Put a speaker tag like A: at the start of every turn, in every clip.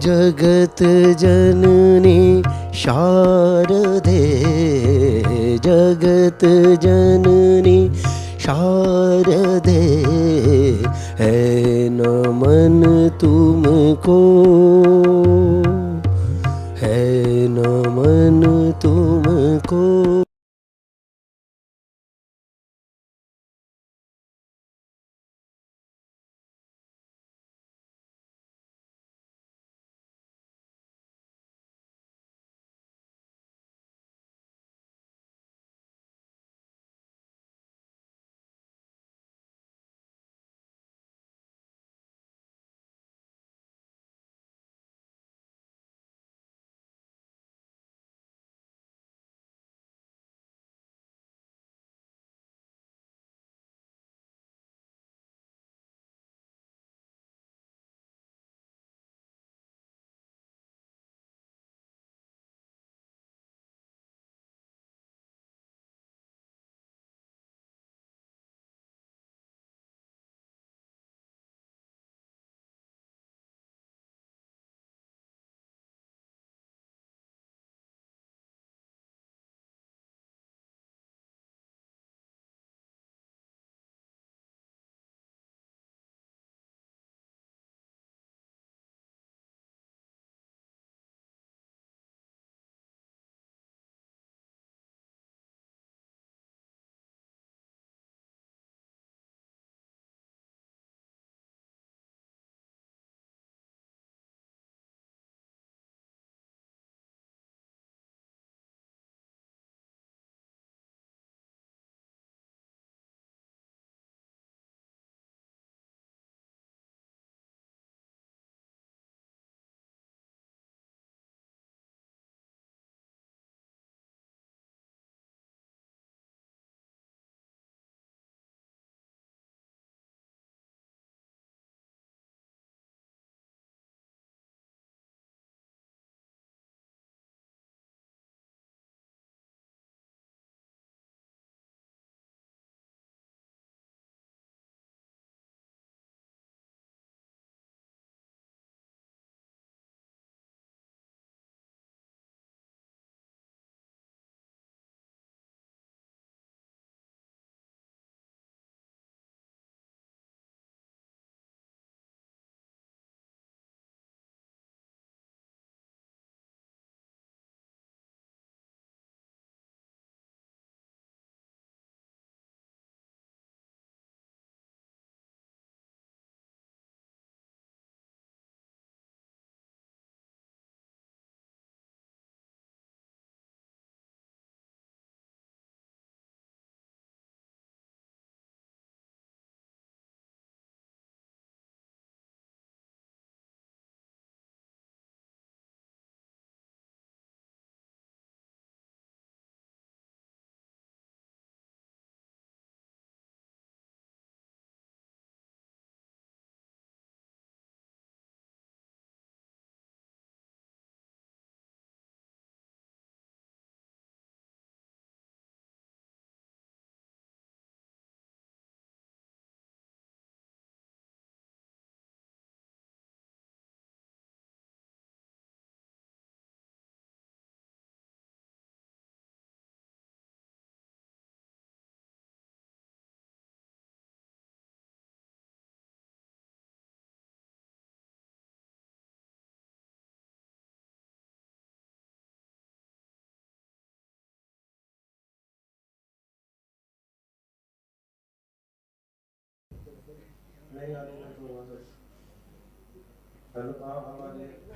A: जगत जननी शारदे, जगत जननी शारदे, है नमन तुमको, है नमन तुमको।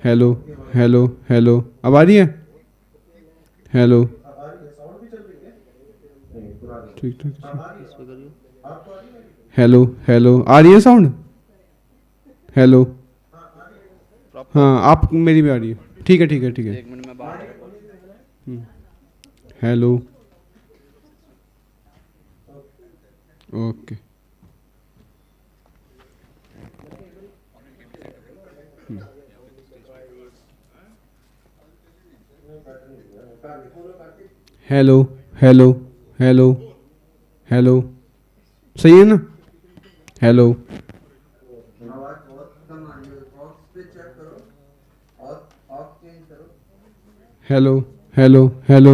B: हेलो हेलो हेलो, अब आ रही है? हेलो, ठीक ठीक ठीक। हेलो हेलो, आ रही है साउंड? हेलो, हाँ आप, मेरी भी आ रही है। ठीक है ठीक है ठीक है।
C: एक मिनट में बाहर।
B: Hello, okay. Hello hello hello hello, सही है ना? हेलो, हेलो हेलो हेलो,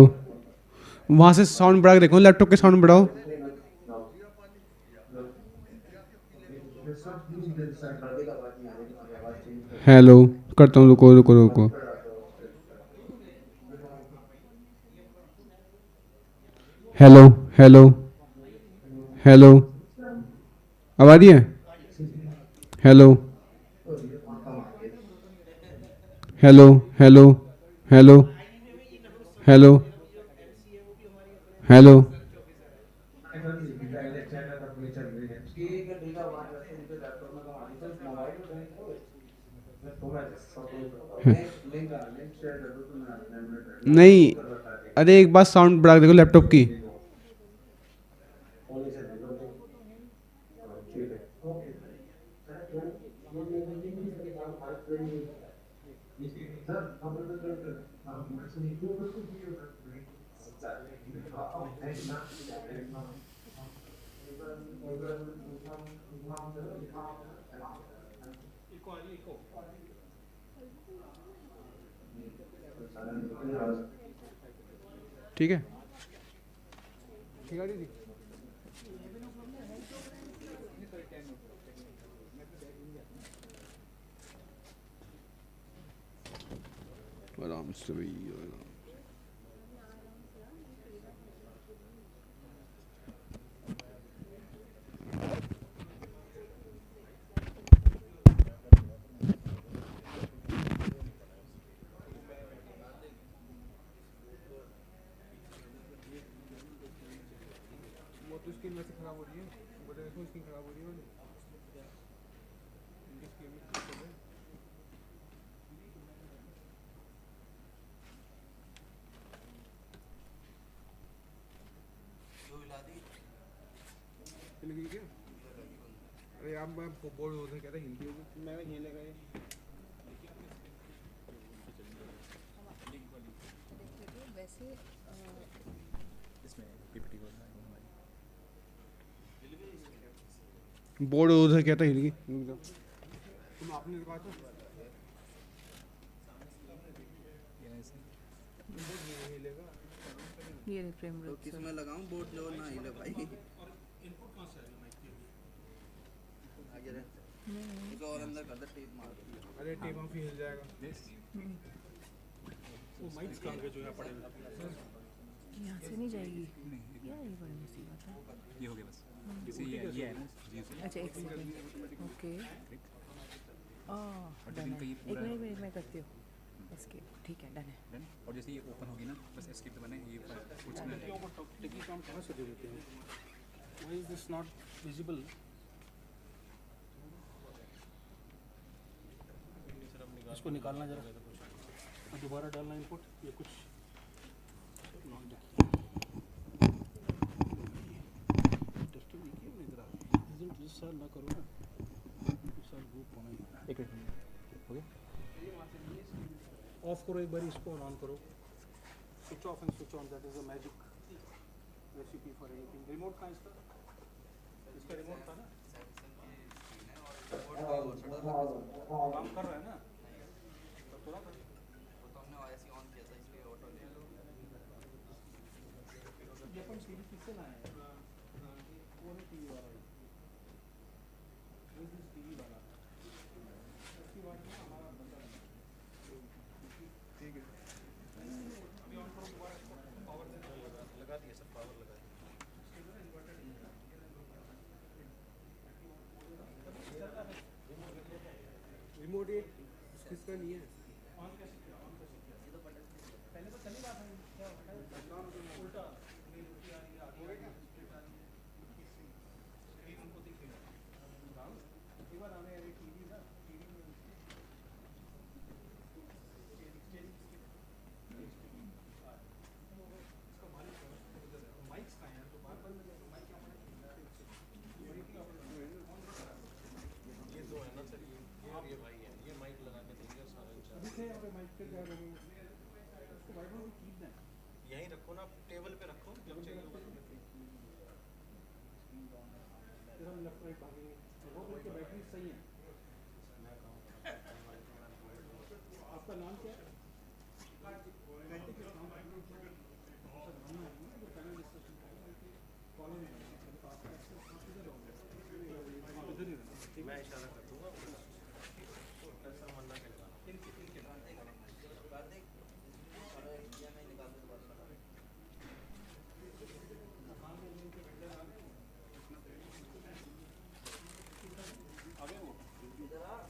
B: वहाँ से साउंड बढ़ा के देखो, लैपटॉप के साउंड बढ़ाओ। हेलो करता हूँ, रुको रुको रुको। हेलो हेलो हेलो, अब आ रही है? Hello hello hello hello hello hello, नहीं, अरे एक बार साउंड बढ़ा के देखो लैपटॉप की। ठीक है, ठीक है, आराम से भैया। वो तो स्क्रीन वैसे खराब हो रही है, बता देखो स्क्रीन खराब हो रही है। अरे आप मैं बोर्ड हो कहता हिंदी होगी, मैं ये लगा ये वैसे बोर्ड उधर कहता हिंदी। तुम आपने कहा था
D: ये फ्रेम
E: तो किसमें लगाऊं बोर्ड जो ना हिले भाई।
C: इनपुट कहाँ से आएगा माइक के लिए?
E: आगे रहे इसको और अंदर कर दे, टेप मार दे।
B: अरे टेप ऑफ ही हिल जाएगा।
C: वो माइक्स कहाँ गए जो यहाँ पड़े?
D: यहाँ से नहीं जाएगी यार, ये बड़ी मुसीबत है।
F: ये हो गया बस, जैसे ये है ना जी।
D: अच्छा एक सेकंड, ओके डन है। एक मिनट मैं करती हूँ एस्केप, ठीक है डन है।
F: डन। और जैसे ये ओपन होगी ना, बस एस्केप पे बने ये कुछ ना
C: टेक्निक काम कहाँ से दे देते हैं? Why is this not visible? इसको निकालना जरा, दोबारा डालना इनपुट, ये कुछ टेस्टिंग नहीं किया इधर रिजल्ट इस साल ना करो ना, इस साल ग्रुप होना ही।
F: एक मिनट हो गया।
C: ऑफ करो एक बार इसको और ऑन करो, switch off and switch on, that is a magic recipe for anything. Remote कहाँ इसका? इसका रिमोट था ना, काम कर रहा है ना, थोड़ा कर।
E: वो तो हमने ऐसे ऑन किया था इसलिए ऑटो ले लो।
C: ये अपन टीवी किससे लाए हैं? वो नहीं टीवी वाला, दिस इज टीवी वाला। उसकी बात में हमारा बंदा नहीं। ठीक है, अभी ऑन करो दोबारा इसको, पावर लगा दिया सर, पावर लगा दिया। रिमोट ये किसका नहीं है? ऑन कैसे किया? ऑन कैसे किया? पहले तो चली रहा था, क्या होता है उल्टा नीलुटी आ रही है, आगे स्प्लिट आ रही है, स्क्रीन उनको दिखेगा। एक बार हमें अरे टीवी ना, टीवी में इसका मालिक माइक्स का है, तो बार बार माइक क्या पड़ेगा? ये दो है ना सर, ये भाई है, ये माइक लगा के देंगे सारा इंचार्ज। अभी से यहाँ पे माइक पे क्या करेंगे? उसको भाई को कीप दें, यहीं रखो ना, टेबल पे रखो, जब चाहिए होगा तो फिर हम लेफ्ट राइट भागेंगे। वो बोल के बैटरी सही है। आपका नाम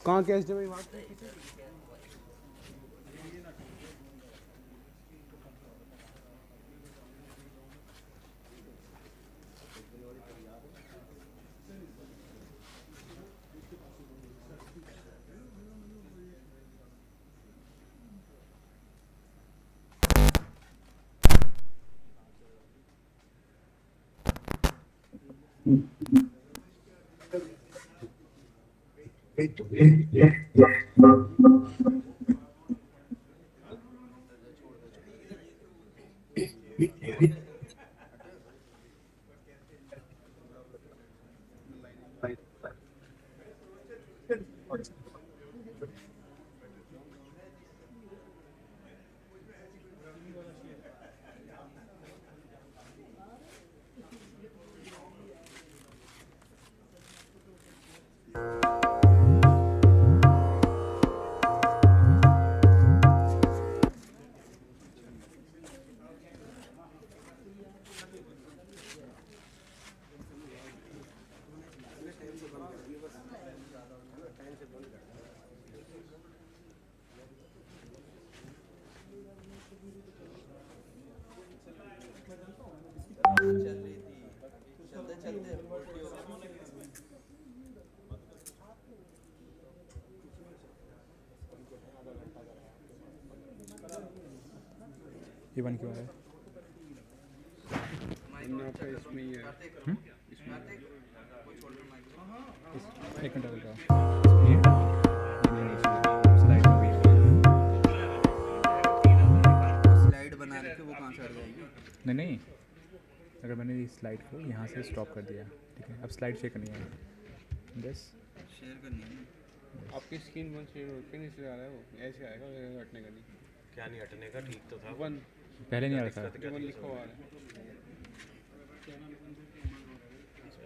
B: कहाँ कैश जमा वहाँ पे?
E: चल रही थी, चलते चलते उल्टी हो गई।
F: ये बन क्यों है?
B: इसमें ही है।
F: एक मिनट रुक जाओ। ये स्लाइड में भी
E: स्लाइड बना रखी वो कहाँ से हट जाएगी?
F: नहीं, अगर मैंने इस स्लाइड को यहाँ से स्टॉप कर दिया, ठीक है, अब स्लाइड शेयर करनी है बस।
E: शेयर करनी है ना।
B: आपकी स्क्रीन वन शेयर होकर नहीं से आ रहा है, वो ऐसे आएगा, हटने का नहीं।
A: क्या नहीं हटने का, ठीक तो था।
B: वन
F: पहले नहीं आ रहा था।
B: जो वन लिखा हुआ है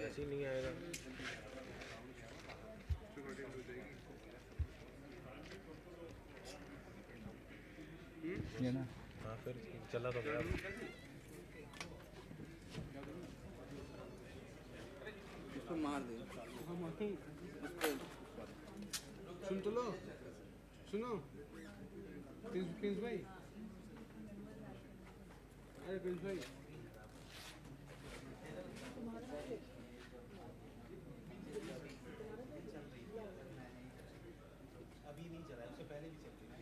A: ऐसे ही नहीं आएगा।
F: ये ना,
A: हाँ फिर चला तो गया।
E: उसको मार दे।
B: सुन तो लो, सुनो प्रिंस भाई, अरे प्रिंस भाई,
C: अभी नहीं चला, उससे पहले भी चल रही है।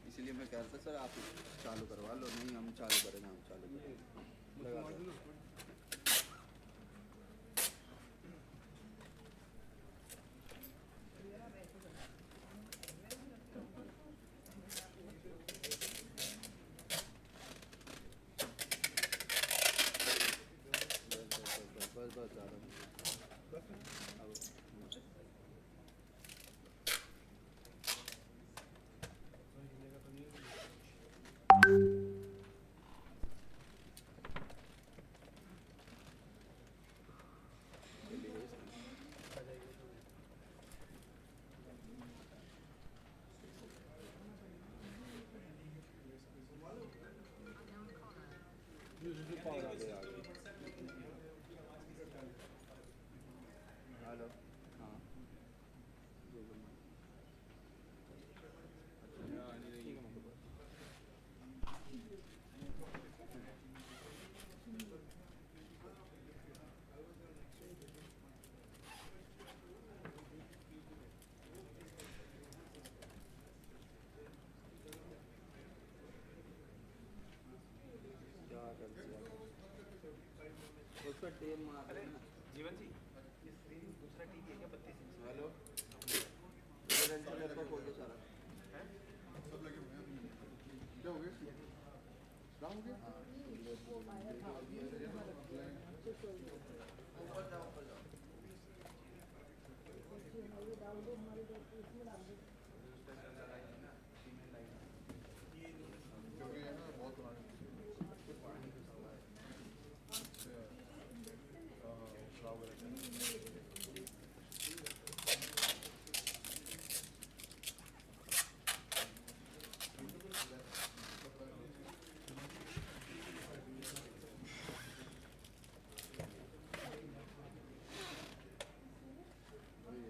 E: इसीलिए मैं कह रहा था सर आप चालू करवा लो। नहीं हम चालू करेंगे, हम चालू करेंगे। लगा दो। बस ज़्यादा हेलो। हेलो लैपटॉप खोल दो सारा। क्या हो गया? काम हो गया? ऊपर जाओ ऊपर जाओ।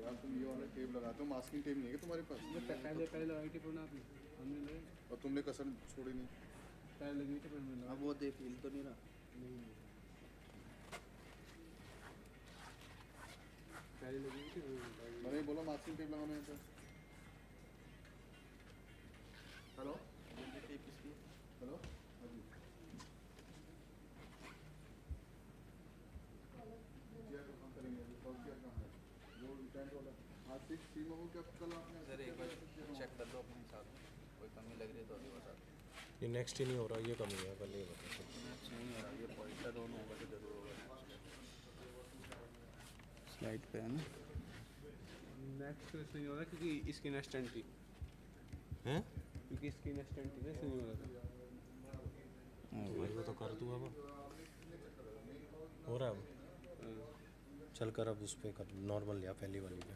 E: यार तुम ये वाला टेप लगाते हो, मास्किंग टेप नहीं है तुम्हारे पास?
C: पहले लगाई थी पुराना आपने, हमने लगाई।
E: और तुमने कसर छोड़ी नहीं।
C: पहले लगी थी पुराना।
E: अब वो देख हिल तो नहीं रहा।
C: पहले लगी थी
E: मैंने बोला मास्किंग टेप लगाना है तो। हेलो टेप किसकी? हेलो हाँ जी। क्या काम करेंगे अभी? कौन क्या काम है? जो इंटेंट वाला आज 6 सीमा हो क्या कल आपने?
G: सर एक बार चेक कर लो अपने हिसाब से, कोई कमी लग रही है तो अभी बता दो।
A: ये नेक्स्ट ही नहीं हो रहा, ये कमी है, पहले ये बता।
G: नेक्स्ट नहीं हो रहा, ये पॉइंटर ऑन होगा तो जरूर होगा नेक्स्ट।
E: स्लाइड पे है ना?
C: नेक्स्ट नहीं हो रहा क्योंकि इसकी स्टैंड थी,
A: हैं
C: क्योंकि इसकी स्टैंड थी ना, इसलिए नहीं हो रहा था।
A: भाई वो तो कर तू अब हो रहा है अब। चल कर अब उस पर कर, नॉर्मल लिया पहली वाली पे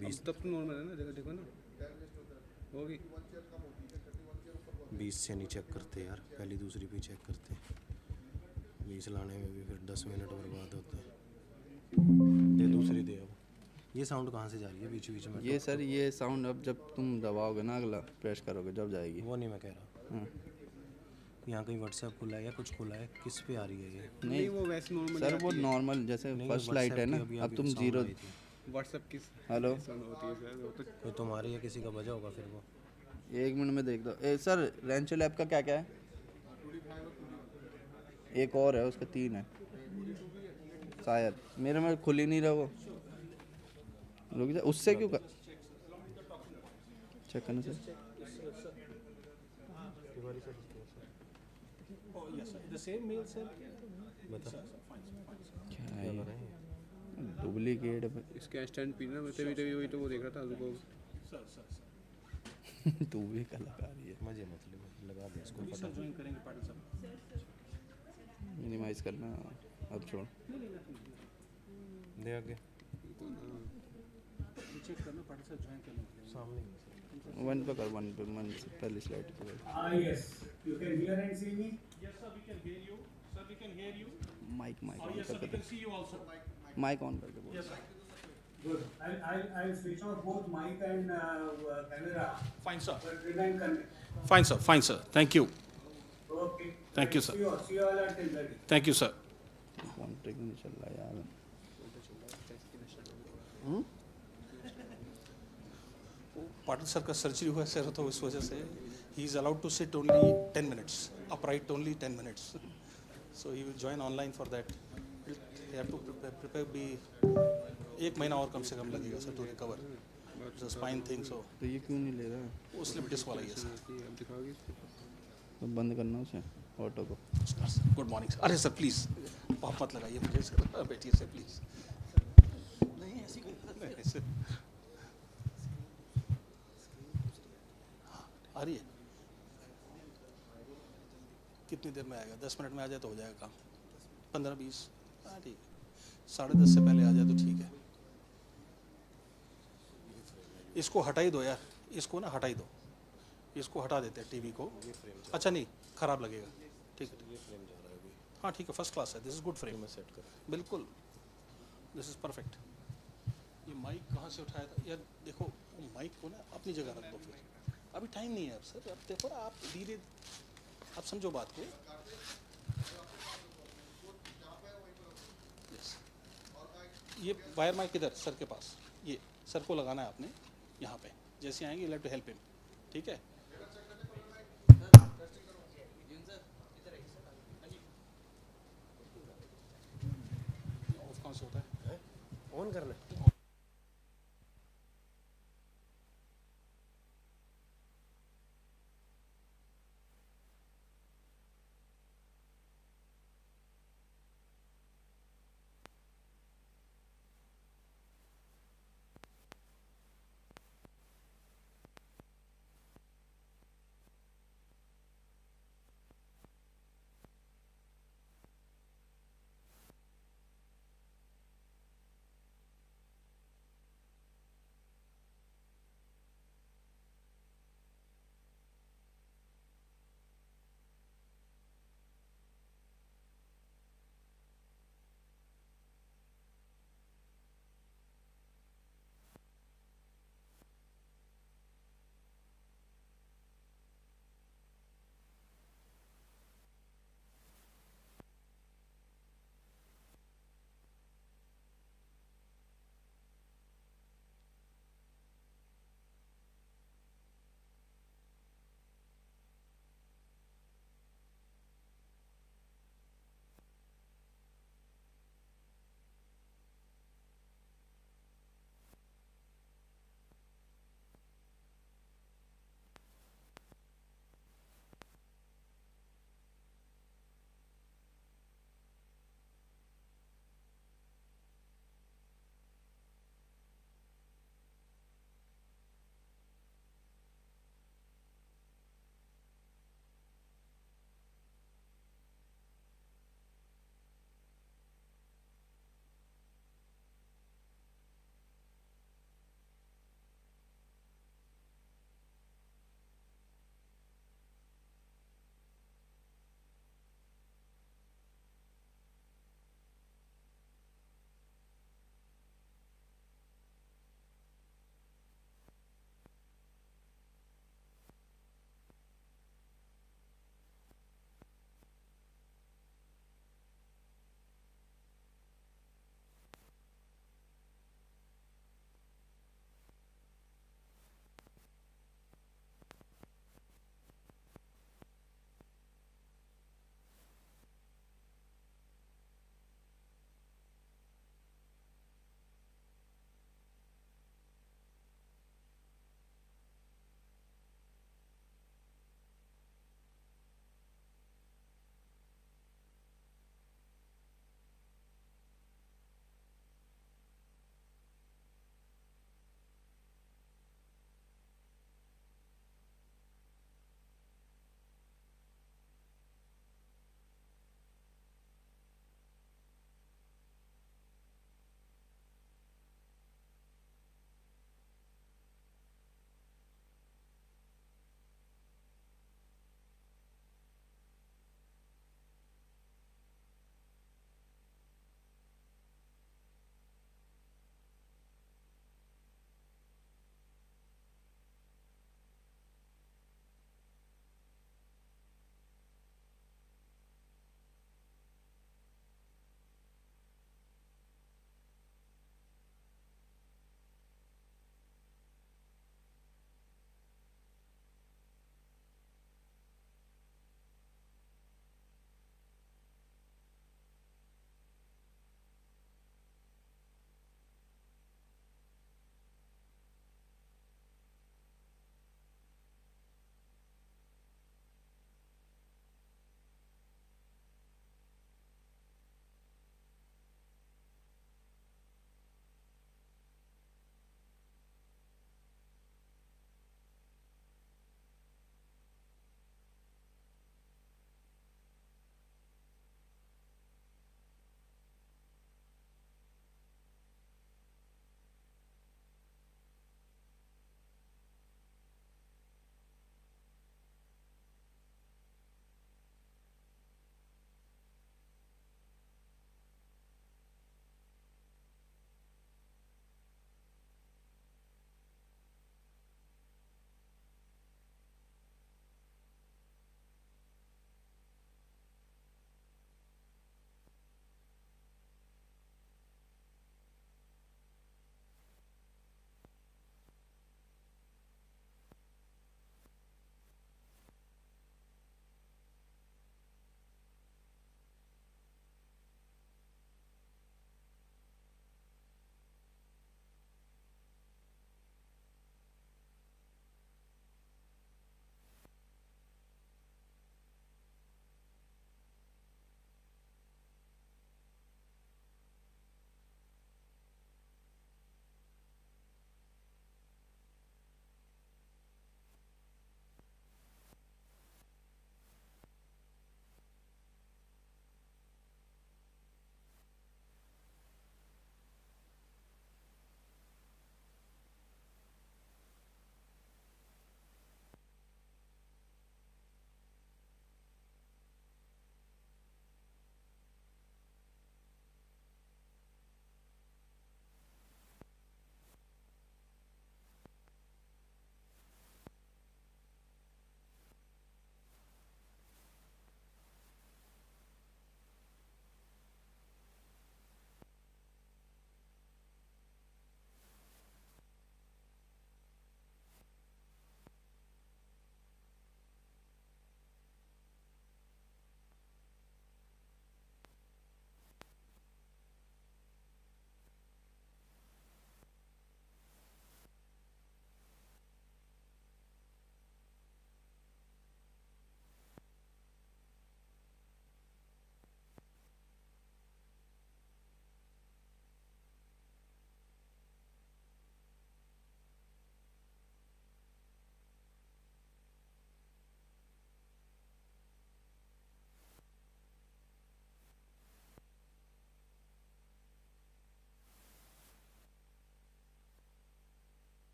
A: 20
C: तब तो नॉर्मल है ना, जगह देखो ना होगी।
A: 20 से नहीं चेक करते यार, पहली दूसरी पे चेक करते। 20 लाने में भी फिर 10 मिनट बर्बाद होते हैं। दे दूसरी दे अब। ये साउंड कहाँ से जा रही है बीच बीच में?
E: ये सर ये साउंड अब जब तुम दबाओगे ना, अगला प्रेस करोगे जब जाएगी।
A: वो नहीं मैं कह रहा।
E: हाँ।
A: यहाँ कहीं व्हाट्सएप खुला है या कुछ खुला है, किस पे आ रही है ये?
C: नहीं वो वैसे नॉर्मल
E: सर वो नॉर्मल जैसे
A: नहीं,
E: फर्स्ट लाइट है ना,
A: WhatsApp की
E: अब तुम
A: sound
E: जीरो।
A: आई थी।
C: व्हाट्सएप की
E: हेलो
C: साउंड होती है सर, वो तो
A: कोई तुम्हारी या किसी का बजा होगा फिर वो।
E: 1 मिनट में देख दो। सर रेंचो लैब का क्या क्या है? एक और है, उसका 3 है शायद, मेरे में खुल ही नहीं रहा वो। रुक जा, उससे क्यों कर चेक करना सर?
A: बता
E: क्या है ये? डुप्लीकेट
C: इसका स्टैंड पी ना, मैं तभी वही तो वो देख रहा था उसको।
E: तू भी कलाकारी है।
A: मजे मतलब लगा दे इसको फटा।
E: मिनिमाइज करना अब छोड़।
A: दे आगे
C: चेक करना पड़ता सर, ज्वाइन करने के लिए।
A: सामने
E: 1 पे कर, 1 पे मन पहली स्लाइड पे कर।
H: Yes. You can hear and see me?
I: Yes, sir, we can hear you. Sir, we can hear you.
E: Mike
I: Oh,
E: on
I: yes, sir, we
E: करके
I: can see you also.
E: Mike on करके बोल।
I: Yes, sir.
H: Good. I'll switch off both mic and camera.
I: Fine, sir.
H: But remain connected.
I: Fine, sir. Fine, sir. Thank you.
H: Okay.
I: Thank you, sir.
H: See you all at 10:30.
I: Thank you, sir.
E: Contract नहीं चल रहा यार।
I: Patil sir का surgery हुआ है sir, तो इस वजह से he is allowed to sit only 10 minutes, upright only 10 minutes. So he will join online for that. He have to prepare be 1 महीना और कम से कम लगेगा sir to recover. It's a spine thing, so
E: तो ये क्यों नहीं ले रहा?
I: वो स्लिप डिस्क वाला ही है सर।
C: अब दिखाओगे
E: तो बंद करना उसे ऑटो को।
I: Good morning sir. अरे सर प्लीज़ आप मत लगाइए मुझे सर, बैठिए सर प्लीज़। नहीं ऐसी कोई बात नहीं सर। आ रही है? कितनी देर में आएगा? 10 मिनट में आ जाए तो हो जाएगा काम। 15-20, हाँ ठीक है। 10:30 से पहले आ जाए तो ठीक है। इसको हटा ही दो यार, इसको ना हटा ही दो, इसको हटा देते हैं टीवी को। अच्छा नहीं ख़राब लगेगा, ठीक है।
A: ये फ्रेम जा रहा है अभी।
I: हाँ ठीक है, फर्स्ट क्लास है, दिस इज़ गुड फ्रेम।
A: मैं सेट कर
I: बिल्कुल, दिस इज़ परफेक्ट। ये माइक कहाँ से उठाया था यार? देखो वो माइक को ना अपनी जगह रख दो फिर, अभी टाइम नहीं है अब सर। अब देखो ना आप धीरे, आप समझो बात को। Yes. ये वायर माइक किधर? सर के पास। ये सर को लगाना है आपने यहाँ पे, जैसे आएंगे you have to help him, ठीक है। ऑफ कहाँ से होता है?
A: ऑन करना है।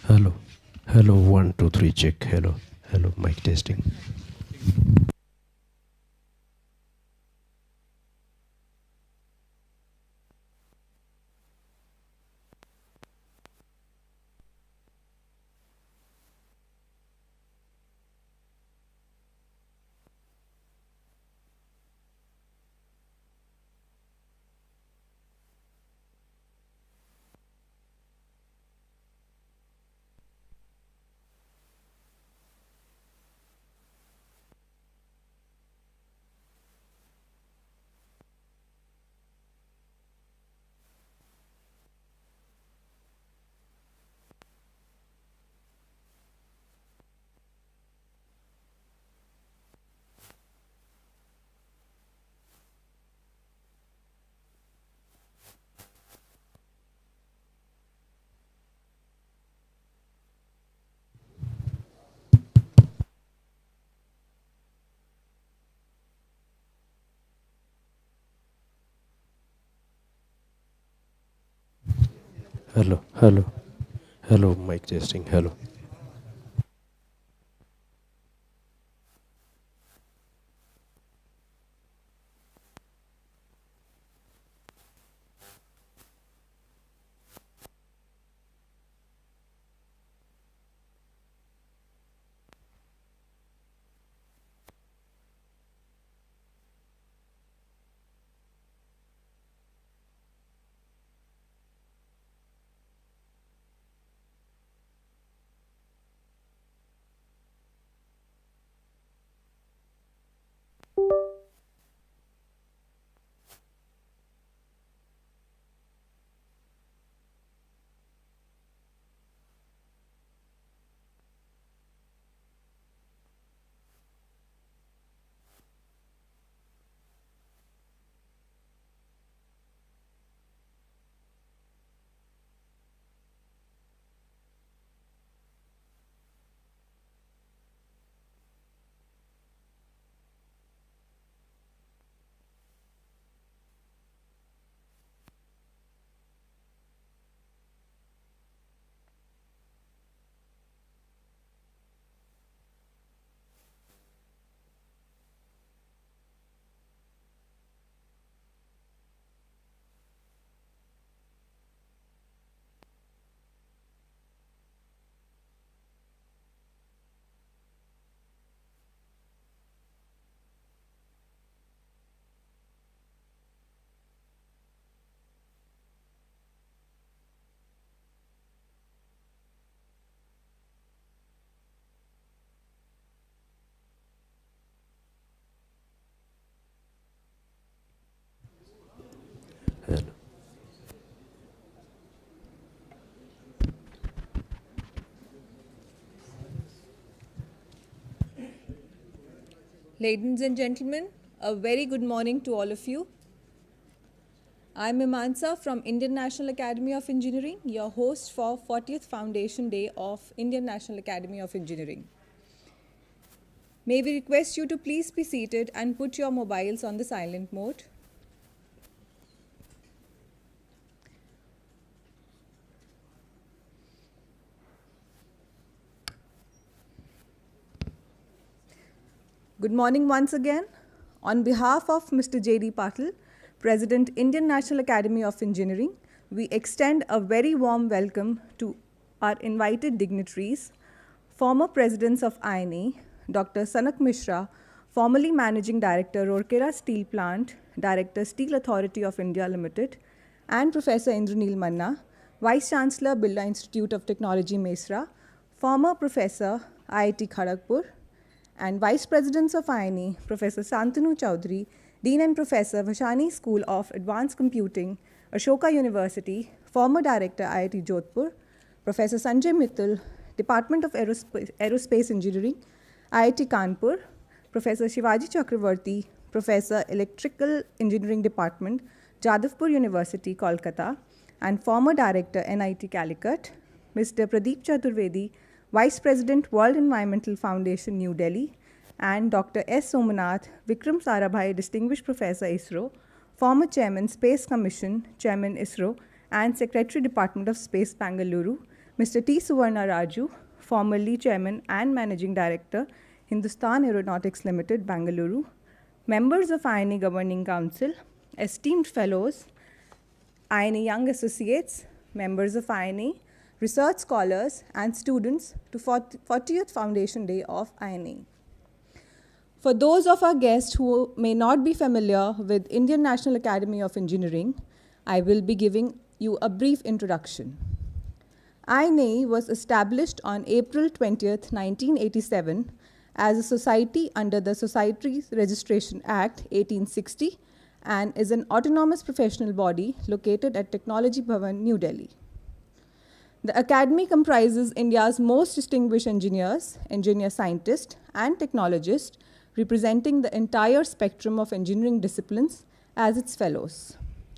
A: Hello. Hello, 1, 2, 3, check. Hello. Hello, mic testing. Hello. Hello. Hello, mic testing. Hello. Hello.
D: Ladies and gentlemen, a very good morning to all of you. I'm Imansa from Indian National Academy of Engineering, your host for 40th Foundation Day of Indian National Academy of Engineering. May we request you to please be seated and put your mobiles on the silent mode. Good morning once again. On behalf of Mr. J.D. Patil, President, Indian National Academy of Engineering, we extend a very warm welcome to our invited dignitaries, former presidents of INAE, Dr. Sanak Mishra, formerly Managing Director, Rourkela Steel Plant, Director, Steel Authority of India Limited, and Professor Indranil Manna, Vice Chancellor, Birla Institute of Technology, Mesra, former Professor, IIT Kharagpur, and Vice Presidents of INAE, Professor Santanu Chaudhary, Dean and Professor, Vashani School of Advanced Computing, Ashoka University, former Director, IIT Jodhpur, Professor Sanjay Mittal, Department of Aerospace Engineering, IIT Kanpur, Professor Shivaji Chakravarti, Professor Electrical Engineering Department, Jadavpur University, Kolkata, and former Director, NIT Calicut, Mr. Pradeep Chaturvedi, Vice President, World Environmental Foundation, New Delhi, and Dr. S. Somanath, Vikram Sarabhai, Distinguished Professor, ISRO, former Chairman, Space Commission, Chairman, ISRO, and Secretary, Department of Space, Bangalore, Mr. T. Suvarna Raju, formerly Chairman and Managing Director, Hindustan Aeronautics Limited, Bangalore, members of INAE Governing Council, esteemed fellows, INAE Young Associates, members of INAE, research scholars, and students to 40th Foundation Day of INAE. For those of our guests who may not be familiar with Indian National Academy of Engineering, I will be giving you a brief introduction. INAE was established on April 20th, 1987 as a society under the Societies Registration Act 1860 and is an autonomous professional body located at Technology Bhavan, New Delhi. The Academy comprises India's most distinguished engineers, engineer scientists, and technologists representing the entire spectrum of engineering disciplines as its fellows.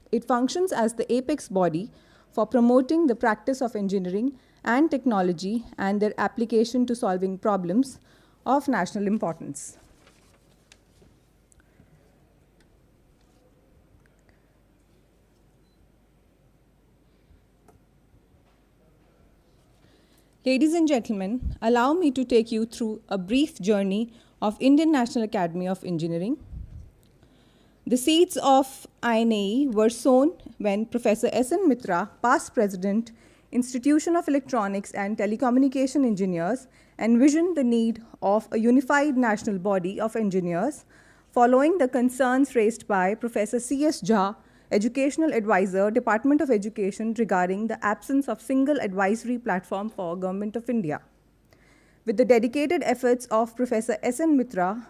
D: It functions as the apex body for promoting the practice of engineering and technology and their application to solving problems of national importance. Ladies and gentlemen, allow me to take you through a brief journey of Indian National Academy of Engineering. The seeds of INAE were sown when Professor S.N. Mitra, past president, Institution of Electronics and Telecommunication Engineers, envisioned the need of a unified national body of engineers following the concerns raised by Professor C.S. Jha, Educational Advisor, Department of Education, regarding the absence of single advisory platform for Government of India. With the dedicated efforts of Professor S.N. Mitra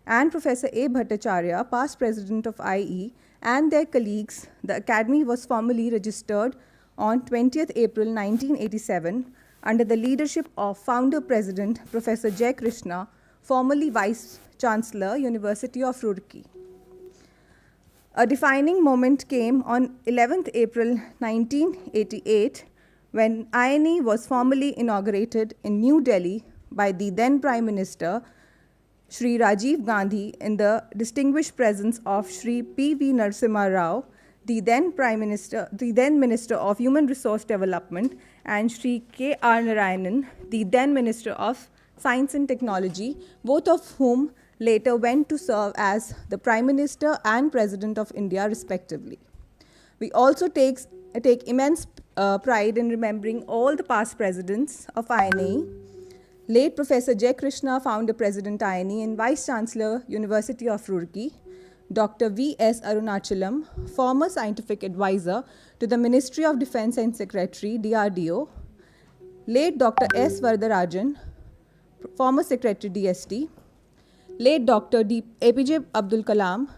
D: and Professor A. Bhattacharya, past president of IE, and their colleagues, the Academy was formally registered on 20th April 1987 under the leadership of founder president Professor Jay Krishna, formerly Vice Chancellor, University of Roorkee. A defining moment came on 11th April 1988 when INAE was formally inaugurated in New Delhi by the then Prime Minister, Shri Rajiv Gandhi, in the distinguished presence of Shri P.V. Narasimha Rao, the then Minister of Human Resource Development, and Shri K.R. Narayanan, the then Minister of Science and Technology, both of whom later went to serve as the Prime Minister and President of India, respectively. We also take immense pride in remembering all the past presidents of INAE. Late Professor Jay Krishna, founder president INAE and Vice Chancellor, University of Roorkee. Dr. V.S. Arunachalam, former scientific advisor to the Ministry of Defense and Secretary, DRDO. Late Dr. S. Varadarajan, former Secretary, DST. Late Dr. APJ Abdul Kalam,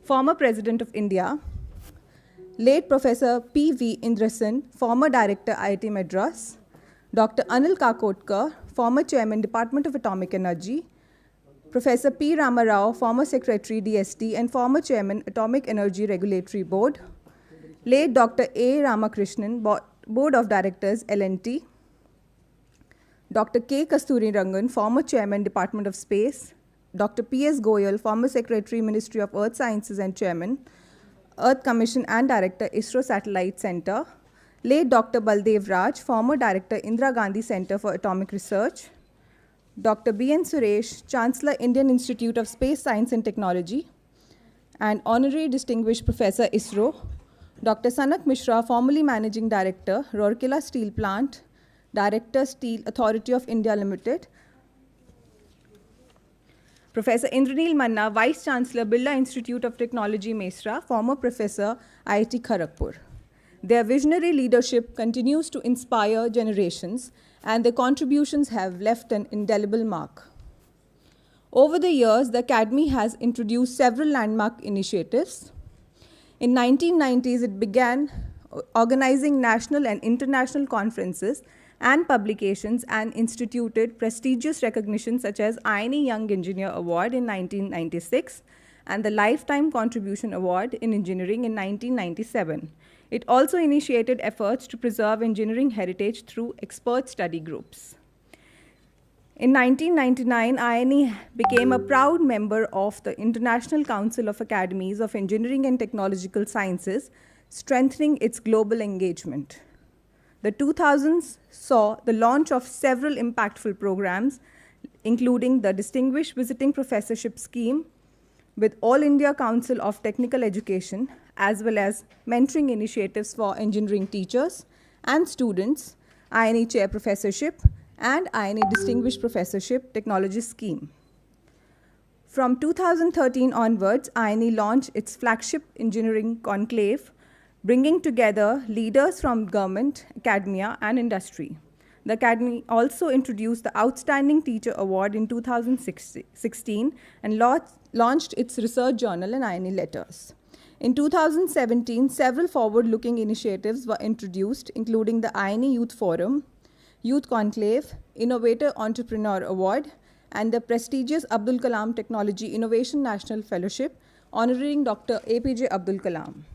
D: former President of India. Late Professor P.V. Indrasen, former Director, IIT Madras. Dr. Anil Kakotkar, former Chairman, Department of Atomic Energy. Professor P. Ramarao, former Secretary, DST, and former Chairman, Atomic Energy Regulatory Board. Late Dr. A. Ramakrishnan, Board of Directors, L&T. Dr. K. Kasturi Rangan, former Chairman, Department of Space. Dr. P.S. Goyal, former Secretary, Ministry of Earth Sciences and Chairman, Earth Commission and Director, ISRO Satellite Center. Late Dr. Baldev Raj, former Director, Indira Gandhi Center for Atomic Research. Dr. B.N. Suresh, Chancellor, Indian Institute of Space Science and Technology, and Honorary Distinguished Professor, ISRO. Dr. Sanak Mishra, formerly Managing Director, Rourkela Steel Plant, Director, Steel Authority of India Limited. Professor Indranil Manna, Vice Chancellor, Birla Institute of Technology, Mesra, former Professor, IIT Kharagpur. Their visionary leadership continues to inspire generations, and their contributions have left an indelible mark. Over the years, the Academy has introduced several landmark initiatives. In 1990s, it began organizing national and international conferences and publications and instituted prestigious recognitions such as INAE Young Engineer Award in 1996 and the Lifetime Contribution Award in Engineering in 1997. It also initiated efforts to preserve engineering heritage through expert study groups. In 1999, INAE became a proud member of the International Council of Academies of Engineering and Technological Sciences, strengthening its global engagement. The 2000s saw the launch of several impactful programs, including the Distinguished Visiting Professorship Scheme with All India Council of Technical Education, as well as mentoring initiatives for engineering teachers and students, INAE Chair Professorship, and INAE Distinguished Professorship Technology Scheme. From 2013 onwards, INAE launched its flagship engineering conclave, bringing together leaders from government, academia, and industry. The Academy also introduced the Outstanding Teacher Award in 2016 and launched its research journal and INAE Letters. In 2017, several forward-looking initiatives were introduced, including the INAE Youth Forum, Youth Conclave, Innovator Entrepreneur Award, and the prestigious Abdul Kalam Technology Innovation National Fellowship, honoring Dr. APJ Abdul Kalam.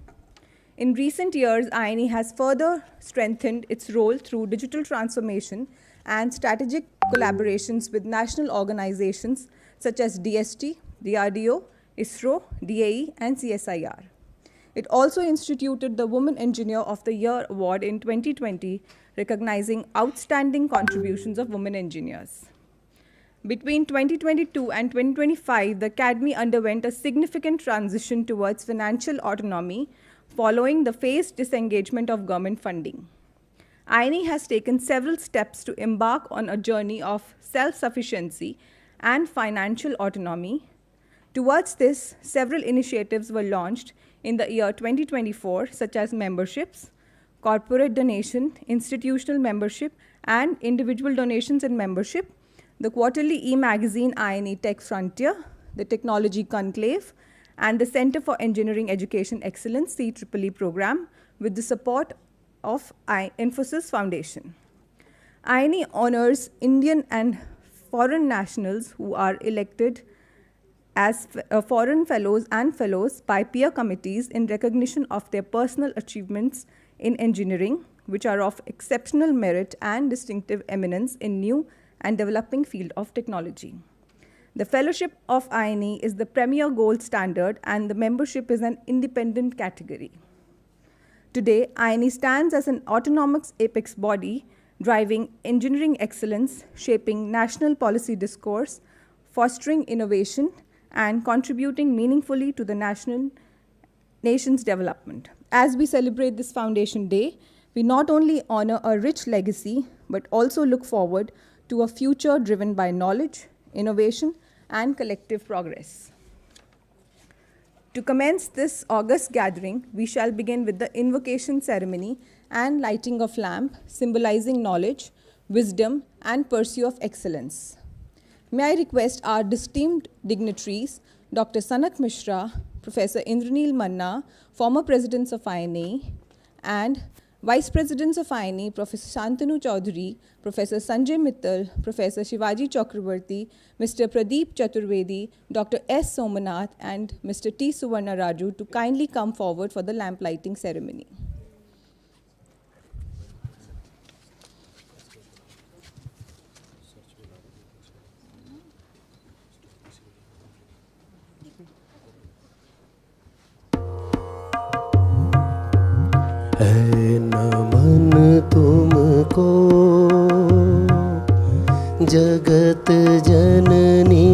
D: In recent years, INAE has further strengthened its role through digital transformation and strategic collaborations with national organizations such as DST, DRDO, ISRO, DAE, and CSIR. It also instituted the Woman Engineer of the Year Award in 2020, recognizing outstanding contributions of women engineers. Between 2022 and 2025, the Academy underwent a significant transition towards financial autonomy following the phased disengagement of government funding. INAE has taken several steps to embark on a journey of self-sufficiency and financial autonomy. Towards this, several initiatives were launched in the year 2024, such as memberships, corporate donation, institutional membership, and individual donations and membership, the quarterly e-magazine INAE Tech Frontier, the Technology Conclave, and the Center for Engineering Education Excellence CEEE program with the support of Infosys Foundation. INAE honors Indian and foreign nationals who are elected as foreign fellows and fellows by peer committees in recognition of their personal achievements in engineering, which are of exceptional merit and distinctive eminence in new and developing field of technology. The fellowship of INAE is the premier gold standard, and the membership is an independent category. Today, INAE stands as an autonomous apex body, driving engineering excellence, shaping national policy discourse, fostering innovation, and contributing meaningfully to the nation's development. As we celebrate this Foundation Day, we not only honor a rich legacy, but also look forward to a future driven by knowledge, innovation, and collective progress. To commence this august gathering, we shall begin with the invocation ceremony and lighting of lamp, symbolizing knowledge, wisdom, and pursuit of excellence. May I request our esteemed dignitaries, Dr. Sanak Mishra, Professor Indranil Manna, former presidents of INAE, and Vice Presidents of INAE, Professor Shantanu Chaudhary, Professor Sanjay Mittal, Professor Shivaji Chakrabarti, Mr. Pradeep Chaturvedi, Dr. S. Somanath, and Mr. T. Suvarna Raju to kindly come forward for the lamp lighting ceremony.
A: है नमन तुमको जगत जननी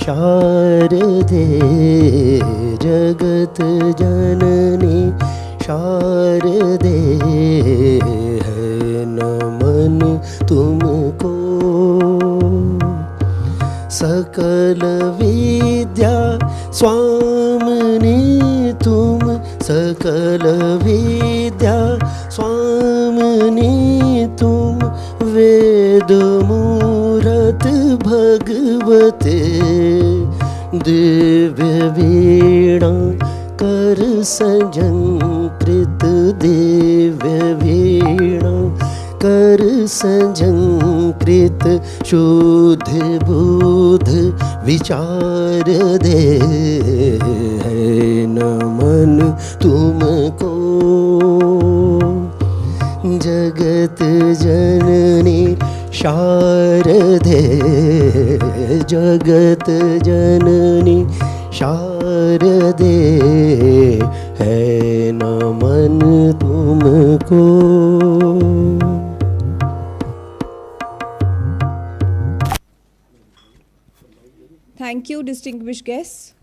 A: शारदे, जगत जननी शारदे, है नमन तुमको। सकल विद्या स्वामिनी तुम, सकल विद्या स्वामिनी तुम, वेद मूरत भगवते, दिव्य वीणा कर सजंकृत, दिव्य वीणा कर सजंकृत, शुद्ध बुध विचार दे, है नमन तुमको। जगत जननी शारदे, जगत जननी शारदे, है नमन तुमको।
D: distinguished guests,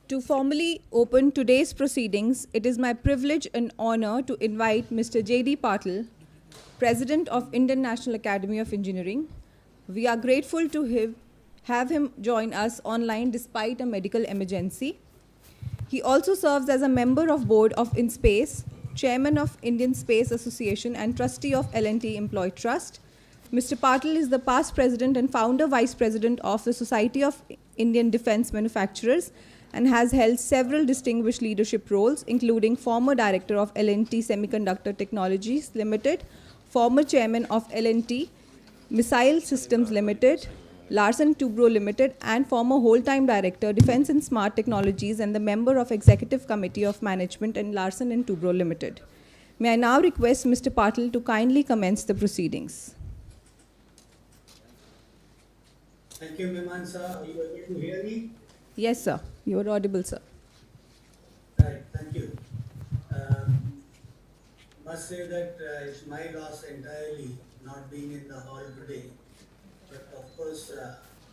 D: to formally open today's proceedings, it is my privilege and honor to invite Mr. J.D. Patil, President of Indian National Academy of Engineering. We are grateful to have him join us online despite a medical emergency. He also serves as a member of board of InSpace, chairman of Indian Space Association, and trustee of L&T Employee Trust. Mr. Patil is the past president and founder vice president of the Society of Indian Defense Manufacturers and has held several distinguished leadership roles, including former director of L&T Semiconductor Technologies Limited, former chairman of L&T Missile Systems Limited, Larsen Toubro Limited, and former whole-time director, Defense and Smart Technologies, and the member of Executive Committee of Management in Larsen and Toubro Limited. May I now request Mr. Patil to kindly commence the proceedings.
H: Thank you, Miman sir. Are you able to hear me?
D: Yes, sir. You are audible, sir.
H: Right, thank you. Must say that it's my loss entirely not being in the hall today. But of course,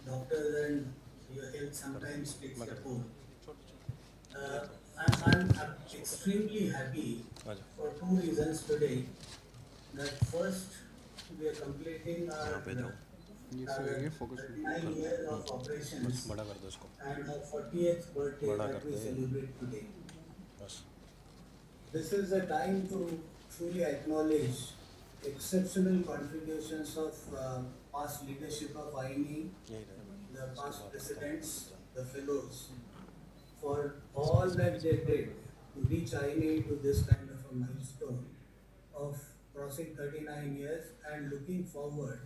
H: doctors and your health sometimes takes a toll. I'm extremely happy for two reasons today. That first, we are completing our 9 years of operations and our 40th birthday that we celebrate today. This is a time to truly acknowledge exceptional contributions of past leadership of INAE, the past presidents, the fellows, for all that they did to reach INAE to this kind of a milestone of crossing 39 years and looking forward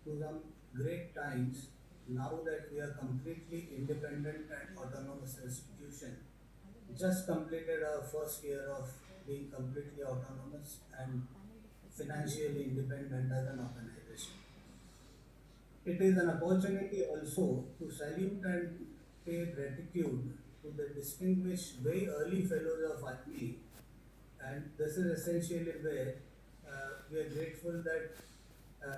H: to some great times now that we are completely independent and autonomous institution. Just completed our first year of being completely autonomous and financially independent as an organization. It is an opportunity also to salute and pay gratitude to the distinguished, very early fellows of INAE, and this is essentially where we are grateful that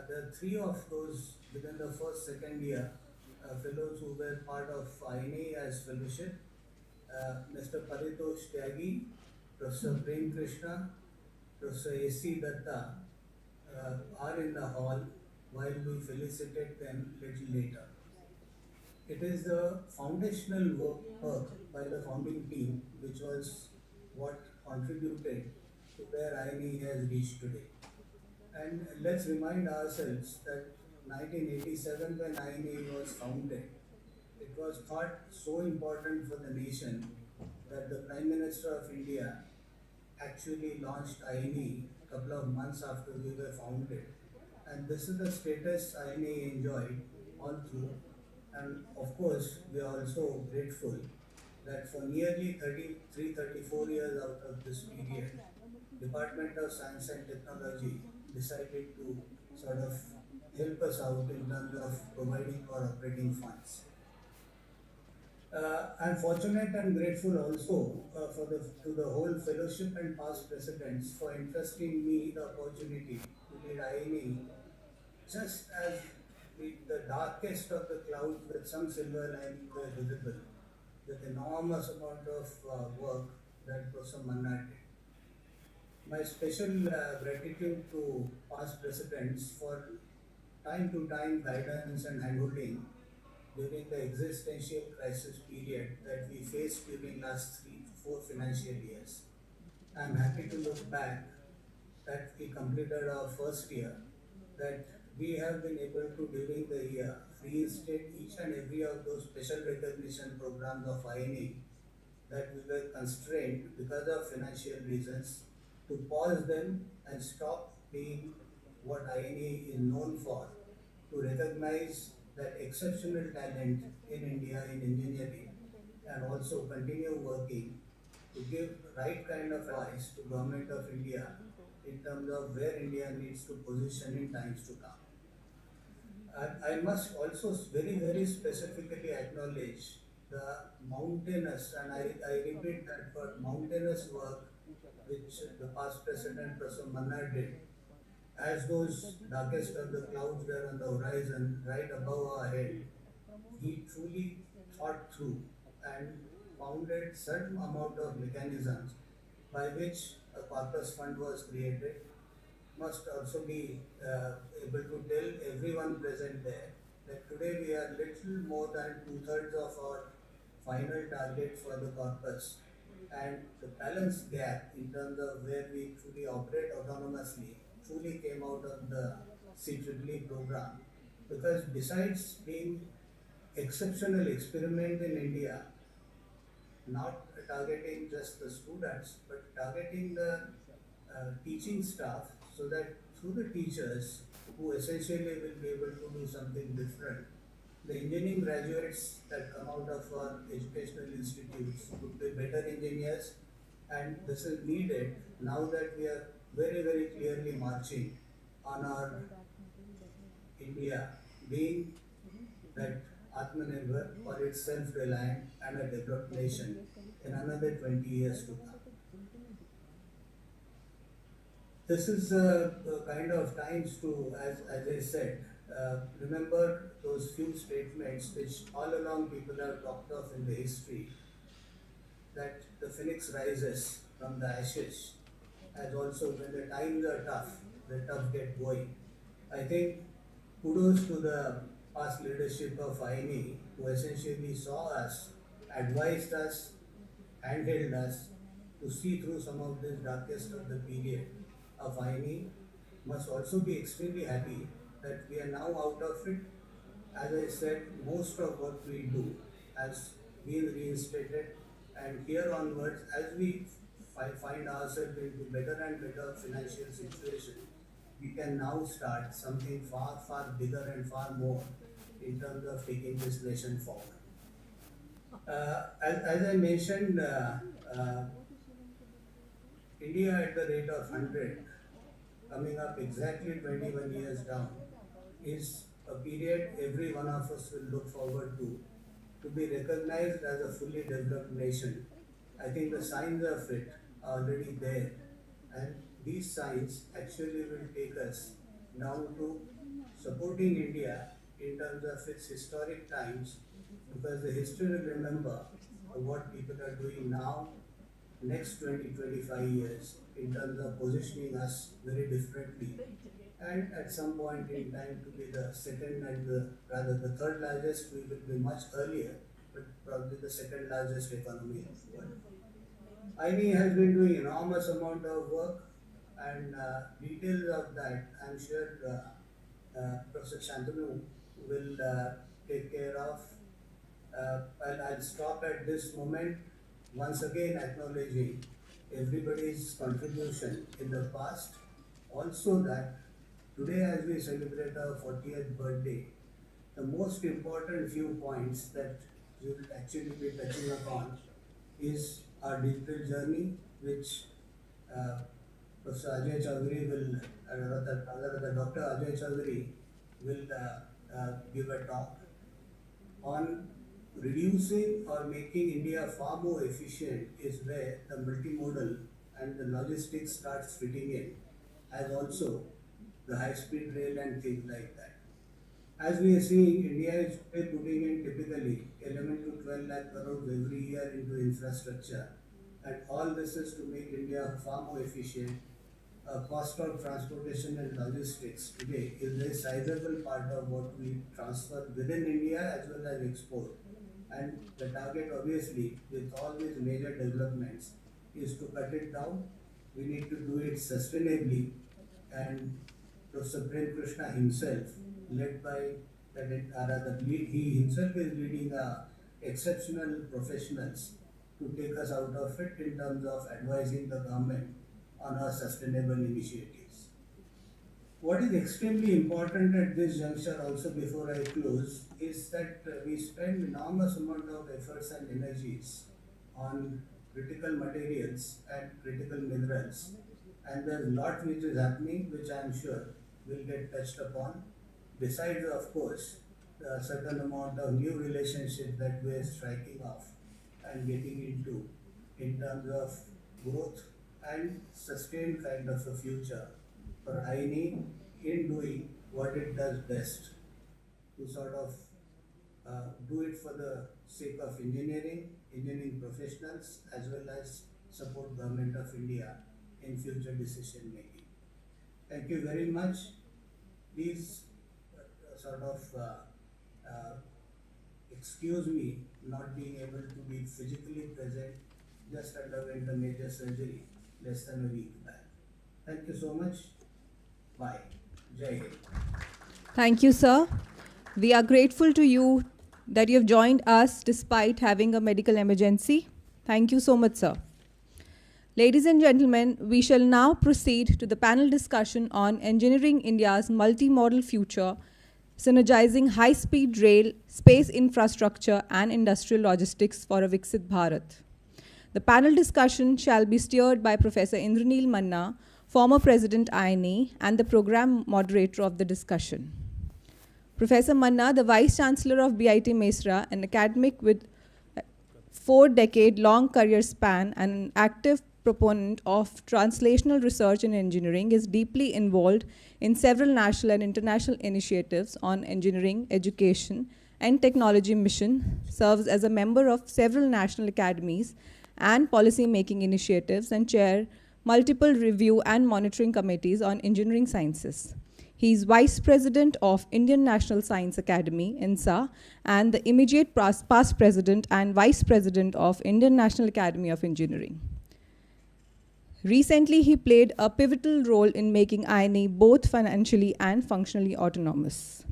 H: the three of those within the first, second year fellows who were part of INAE as fellowship, Mr. Paritosh Tyagi, Professor Prem Krishna, Professor A.C. Datta are in the hall while we felicitate them little later. It is the foundational work by the founding team which was what contributed to where INAE has reached today. And let's remind ourselves that 1987 when INAE was founded, it was thought so important for the nation that the Prime Minister of India actually launched INAE a couple of months after we were founded. And this is the status INAE enjoyed all through. And of course, we are also grateful that for nearly 33, 34 years out of this period, Department of Science and Technology decided to sort of help us out in terms of providing for operating funds. I'm fortunate and grateful also to the whole fellowship and past presidents for entrusting me the opportunity to lead INAE just as the darkest of the clouds with some silver lining were visible, with enormous amount of work that Professor Manna did. My special gratitude to past presidents for time to time guidance and handholding during the existential crisis period that we faced during last 3 to 4 financial years. I'm happy to look back that we completed our first year, that we have been able to during the year reinstate each and every of those special recognition programs of INAE that we were constrained because of financial reasons to pause them and stop being what INAE is known for, to recognize that exceptional talent in India in engineering and also continue working to give right kind of advice to Government of India in terms of where India needs to position in times to come. I must also very, very specifically acknowledge the mountainous, and I repeat that word, mountainous work which the past President Professor Mannar did. As those darkest of the clouds were on the horizon, right above our head, he truly thought through and founded certain amount of mechanisms by which a corpus fund was created. Must also be able to tell everyone present there that today we are little more than two-thirds of our final target for the corpus, and the balance gap in terms of where we truly operate autonomously truly came out of the CEEE program, because besides being exceptional experiment in India, not targeting just the students, but targeting the teaching staff, so that through the teachers who essentially will be able to do something different, the engineering graduates that come out of our educational institutes would be better engineers, and this is needed now that we are very, very clearly marching on our India being that Atmanirbhar, or its self-reliant and a developed nation in another 20 years to come. This is kind of times to, as I said, remember those few statements which all along people have talked of in the history, that the phoenix rises from the ashes, as also when the times are tough, the tough get going. I think kudos to the past leadership of INAE, who essentially saw us, advised us, handheld us to see through some of this darkest of the period of INAE. Must also be extremely happy that we are now out of it. As I said, most of what we do has been reinstated, and here onwards, as we find ourselves into better and better financial situation, we can now start something far, far bigger and far more in terms of taking this nation forward. As I mentioned, India at the rate of 100, coming up exactly 21 years down, is a period every one of us will look forward to be recognized as a fully developed nation. I think the signs of it are already there, and these signs actually will take us down to supporting India in terms of its historic times, because the history will remember what people are doing now, next 20-25 years, in terms of positioning us very differently, and at some point in time to be the second and rather the third largest. We will be much earlier, but probably the second largest economy of the world. INAE has been doing enormous amount of work, and details of that I'm sure Professor Shantanu will take care of. I'll stop at this moment, once again acknowledging everybody's contribution in the past. Also that today, as we celebrate our 40th birthday, the most important few points that we will actually be touching upon is our digital journey, which Professor Ajay Chaudhary will, rather Dr. Ajay Chaudhary will give a talk on reducing or making India far more efficient, is where the multimodal and the logistics starts fitting in, as also the high-speed rail and things like that. As we are seeing, India is putting in typically 11 to 12 lakh crores every year into infrastructure, and all this is to make India far more efficient. Cost of transportation and logistics today is a sizable part of what we transfer within India as well as export. And the target, obviously, with all these major developments, is to cut it down. We need to do it sustainably, and Professor Prem Krishna himself, led by he himself is leading exceptional professionals to take us out of it in terms of advising the government on our sustainable initiatives. What is extremely important at this juncture also before I close is that we spend enormous amount of efforts and energies on critical materials and critical minerals. And there's a lot which is happening, which I'm sure will get touched upon. Besides, of course, a certain amount of new relationships that we're striking off and getting into in terms of growth and sustained kind of a future for INE in doing what it does best, to sort of do it for the sake of engineering professionals, as well as support Government of India in future decision making. Thank you very much. Please uh, excuse me not being able to be physically present. Just underwent a major surgery less than a week back. Thank you so much. Bye. Jai Hind.
D: Thank you, sir. We are grateful to you that you have joined us despite having a medical emergency. Thank you so much, sir. Ladies and gentlemen, we shall now proceed to the panel discussion on Engineering India's multimodal future, synergizing high-speed rail, space infrastructure, and industrial logistics for a Viksit Bharat. The panel discussion shall be steered by Professor Indraneel Manna, former President INAE, and the program moderator of the discussion. Professor Manna, the Vice Chancellor of BIT Mesra, an academic with a 4-decade-long career span and an active proponent of translational research in engineering, is deeply involved in several national and international initiatives on engineering, education, and technology mission, serves as a member of several national academies and policy-making initiatives, and chair multiple review and monitoring committees on engineering sciences. He is Vice President of Indian National Science Academy, INSA, and the immediate past President and Vice President of Indian National Academy of Engineering. Recently, he played a pivotal role in making INAE both financially and functionally autonomous.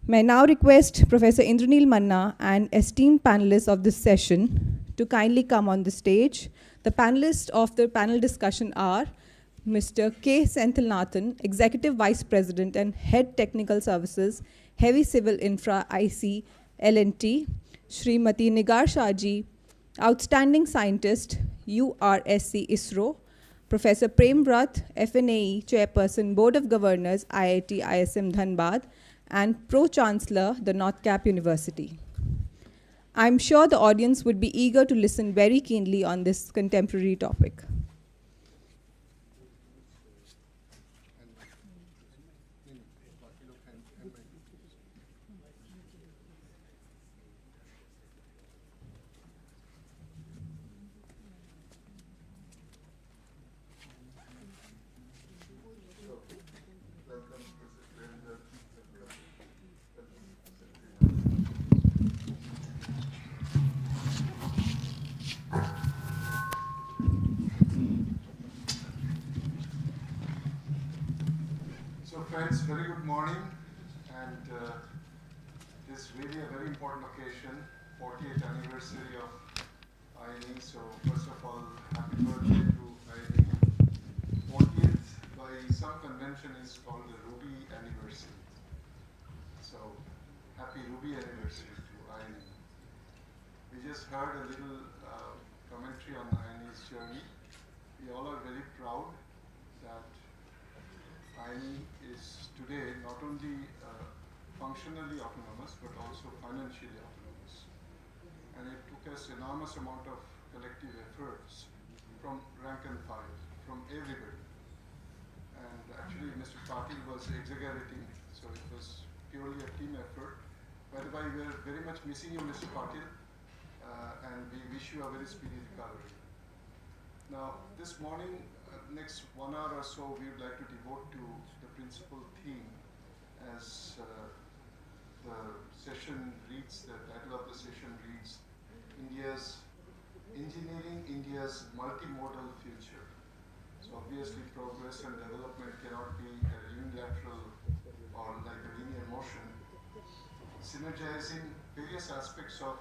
D: May I now request Professor Indraneel Manna and esteemed panelists of this session to kindly come on the stage. The panelists of the panel discussion are Mr. K. Senthilnathan, Executive Vice President and Head Technical Services, Heavy Civil Infra IC L&T, Srimati Nigar Shahji, Outstanding Scientist, URSC ISRO, Professor Prem Rath, FNAE Chairperson, Board of Governors, IIT ISM Dhanbad, and Pro-Chancellor, the North Cap University. I'm sure the audience would be eager to listen very keenly on this contemporary topic.
J: Friends, very good morning, and this is really a very important occasion, 40th anniversary of INAE. So first of all, happy birthday to INAE. 40th by some convention is called the Ruby anniversary. So happy Ruby anniversary to INAE. We just heard a little commentary on INAE's journey. We all are very proud that INAE is today not only functionally autonomous but also financially autonomous. And it took us enormous amount of collective efforts from rank and file, from everybody. And actually Mr. Patil was exaggerating, so it was purely a team effort. By the way, we are very much missing you, Mr. Patil, and we wish you a very speedy recovery. Now, this morning, next 1 hour or so, we would like to devote to the principal theme as the session reads, the title of the session reads, Engineering India's Multimodal Future. So obviously progress and development cannot be a unilateral or like a linear motion. Synergizing various aspects of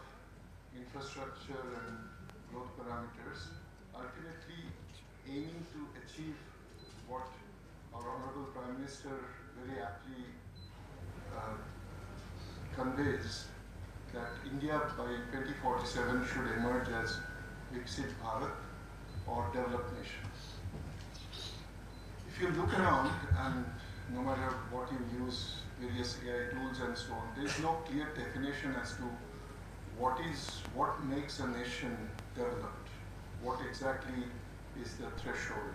J: infrastructure and growth parameters, ultimately aiming to achieve what our Honorable Prime Minister very aptly conveys, that India by 2047 should emerge as Viksit Bharat or developed nation. If you look around, and no matter what you use, various AI tools and so on, there is no clear definition as to what makes a nation developed. What exactly is the threshold?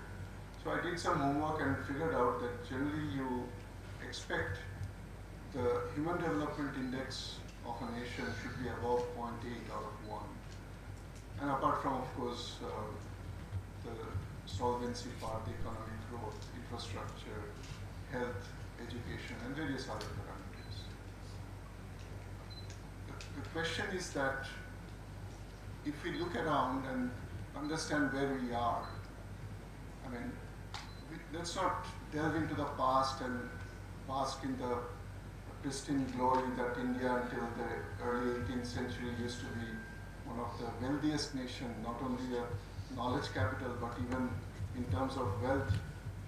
J: So I did some homework and figured out that generally you expect the Human Development Index of a nation should be above 0.8 out of 1. And apart from, of course, the solvency part, the economic growth, infrastructure, health, education, and various other parameters. The question is that if we look around and understand where we are, I mean, let's not delve into the past and bask in the pristine glory that India until the early 18th century used to be one of the wealthiest nations, not only a knowledge capital, but even in terms of wealth,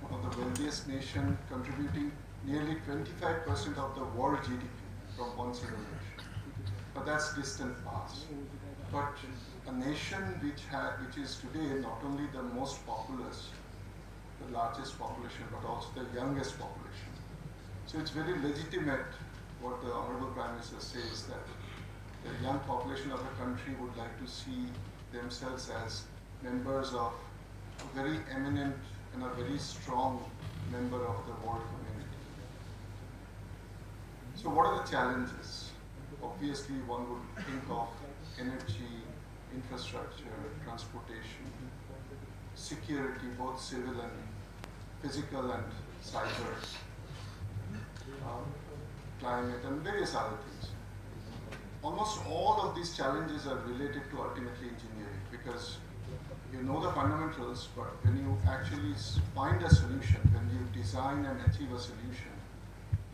J: one of the wealthiest nation, contributing nearly 25% of the world GDP from one single nation. But that's distant past. But a nation which is today not only the most populous, the largest population, but also the youngest population. So it's very legitimate what the Honorable Prime Minister says, that the young population of the country would like to see themselves as members of a very eminent and a very strong member of the world community. So what are the challenges? Obviously, one would think of energy, infrastructure, transportation, security, both civil and physical and cyber, climate, and various other things. Almost all of these challenges are related to ultimately engineering, because you know the fundamentals, but when you actually find a solution, when you design and achieve a solution,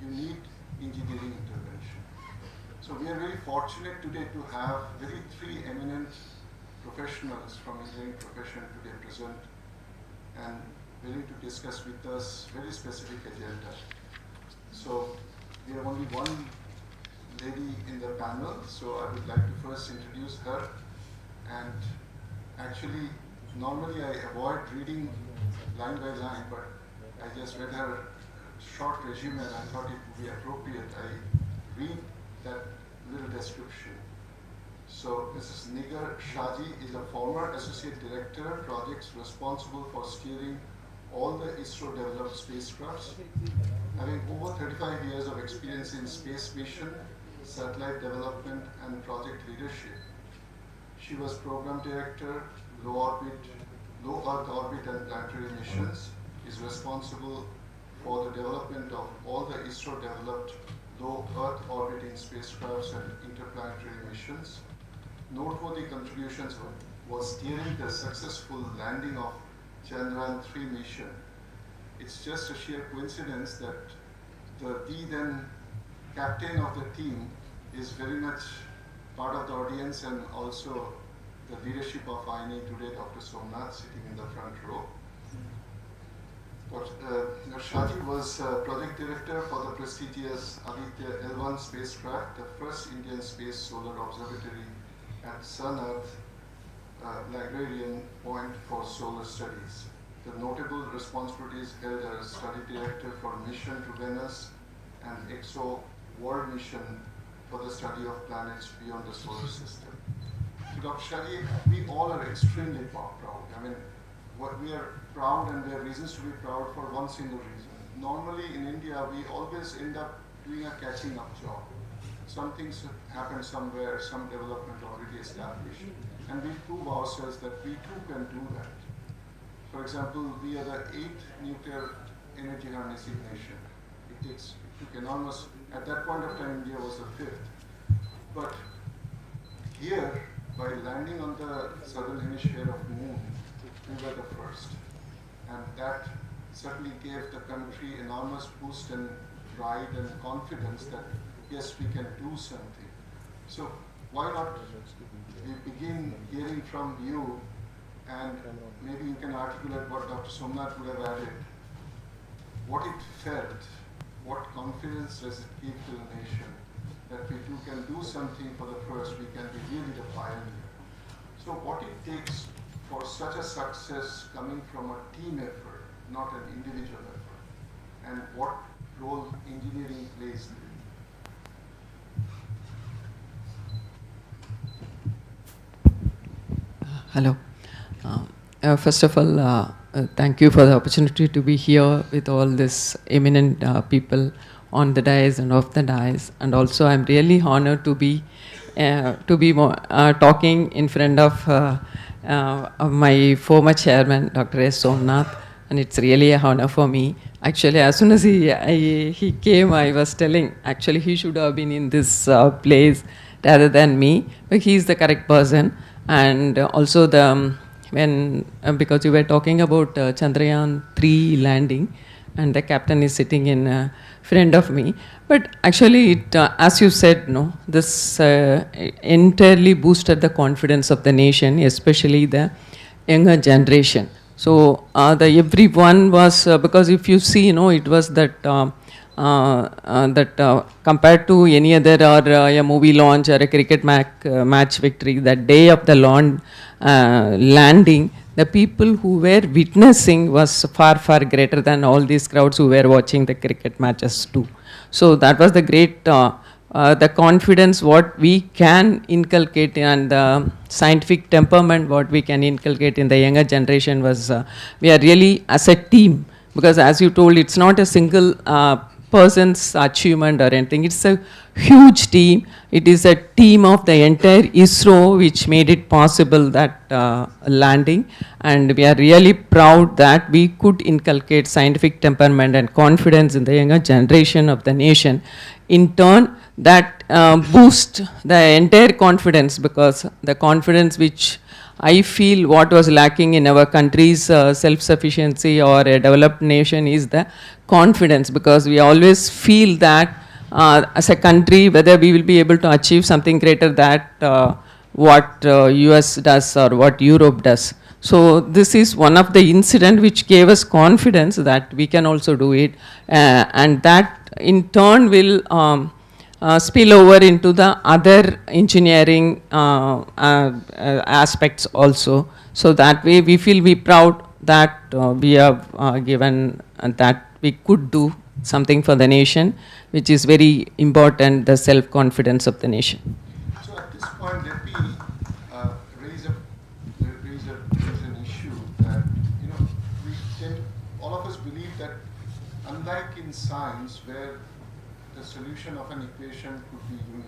J: you need engineering intervention. So we are very fortunate today to have three eminent professionals from engineering profession today present and willing to discuss with us very specific agenda. So we have only one lady in the panel, so I would like to first introduce her. And actually, normally I avoid reading line by line, but I just read her short resume and I thought it would be appropriate I read that little description. So Mrs. Nigar Shaji is a former Associate Director, Projects responsible for steering all the ISRO developed spacecrafts, having over 35 years of experience in space mission, satellite development, and project leadership. She was Program Director, Low Earth Orbit and Planetary Missions, is responsible for the development of all the ISRO developed low Earth orbiting spacecrafts and interplanetary missions. Noteworthy contributions was steering the successful landing of Chandrayaan-3 mission. It's just a sheer coincidence that the then captain of the team is very much part of the audience and also the leadership of INAE today, Dr. Somnath, sitting in the front row. But Shaji was project director for the prestigious Aditya L1 spacecraft, the first Indian space solar observatory at Sun-Earth Lagrangian point for solar studies. The notable responsibilities held as study director for mission to Venus and EXO World Mission for the study of planets beyond the solar system. So Dr. Shaji, we all are extremely proud. I mean, what we are proud, and there are reasons to be proud for one single reason. Normally in India, we always end up doing a catching up job. Some things happen somewhere, some development already established, and we prove ourselves that we too can do that. For example, we are the 8th nuclear energy harnessing nation. It took enormous, at that point of time, India was the 5th. But here, by landing on the southern hemisphere of moon, we were the first. And that certainly gave the country enormous boost and pride and confidence that, yes, we can do something. So why not we begin hearing from you, and maybe you can articulate what Dr. Somnath would have added, what it felt, what confidence does it give to the nation, that we too can do something for the first, we can be really the pioneer. So what it takes for such a success coming from a team effort, not an individual effort, and what role engineering plays there?
K: Hello. First of all, thank you for the opportunity to be here with all these eminent people on the dais and off the dais. And also, I'm really honored to be talking in front of my former chairman, Dr. S. Somnath. And it's really a honor for me. Actually, as soon as he came, I was telling, actually, he should have been in this place rather than me. But he's the correct person. And also because you were talking about Chandrayaan 3 landing, and the captain is sitting in front of me. But actually, as you said, no, this entirely boosted the confidence of the nation, especially the younger generation. So everyone was because if you see, it was that compared to any other or a movie launch or a cricket match victory, the day of the landing, the people who were witnessing was far, far greater than all these crowds who were watching the cricket matches too. So that was the great, the confidence what we can inculcate and the scientific temperament what we can inculcate in the younger generation was, we are really as a team, because as you told, it's not a single person's achievement or anything. It's a huge team. It is a team of the entire ISRO which made it possible that landing, and we are really proud that we could inculcate scientific temperament and confidence in the younger generation of the nation. In turn, that boost the entire confidence, because the confidence which I feel what was lacking in our country's self-sufficiency or a developed nation is the confidence, because we always feel that as a country whether we will be able to achieve something greater than what US does or what Europe does. So this is one of the incidents which gave us confidence that we can also do it, and that in turn will spill over into the other engineering aspects also. So that way we feel proud that we have given that we could do something for the nation, which is very important, the self-confidence of the nation.
J: So at this point, let me raise an issue that, all of us believe that unlike in science where the solution of an equation could be unique,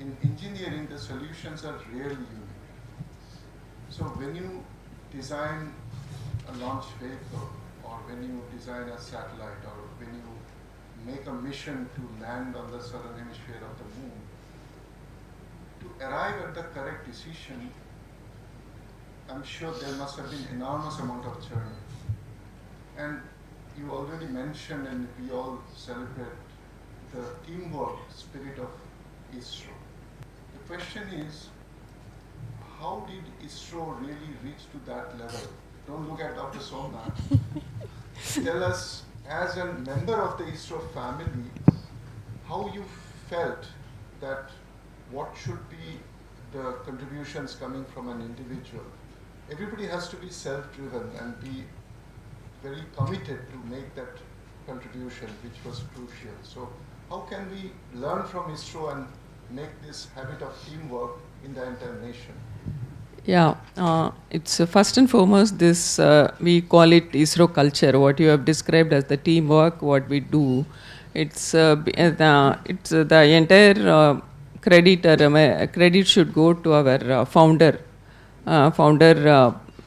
J: in engineering the solutions are rarely unique. So when you design a launch vehicle, or when you design a satellite, or when you make a mission to land on the southern hemisphere of the moon, to arrive at the correct decision, I'm sure there must have been enormous amount of journey. And you already mentioned, and we all celebrate the teamwork spirit of ISRO. The question is, how did ISRO really reach to that level? Don't look at Dr. Somnath. Tell us, as a member of the ISRO family, how you felt that what should be the contributions coming from an individual. Everybody has to be self-driven and be very committed to make that contribution, which was crucial. So how can we learn from ISRO and make this habit of teamwork in the entire nation?
K: Yeah, it's first and foremost this, we call it ISRO culture, what you have described as the teamwork, what we do. It's the entire credit should go to our founder,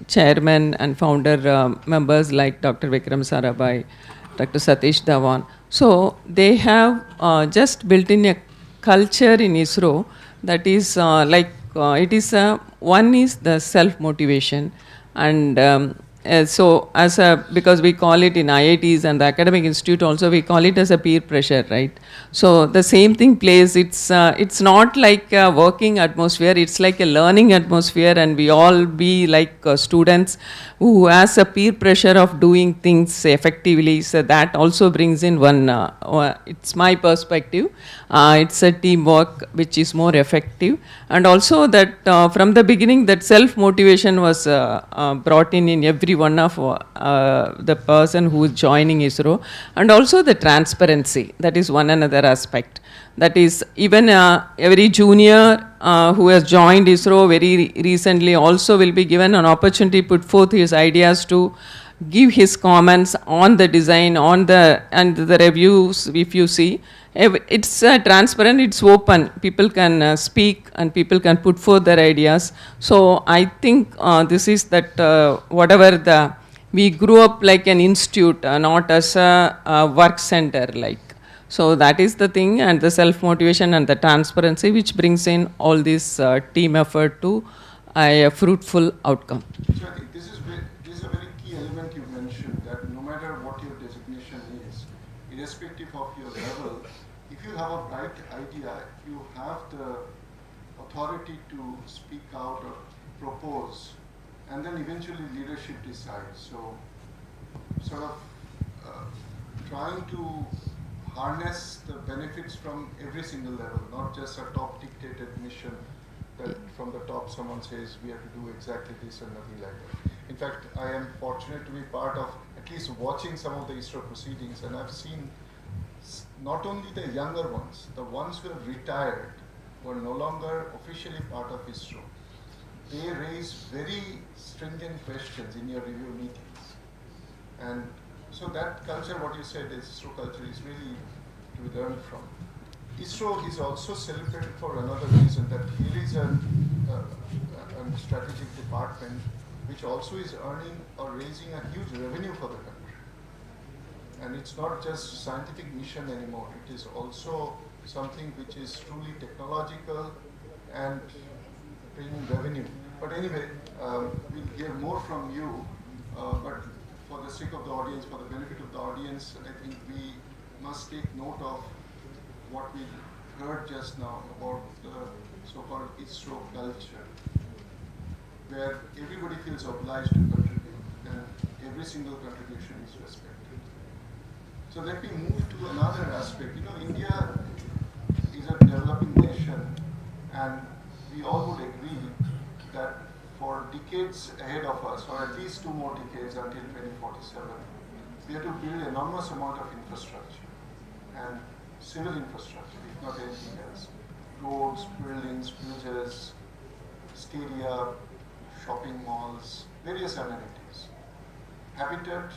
K: chairman and founder members like Dr. Vikram Sarabhai, Dr. Satish Dhawan. So they have just built in a culture in ISRO that is it is one is the self motivation, and so as a, because we call it in IITs and the academic institute also, we call it as a peer pressure, right? So the same thing plays. It's not like a working atmosphere, it's like a learning atmosphere, and we all be like students who has a peer pressure of doing things effectively. So that also brings in one, it's my perspective, it's a teamwork which is more effective. And also that from the beginning that self-motivation was brought in every one of the person who is joining ISRO, and also the transparency, that is one another aspect. That is, even every junior who has joined ISRO very recently also will be given an opportunity to put forth his ideas, to give his comments on the design, on the, and the reviews. If you see, it's transparent, it's open, people can speak and people can put forth their ideas. So I think this is that whatever the, we grew up like an institute, not as a work center like. So that is the thing, and the self-motivation and the transparency which brings in all this team effort to a fruitful outcome.
J: So I think this is a very key element you mentioned, that no matter what your designation is, irrespective of your level, if you have a bright idea, you have the authority to speak out or propose, and then eventually leadership decides. So sort of trying to harness the benefits from every single level, not just a top dictated mission that from the top someone says we have to do exactly this or nothing like that. In fact, I am fortunate to be part of at least watching some of the ISRO proceedings, and I've seen not only the younger ones, the ones who have retired, who are no longer officially part of ISRO, they raise very stringent questions in your review meetings. And so that culture, what you said, is ISRO culture, is really to be learned from. ISRO is also celebrated for another reason, that here is a strategic department which also is earning or raising a huge revenue for the country. And it's not just scientific mission anymore, it is also something which is truly technological and bringing revenue. But anyway, we'll hear more from you, but for the sake of the audience, for the benefit of the audience, I think we must take note of what we heard just now about the so-called ISRO culture, where everybody feels obliged to contribute and every single contribution is respected. So let me move to another aspect. You know, India is a developing nation, and we all would agree that for decades ahead of us, or at least 2 more decades until 2047, we have to build enormous amount of infrastructure and civil infrastructure, if not anything else. Roads, buildings, bridges, stadia, shopping malls, various amenities. Habitat,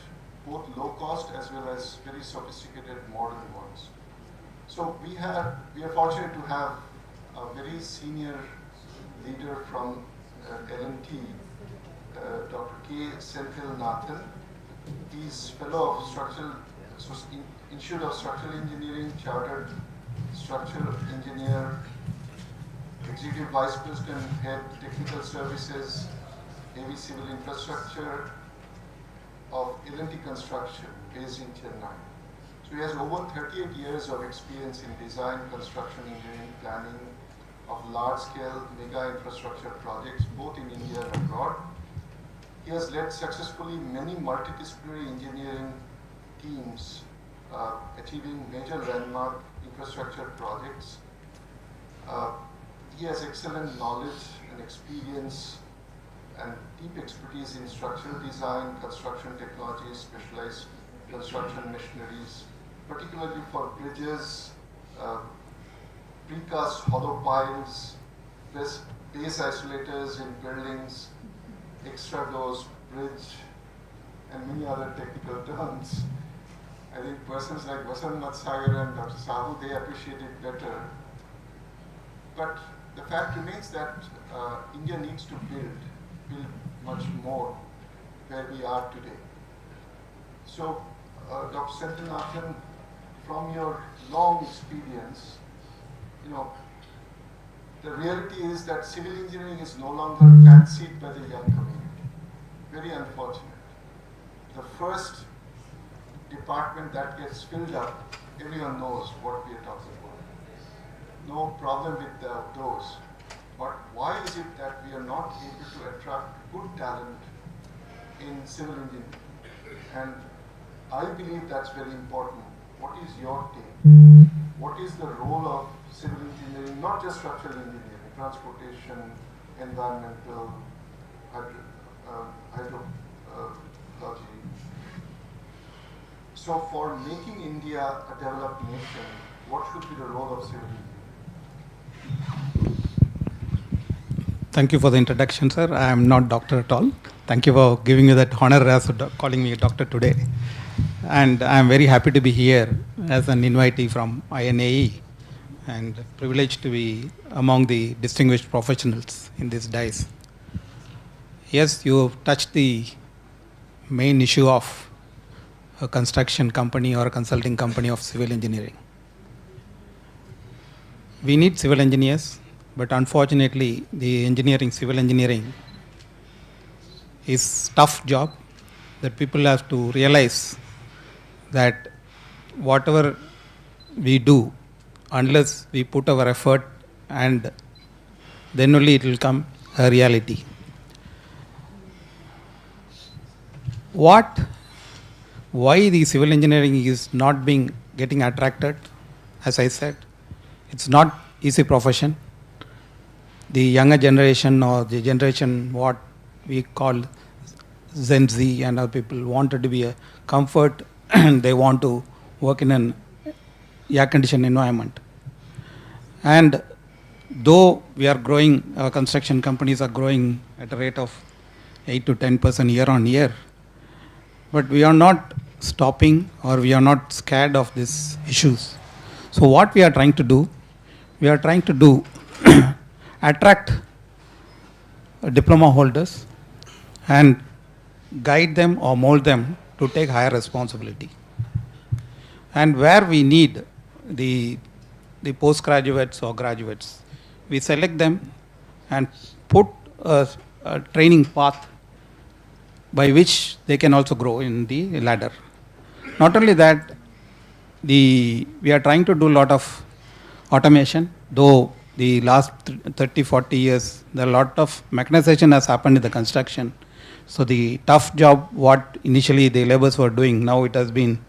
J: both low cost as well as very sophisticated modern ones. So we are fortunate to have a very senior leader from L&T, Dr. K. Senthil Nathan. He's fellow of Institute of Structural Engineering, Chartered Structural Engineer, Executive Vice President, Head Technical Services, Heavy Civil Infrastructure of L&T Construction, based in Chennai. So he has over 38 years of experience in design, construction, engineering, planning of large-scale mega infrastructure projects, both in India and abroad. He has led successfully many multidisciplinary engineering teams, achieving major landmark infrastructure projects. He has excellent knowledge and experience and deep expertise in structural design, construction technologies, specialized construction machineries, particularly for bridges, precast hollow piles, base isolators in buildings, extra doors, bridge, and many other technical terms. I think persons like Vasant Matsagar and Dr. Sahu, they appreciate it better. But the fact remains that India needs to build much more where we are today. So, Dr. Senthil Nathan, from your long experience, you know, the reality is that civil engineering is no longer fancied by the young community. Very unfortunate. the first department that gets filled up, everyone knows what we are talking about. No problem with those. But why is it that we are not able to attract good talent in civil engineering? And I believe that's very important. What is your take? What is the role of civil engineering, not just structural engineering, transportation, environmental, hydrology? So for making India a developed nation, what should be the role of civil engineering?
I: Thank you for the introduction, sir. I am not doctor at all. Thank you for giving me that honor as calling me a doctor today. And I am very happy to be here as an invitee from INAE and privileged to be among the distinguished professionals in this dais. Yes, you touched the main issue of a construction company or a consulting company of civil engineering. We need civil engineers, but unfortunately, the civil engineering is tough job that people have to realize that whatever we do, unless we put our effort, and then only it will come a reality. Why the civil engineering is not getting attracted? As I said, it's not easy profession. The younger generation or the generation what we call Gen Z and other people wanted to be a comfort and they want to work in an air-conditioned environment. And though we are growing, our construction companies are growing at a rate of 8 to 10% year on year, but we are not stopping or we are not scared of these issues. So what we are trying to do, attract diploma holders and guide them or mold them to take higher responsibility. And where we need the postgraduates or graduates, we select them and put a training path by which they can also grow in the ladder. Not only that, we are trying to do a lot of automation, though the last 30, 40 years, there are a lot of mechanization has happened in the construction. So the tough job, what initially the laborers were doing, now it has been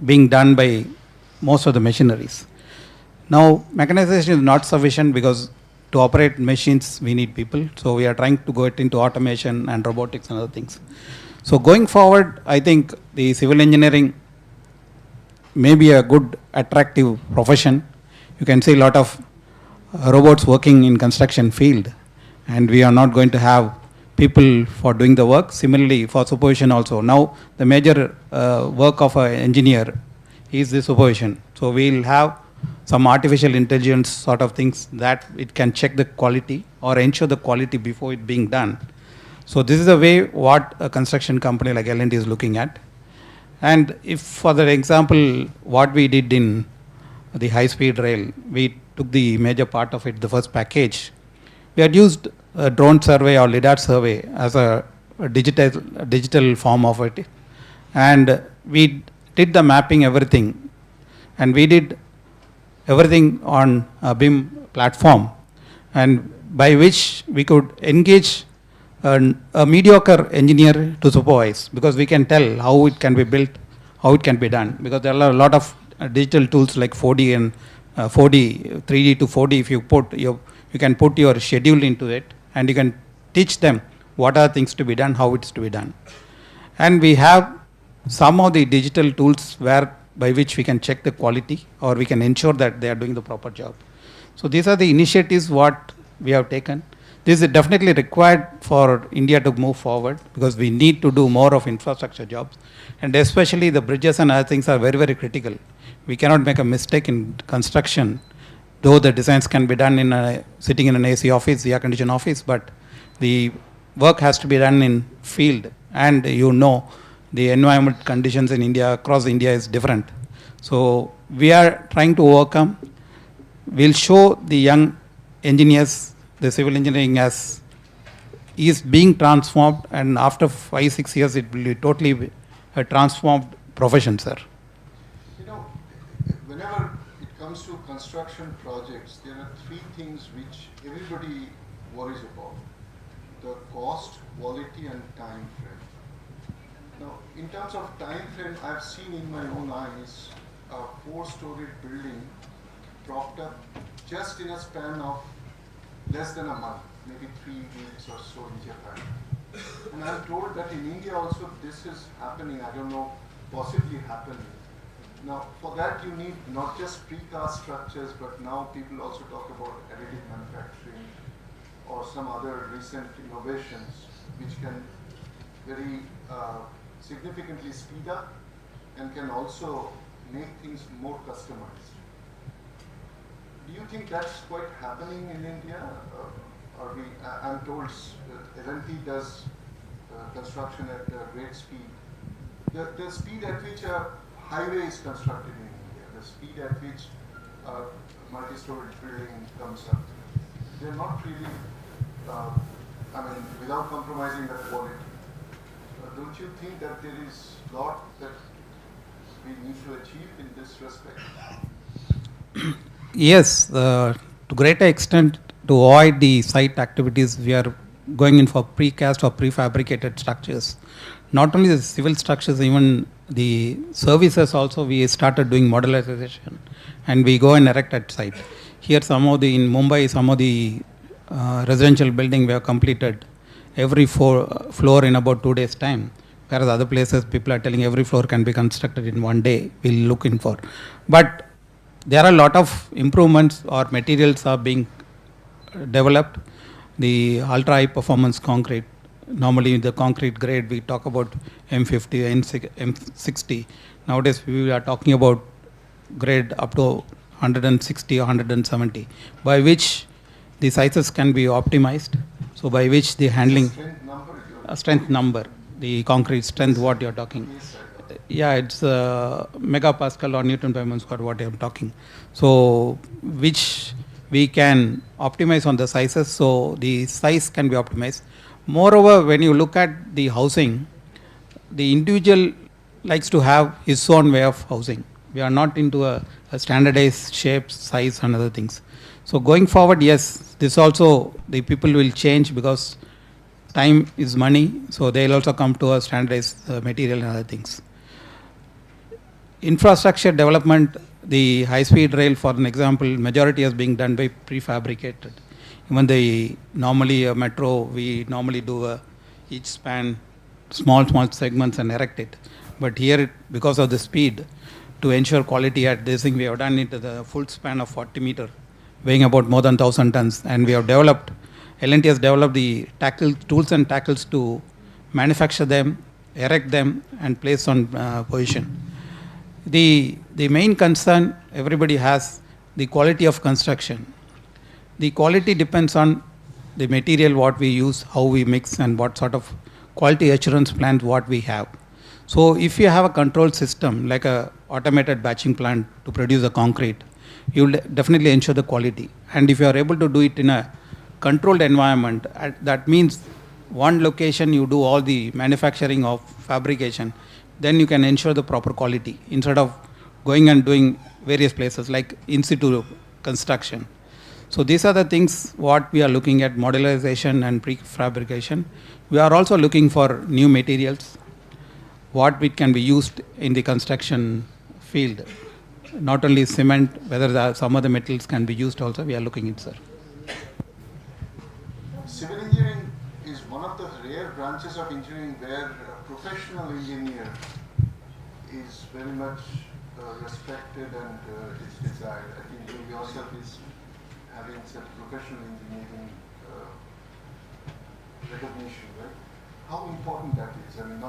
I: being done by most of the machineries. Now, mechanization is not sufficient because to operate machines, we need people. So we are trying to go into automation and robotics and other things. So going forward, I think the civil engineering may be a good, attractive profession. You can see a lot of robots working in construction field, and we are not going to have people for doing the work. Similarly, for supervision also. Now, the major work of an engineer is the supervision. So we'll have some artificial intelligence sort of things that it can check the quality or ensure the quality before it being done. So this is the way what a construction company like L&T is looking at. And if for the example, what we did in the high-speed rail, we took the major part of it, the first package. We had used a drone survey or LiDAR survey as a digital form of it. And we did the mapping, everything. And we did everything on a BIM platform, and by which we could engage a mediocre engineer to supervise, because we can tell how it can be built, how it can be done, because there are a lot of digital tools like 4D and 4D, 3D to 4D. If you can put your schedule into it, and you can teach them what are things to be done, how it's to be done. And we have some of the digital tools by which we can check the quality or we can ensure that they are doing the proper job. So these are the initiatives what we have taken. This is definitely required for India to move forward, because we need to do more of infrastructure jobs, and especially the bridges and other things are very, very critical. We cannot make a mistake in construction, though the designs can be done sitting in an AC office, the air-conditioned office, but the work has to be done in field, and the environment conditions in India, across India is different. So we are trying to overcome. We'll show the young engineers the civil engineering is being transformed, and after 5-6 years it will be totally
L: a transformed profession, sir.
J: You know, whenever it comes to construction projects, there are three things which everybody worries about: the cost, quality, and time frame. Now, in terms of time frame, I've seen in my own eyes a 4-story building propped up just in a span of less than a month, maybe 3 weeks or so in Japan. And I'm told that in India also this is happening, I don't know, possibly happening. Now, for that you need not just precast structures, but now people also talk about additive manufacturing or some other recent innovations which can very significantly speed up and can also make things more customized. Do you think that's quite happening in India? I'm told L&T does construction at a great speed. The speed at which a highway is constructed in India, the speed at which a multi-story building comes up, they're not really, without compromising the quality. Don't you think that there is a lot that we need to achieve in this respect?
L: Yes, to greater extent, to avoid the site activities, we are going in for precast or prefabricated structures. Not only the civil structures, even the services also, we started doing modularization, and we go and erect at site. Here, in Mumbai, some of the residential building we have completed every floor in about 2 days' time. Whereas other places, people are telling every floor can be constructed in 1 day. We'll look in for. But there are a lot of improvements or materials are being developed. The ultra high performance concrete, normally the concrete grade we talk about M50, M60. Nowadays we are talking about grade up to 160 or 170, by which the sizes can be optimized. So by which the handling strength number, the concrete strength, what you're talking. Yeah, it's megapascal or Newton per square, what I'm talking. So which we can optimize on the sizes, so the size can be optimized. Moreover, when you look at the housing, the individual likes to have his own way of housing. We are not into a standardized shape, size and other things. So going forward, yes, this also the people will change because time is money, so they'll also come to a standardized material and other things. Infrastructure development, the high-speed rail, for an example, majority is being done by prefabricated. Even normally a metro, we normally do each span small segments and erect it. But here, because of the speed, to ensure quality at this thing, we have done it the full span of 40 meter, weighing about more than 1,000 tons. And we have developed, L&T has developed the tools and tackles to manufacture them, erect them, and place on position. The main concern everybody has, the quality of construction. The quality depends on the material what we use, how we mix, and what sort of quality assurance plans what we have. So if you have a control system like a automated batching plant to produce a concrete, you will definitely ensure the quality. And if you are able to do it in a controlled environment, that means one location you do all the manufacturing of fabrication, then you can ensure the proper quality instead of going and doing various places like in situ construction. So these are the things what we are looking at, modularization and prefabrication. We are also looking for new materials, what it can be used in the construction field. Not only cement, whether some other metals can be used also, we are looking at, sir.
J: Civil engineering is one of the rare branches of engineering where a professional engineer is very much respected and is desired. I think you yourself is having such professional engineering recognition, right? How important that is? I mean,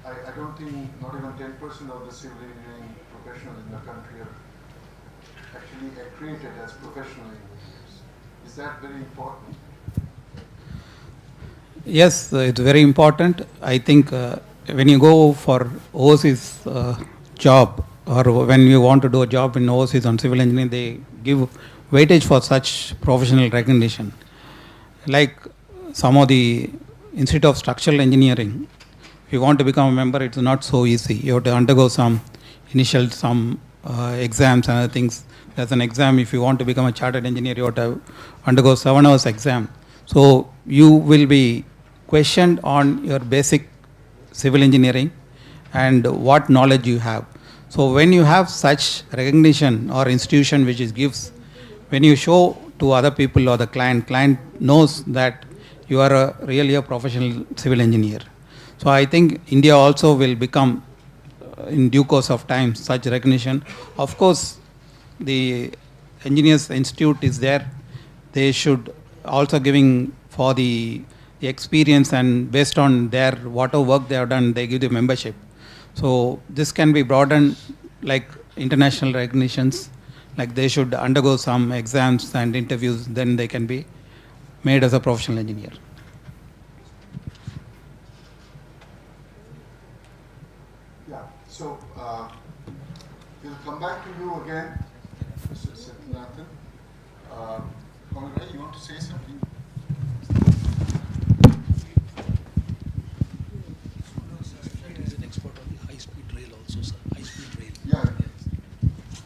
J: I don't think not even 10% of the civil engineering professionals in the country are actually accredited as professional engineers. Is that very important?
L: Yes, it's very important. I think when you go for overseas job, or when you want to do a job in overseas on civil engineering, they give weightage for such professional recognition. Like some of the Institute of Structural Engineering, if you want to become a member, it's not so easy. You have to undergo some initial exams and other things. There's an exam if you want to become a chartered engineer, you have to undergo 7 hours exam. So you will be questioned on your basic civil engineering and what knowledge you have. So when you have such recognition or institution which gives, when you show to other people or the client knows that you are really a professional civil engineer. So I think India also will become, in due course of time, such recognition. Of course, the Engineers Institute is there. They should also giving for the experience, and based on their whatever work they have done, they give the membership. So this can be broadened like international recognitions, like they should undergo some exams and interviews, then they can be made as a professional engineer.
J: Yeah, so we'll come back to you again, Mr. Satyanathan. Honorary, you want to say something?
I: He's an expert on the high-speed rail also, sir. High-speed rail.
J: Yeah.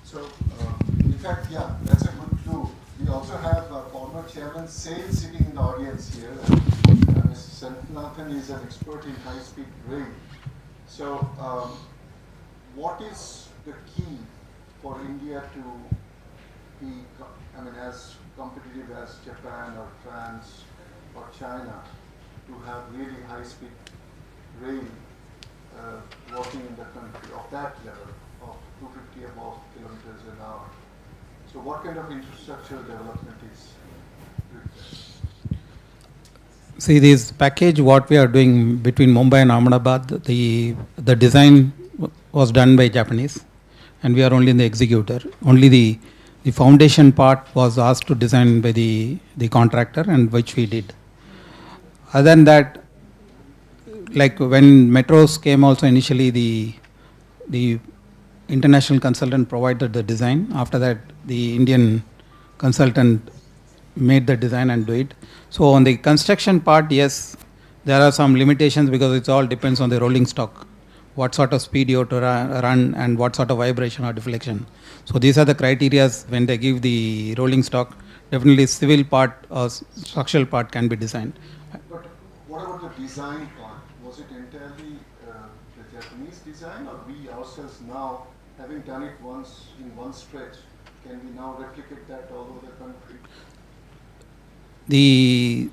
J: So, in fact, yeah, that's a good clue. We also have former Chairman Sale sitting in the audience here. Mr. Satyanathan is an expert in high-speed rail. So, what is the key for India to be, as competitive as Japan or France or China, to have really high-speed rail working in the country of that level, of 250 above kilometers an hour? So what kind of infrastructural development is required?
L: See, this package what we are doing between Mumbai and Ahmedabad, the design was done by Japanese, and we are only the executor. Only the foundation part was asked to design by the contractor, and which we did. Other than that, like when metros came also, initially the international consultant provided the design. After that, the Indian consultant made the design and do it. So on the construction part, yes, there are some limitations because it all depends on the rolling stock, what sort of speed you have to run and what sort of vibration or deflection. So these are the criteria when they give the rolling stock. Definitely civil part or structural part can be designed.
J: But what about the design part? Was it entirely the Japanese design, or we ourselves now, having done it once in one stretch, can we now replicate that all over the country?
L: The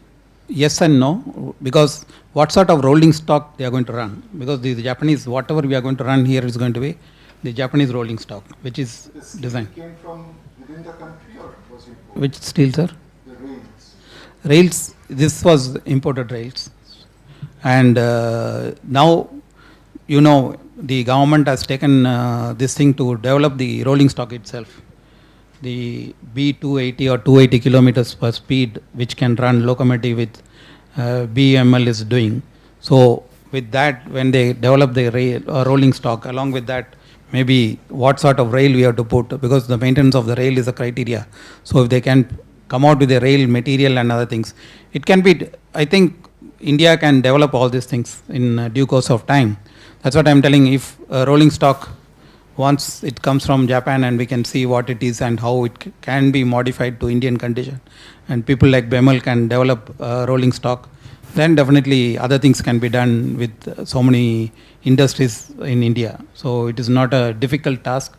L: yes and no, because what sort of rolling stock they are going to run? Because the Japanese, whatever we are going to run here is going to be the Japanese rolling stock, which is designed.
J: Came from within the country, or was it imported?
L: Which steel, sir?
J: The rails.
L: Rails. This was imported rails, and now, the government has taken this thing to develop the rolling stock itself. The B280 or 280 kilometers per speed, which can run locomotive with BML is doing. So with that, when they develop the rail rolling stock, along with that, maybe what sort of rail we have to put, because the maintenance of the rail is a criteria. So if they can come out with the rail material and other things, it can be, I think India can develop all these things in due course of time. That's what I'm telling. If rolling stock, once it comes from Japan and we can see what it is and how it can be modified to Indian condition, and people like BML can develop rolling stock, then definitely other things can be done with so many industries in India. So it is not a difficult task.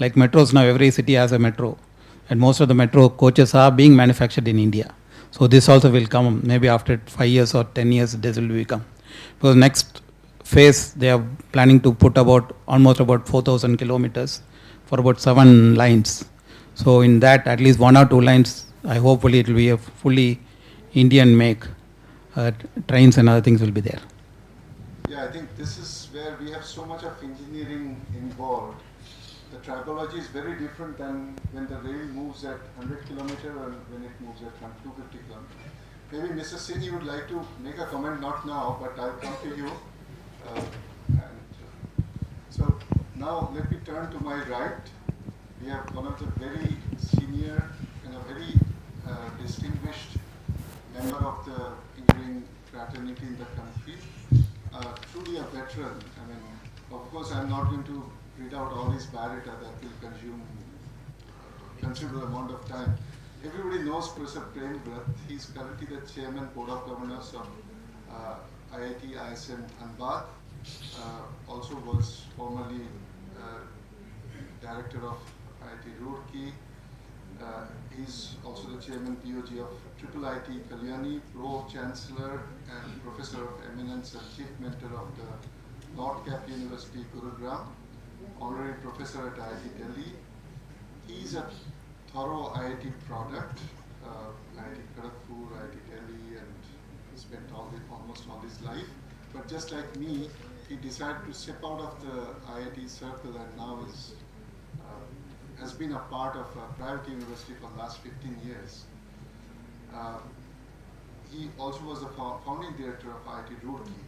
L: Like metros now, every city has a metro, and most of the metro coaches are being manufactured in India. So this also will come maybe after 5 years or 10 years, this will become. Because next phase, they are planning to put almost about 4,000 kilometers for about 7 lines. So in that, at least 1 or 2 lines, hopefully it will be a fully Indian make. Trains and other things will be there.
J: Yeah, I think this is where we have so much of engineering involved. The tribology is very different than when the rail moves at 100 kilometers and when it moves at 250 kilometers. Maybe Mr. Singh, you would like to make a comment, not now, but I'll come to you. So now let me turn to my right. We have one of the very senior and a very distinguished member of the engineering fraternity in the country, truly a veteran. I mean, of course, I'm not going to read out all his biodata that will consume considerable amount of time. Everybody knows Professor Prem Bhatt. He's currently the chairman, board of governors of IIT ISM Dhanbad. Also was formerly director of IIT Roorkee. He's also the chairman POG of IIIT Kalyani, pro-chancellor and professor of eminence and chief mentor of the Nordcap University, Gurugram, honorary professor at IIT Delhi. He's a thorough IIT product, IIT Kharagpur, IIT Delhi, and he spent almost all his life. But just like me, he decided to step out of the IIT circle and now has been a part of a private university for the last 15 years. He also was the founding director of IIT Roorkee,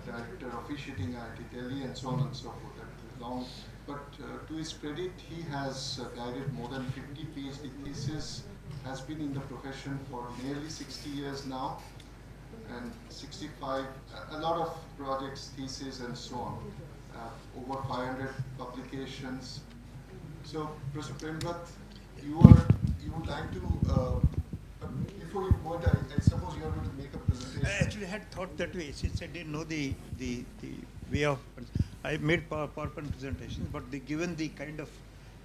J: director officiating IIT Delhi, and so on and so forth. That long, but to his credit, he has guided more than 50 PhD theses, has been in the profession for nearly 60 years now, and 65, a lot of projects, theses, and so on. Over 500 publications. So, Professor Prem Bhatt, you would like to, before you go, I suppose you are going to make a presentation.
M: I actually had thought that way, since I didn't know the way of, I made PowerPoint presentations, but given the kind of,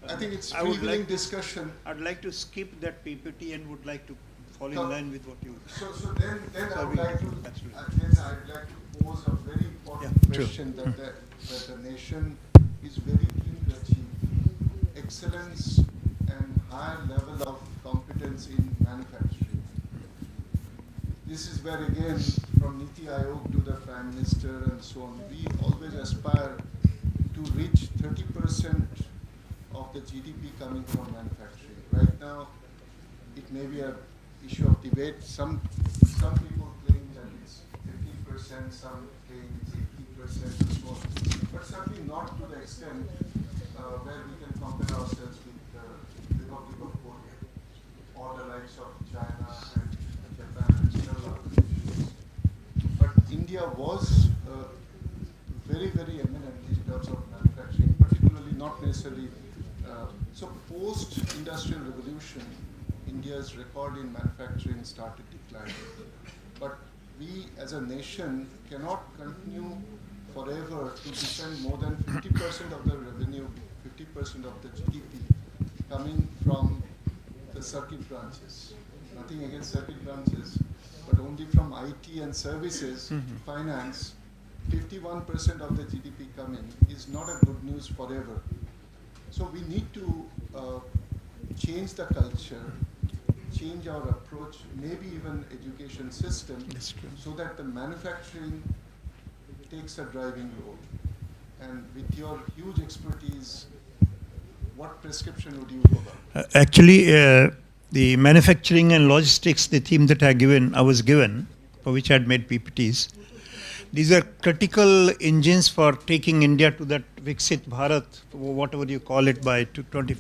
J: I think it's freewheeling discussion.
M: I'd like to skip that PPT and would like to fall in line with what you.
J: So then I would like to pose a very important question that the nation is very keen to achieve: excellence and higher level of competence in manufacturing. This is where, again, from Niti Aayog to the Prime Minister and so on, we always aspire to reach 30% of the GDP coming from manufacturing. Right now, it may be an issue of debate. Some people claim that it's 50%, some claim it's 80% and so on. But certainly not to the extent where we can compare ourselves with the Republic of Korea or the likes of China and Japan and several other nations. But India was very, very eminent in terms of manufacturing, particularly not necessarily. So post-industrial revolution, India's record in manufacturing started declining. But we as a nation cannot continue forever to depend more than 50% of the revenue, 50% of the GDP coming from the circuit branches. Nothing against circuit branches, but only from IT and services, finance, 51% of the GDP coming is not a good news forever. So we need to change the culture, change our approach, maybe even education system, so that the manufacturing takes a driving role. And with your huge expertise, what prescription would you go by?
M: Actually, the manufacturing and logistics, the theme that I was given, for which I had made PPTs, these are critical engines for taking India to that Viksit Bharat, whatever you call it, by 2020.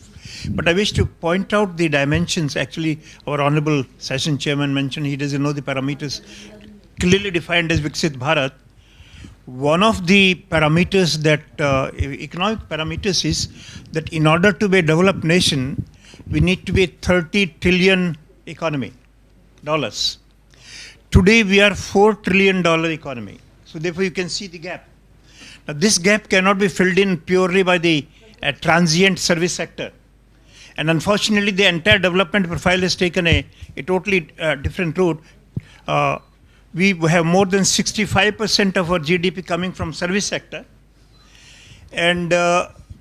M: But I wish to point out the dimensions. Actually, our Honorable Session Chairman mentioned he doesn't know the parameters clearly defined as Viksit Bharat. One of the parameters that, economic parameters, is that in order to be a developed nation, we need to be a $30 trillion economy, dollars. Today we are $4 trillion economy. So therefore you can see the gap. Now this gap cannot be filled in purely by the transient service sector. And unfortunately the entire development profile has taken a totally different route. We have more than 65% of our GDP coming from service sector. And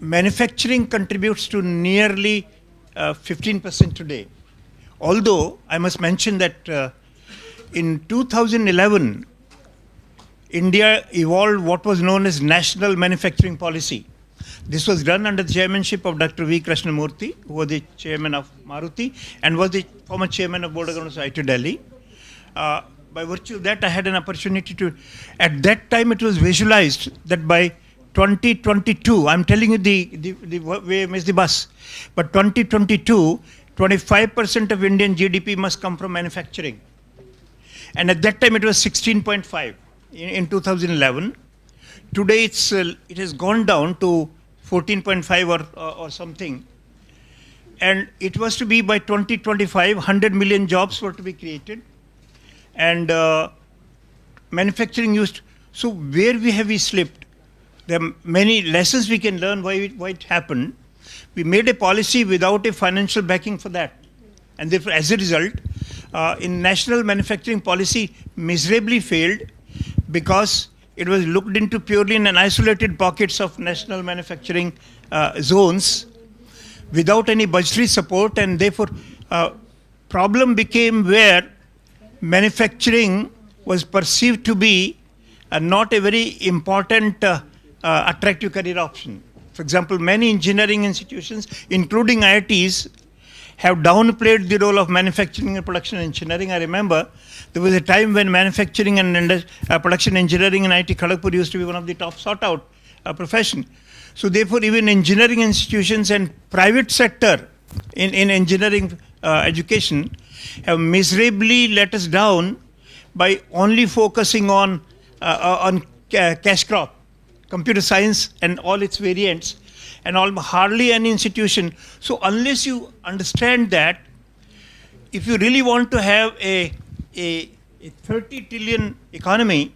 M: manufacturing contributes to nearly 15% today. Although I must mention that in 2011, India evolved what was known as National Manufacturing Policy. This was done under the chairmanship of Dr. V. Krishnamurthy, who was the chairman of Maruti and was the former chairman of Board of Governors IIT Delhi. By virtue of that, I had an opportunity to, at that time it was visualized that by 2022, I'm telling you the way I missed the bus, but 2022, 25% of Indian GDP must come from manufacturing. And at that time it was 16.5. in 2011. Today it has gone down to 14.5 or something. And it was to be by 2025, 100 million jobs were to be created. And manufacturing used. So where have we slipped? There are many lessons we can learn why it happened. We made a policy without a financial backing for that. And therefore, as a result, in national manufacturing policy miserably failed because it was looked into purely in an isolated pockets of national manufacturing zones without any budgetary support, and therefore problem became where manufacturing was perceived to be not a very important attractive career option. For example, many engineering institutions, including IITs, have downplayed the role of manufacturing and production engineering. I remember there was a time when manufacturing and production engineering in IIT Kharagpur used to be one of the top sought out profession. So therefore, even engineering institutions and private sector in engineering education have miserably let us down by only focusing on cash crop, computer science and all its variants, and hardly any institution. So unless you understand that, if you really want to have a 30 trillion economy,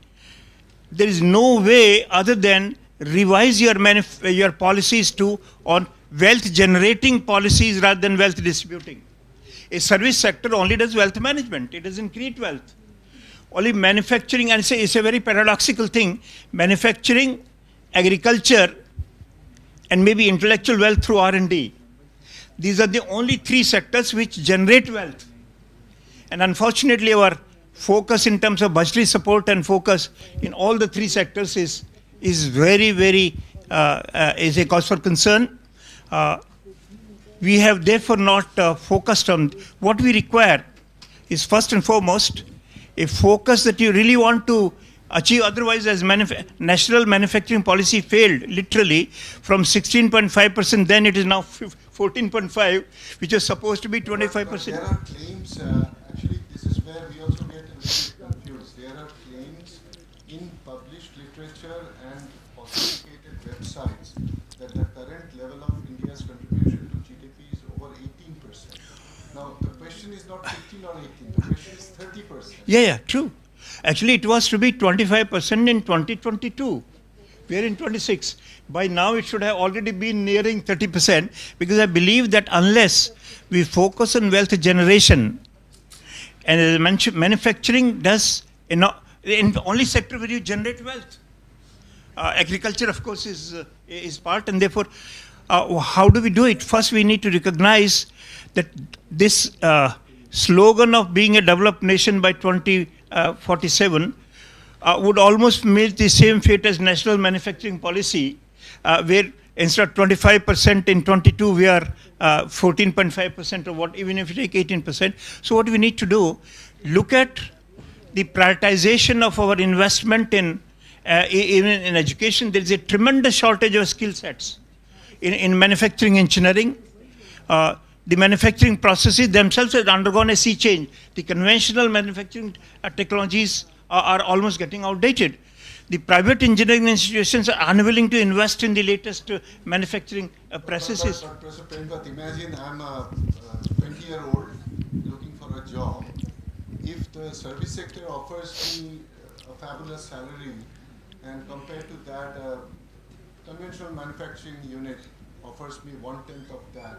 M: there is no way other than revise your policies on wealth generating policies rather than wealth distributing. A service sector only does wealth management. It doesn't create wealth. Only manufacturing, and it's a very paradoxical thing, manufacturing, agriculture, and maybe intellectual wealth through R&D. These are the only three sectors which generate wealth. And unfortunately, our focus in terms of budgetary support and focus in all the three sectors is very, very is a cause for concern. We have therefore not focused on what we require is first and foremost a focus that you really want to achieve. Otherwise, as national manufacturing policy failed literally from 16.5%, then it is now 14.5, which is supposed to be 25%.
J: There are claims, actually this is where we also get a little confused. There are claims in published literature and authenticated websites that the current level of India's contribution to GDP is over 18%. Now the question is not 15 or 18, the question is 30%.
M: Yeah, true. Actually, it was to be 25% in 2022. We are in 26. By now, it should have already been nearing 30%, because I believe that unless we focus on wealth generation, and manufacturing does, in the only sector where you generate wealth. Agriculture, of course, is part, and therefore, how do we do it? First, we need to recognize that this slogan of being a developed nation by 2047 would almost make the same fate as national manufacturing policy, where instead of 25% in 22, we are 14.5% or what, even if you take 18%. So what we need to do, look at the prioritization of our investment in even in education. There is a tremendous shortage of skill sets in manufacturing engineering. The manufacturing processes themselves have undergone a sea change. The conventional manufacturing technologies are almost getting outdated. The private engineering institutions are unwilling to invest in the latest manufacturing processes.
J: But Professor Prempat, imagine I'm a 20-year-old looking for a job. If the service sector offers me a fabulous salary, and compared to that, a conventional manufacturing unit offers me 1/10 of that,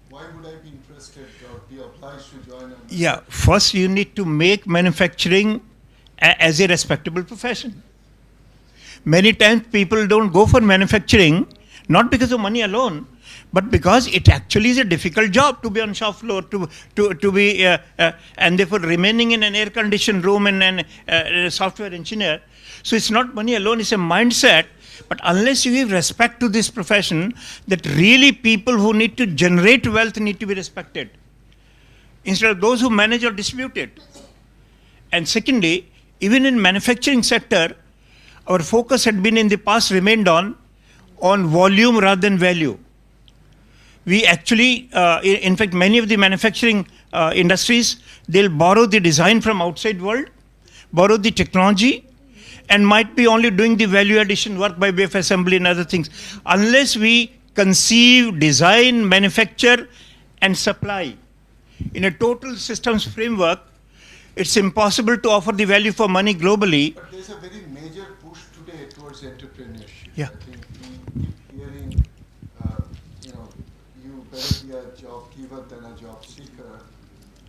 J: why would I be interested or be obliged to join?
M: Yeah, first you need to make manufacturing as a respectable profession. Many times people don't go for manufacturing, not because of money alone, but because it actually is a difficult job to be on shop floor, to be, and therefore remaining in an air-conditioned room and a software engineer. So it's not money alone, it's a mindset. But unless you give respect to this profession, that really people who need to generate wealth need to be respected, instead of those who manage or distribute it. And secondly, even in manufacturing sector, our focus had been in the past remained on volume rather than value. We actually, in fact, many of the manufacturing industries, they'll borrow the design from outside world, borrow the technology, and might be only doing the value addition work by way of assembly and other things. Unless we conceive, design, manufacture, and supply in a total systems framework, it's impossible to offer the value for money globally.
J: But there's a very major push today towards entrepreneurship.
M: Yeah.
J: I think we keep hearing, you better be a job giver than a job seeker.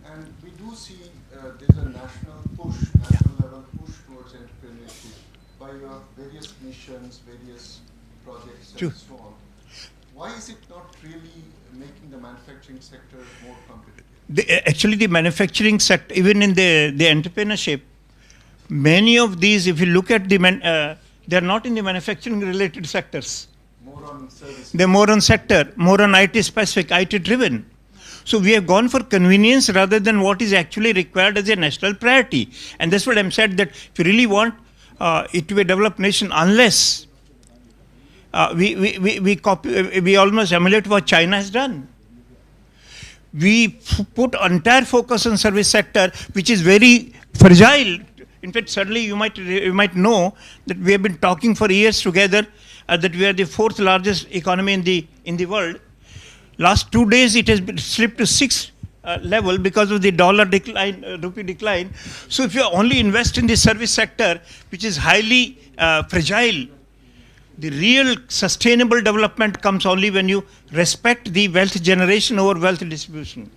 J: And we do see there's a national level push towards entrepreneurship by your various missions, various projects, and so on. Why is it not really making the manufacturing sector more competitive?
M: Actually, the manufacturing sector, even in the entrepreneurship, many of these, if you look at they're not in the manufacturing related sectors.
J: More on services.
M: They're more on sector, more on IT specific, IT driven. So we have gone for convenience rather than what is actually required as a national priority. And that's what I'm saying, that if you really want it to be a developed nation, unless we almost emulate what China has done. We put entire focus on service sector, which is very fragile. In fact, certainly you might know that we have been talking for years together that we are the 4th largest economy in the world. Last 2 days it has been slipped to 6th level because of the dollar decline, rupee decline. So if you only invest in the service sector, which is highly fragile, the real sustainable development comes only when you respect the wealth generation over wealth distribution.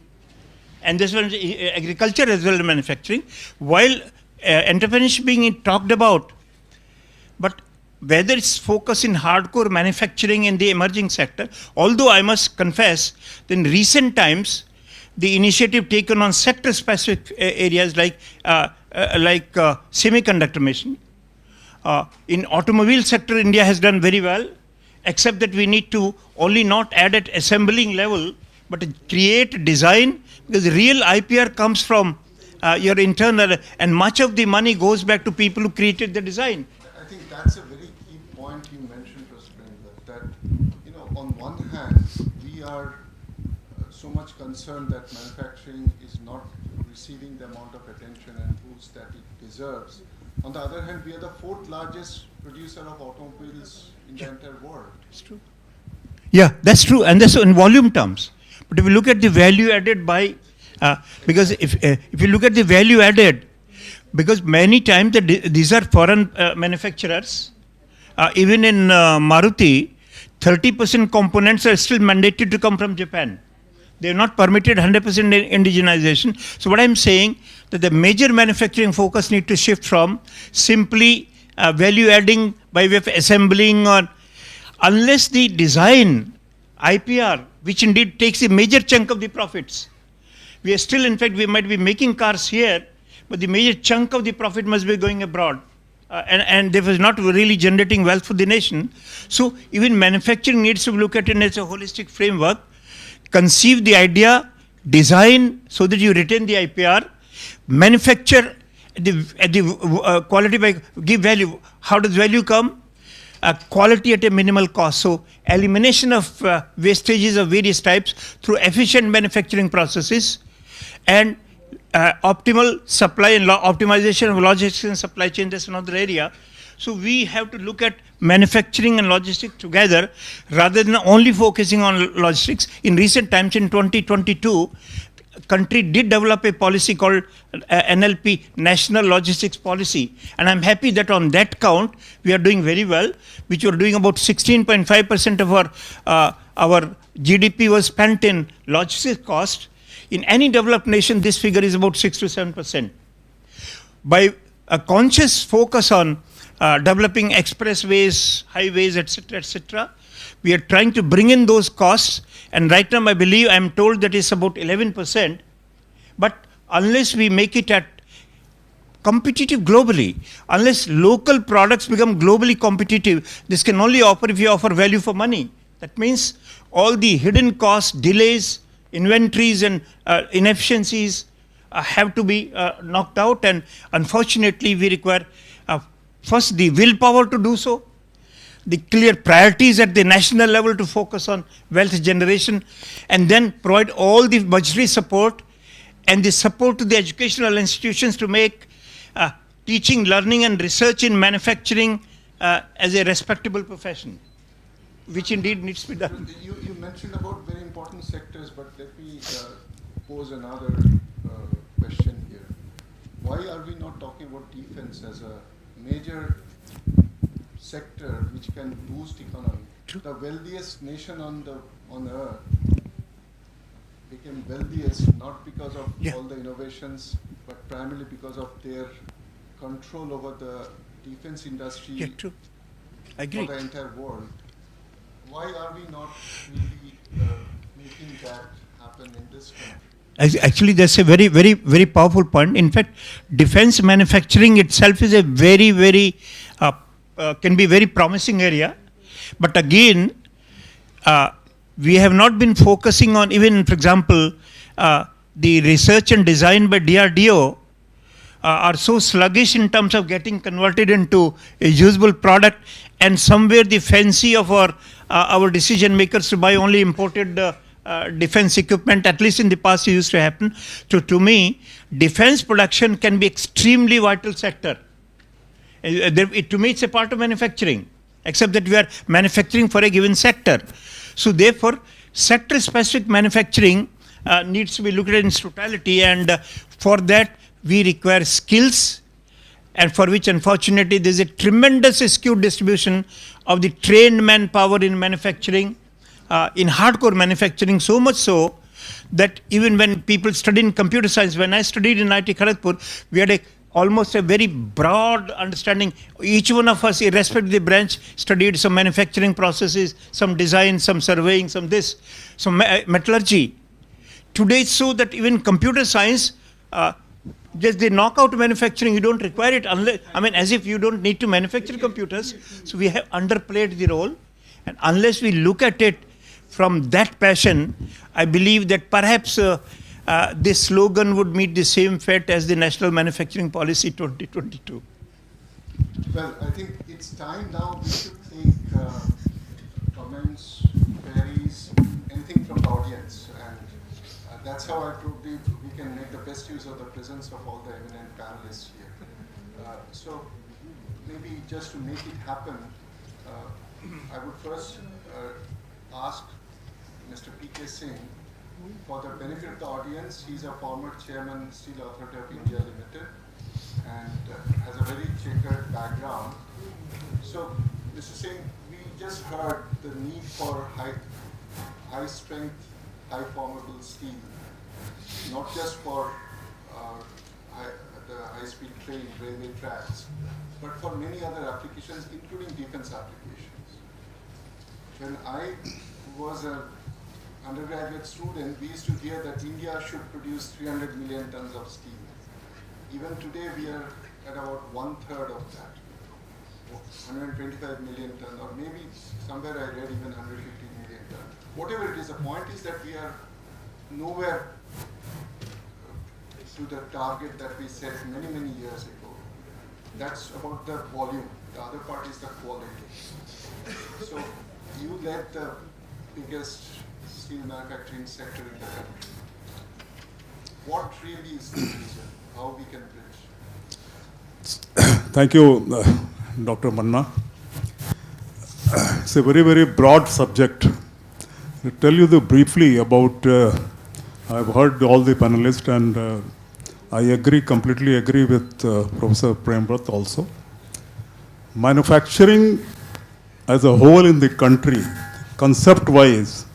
M: And this one, agriculture as well as manufacturing, while entrepreneurship being talked about, but whether it's focused in hardcore manufacturing in the emerging sector, although I must confess that in recent times, the initiative taken on sector-specific areas like semiconductor machining, in automobile sector, India has done very well, except that we need to only not add at assembling level, but create design, because the real IPR comes from your internal, and much of the money goes back to people who created the design.
J: I think that's a very key point you mentioned, that on one hand, we are so much concerned that manufacturing is not receiving the amount of attention and boost that it deserves. On the other hand, we are the 4th largest producer of automobiles in the entire world.
M: It's true. Yeah, that's true, and that's in volume terms. But if you look at the value added by, because if you look at the value added, because many times these are foreign manufacturers, even in Maruti, 30% components are still mandated to come from Japan. They are not permitted 100% indigenization. So what I'm saying, that the major manufacturing focus need to shift from simply value adding by way of assembling, or unless the design, IPR, which indeed takes a major chunk of the profits. We are still, in fact, we might be making cars here, but the major chunk of the profit must be going abroad. And therefore not really generating wealth for the nation. So even manufacturing needs to look at it as a holistic framework, conceive the idea, design so that you retain the IPR, manufacture at the quality by give value. How does value come? Quality at a minimal cost. So elimination of wastages of various types through efficient manufacturing processes, and optimal supply and optimization of logistics and supply chain. That's another area. So we have to look at manufacturing and logistics together rather than only focusing on logistics. In recent times, in 2022, country did develop a policy called NLP, National Logistics Policy. And I'm happy that on that count, we are doing very well, which we're doing about 16.5% of our GDP was spent in logistics cost. In any developed nation, this figure is about 6 to 7%. By a conscious focus on developing expressways, highways, etc., we are trying to bring in those costs. And right now, I believe, I'm told that it's about 11%. But unless we make it at competitive globally, unless local products become globally competitive, this can only offer if you offer value for money. That means all the hidden costs, delays, inventories, and inefficiencies have to be knocked out. And unfortunately, we require first the willpower to do so, the clear priorities at the national level to focus on wealth generation, and then provide all the budgetary support and the support to the educational institutions to make teaching, learning and research in manufacturing as a respectable profession, which indeed needs to be done.
J: You mentioned about very important sectors, but let me pose another question here. Why are we not talking about defense as a major sector which can boost economy? True. The wealthiest nation on earth became wealthiest not because of all the innovations, but primarily because of their control over the defense industry
M: true. I agree.
J: For the entire world. Why are we not really making that happen in this country?
M: Actually, that's a very, very, very powerful point. In fact, defense manufacturing itself is a very, very, can be very promising area. But again, we have not been focusing on even, for example, the research and design by DRDO are so sluggish in terms of getting converted into a usable product, and somewhere the fancy of our decision makers to buy only imported defense equipment, at least in the past, used to happen. So to me, defense production can be extremely vital sector. To me, it's a part of manufacturing, except that we are manufacturing for a given sector. So therefore, sector-specific manufacturing needs to be looked at in its totality, and for that, we require skills, and for which, unfortunately, there is a tremendous skewed distribution of the trained manpower in manufacturing, in hardcore manufacturing, so much so that even when people study in computer science, when I studied in IIT Kharagpur, we had almost a very broad understanding. Each one of us, irrespective of the branch, studied some manufacturing processes, some design, some surveying, some this, some metallurgy. Today it's so that even computer science, just they knock out manufacturing, you don't require it unless, I mean, as if you don't need to manufacture computers. So we have underplayed the role, and unless we look at it from that passion, I believe that perhaps this slogan would meet the same fate as the National Manufacturing Policy 2022.
J: Well, I think it's time now we should take comments, queries, anything from the audience, and that's how I probably we can make the best use of the presence of all the eminent panelists here. So maybe just to make it happen, I would first ask Mr. P.K. Singh, for the benefit of the audience, he's a former chairman, Steel Authority of India Limited, and has a very checkered background. So, Mr. Singh, we just heard the need for high strength, high formable steel, not just for the high-speed train, railway tracks, but for many other applications, including defense applications. When I was an undergraduate student, we used to hear that India should produce 300 million tons of steel. Even today, we are at about 1/3 of that, 125 million tons, or maybe somewhere I read even 150 million tons. Whatever it is, the point is that we are nowhere to the target that we set many, many years ago. That's about the volume. The other part is the quality. So you led the biggest steel manufacturing sector in the country. What really is the reason? How we can bridge?
N: Thank you, Dr. Manna. It's a very, very broad subject. To tell you briefly about, I've heard all the panelists, and I completely agree with Professor Prembrath also. Manufacturing as a whole in the country, concept-wise,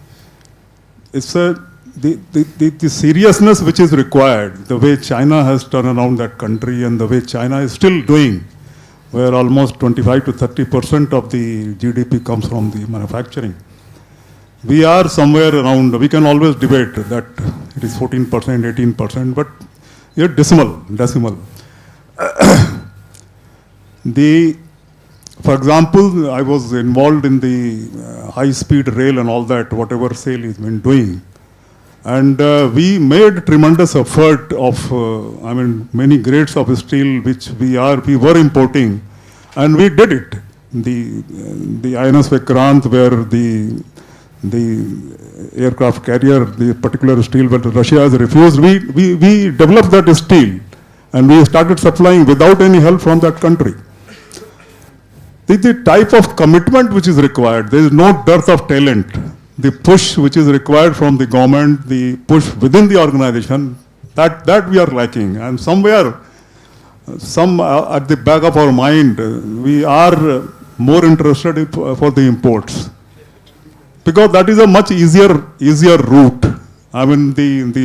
N: it's the seriousness which is required, the way China has turned around that country and the way China is still doing, where almost 25 to 30% of the GDP comes from the manufacturing. We are somewhere around, we can always debate that it is 14%, 18%, but it's decimal. For example, I was involved in the high-speed rail and all that, whatever SAIL has been doing. And we made tremendous effort of, many grades of steel which we were importing, and we did it. The INS Vikrant, where the aircraft carrier, the particular steel that Russia has refused, we developed that steel. And we started supplying without any help from that country. The type of commitment which is required, there is no dearth of talent. The push which is required from the government, the push within the organization, that we are lacking. And somewhere, at the back of our mind, we are more interested for the imports. Because that is a much easier route. I mean,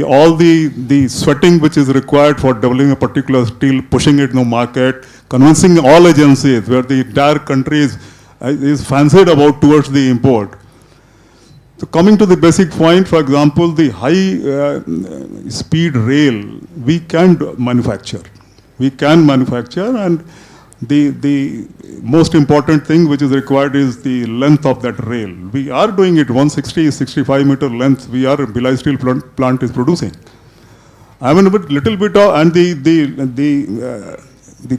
N: all the sweating which is required for developing a particular steel, pushing it in the market, convincing all agencies where the entire country is fancied about towards the import. So coming to the basic point, for example, the high speed rail, we can manufacture. We can manufacture, and the most important thing which is required is the length of that rail. We are doing it 160-65 meter length. We are Bhilai Steel plant is producing. I mean, with little bit of, and the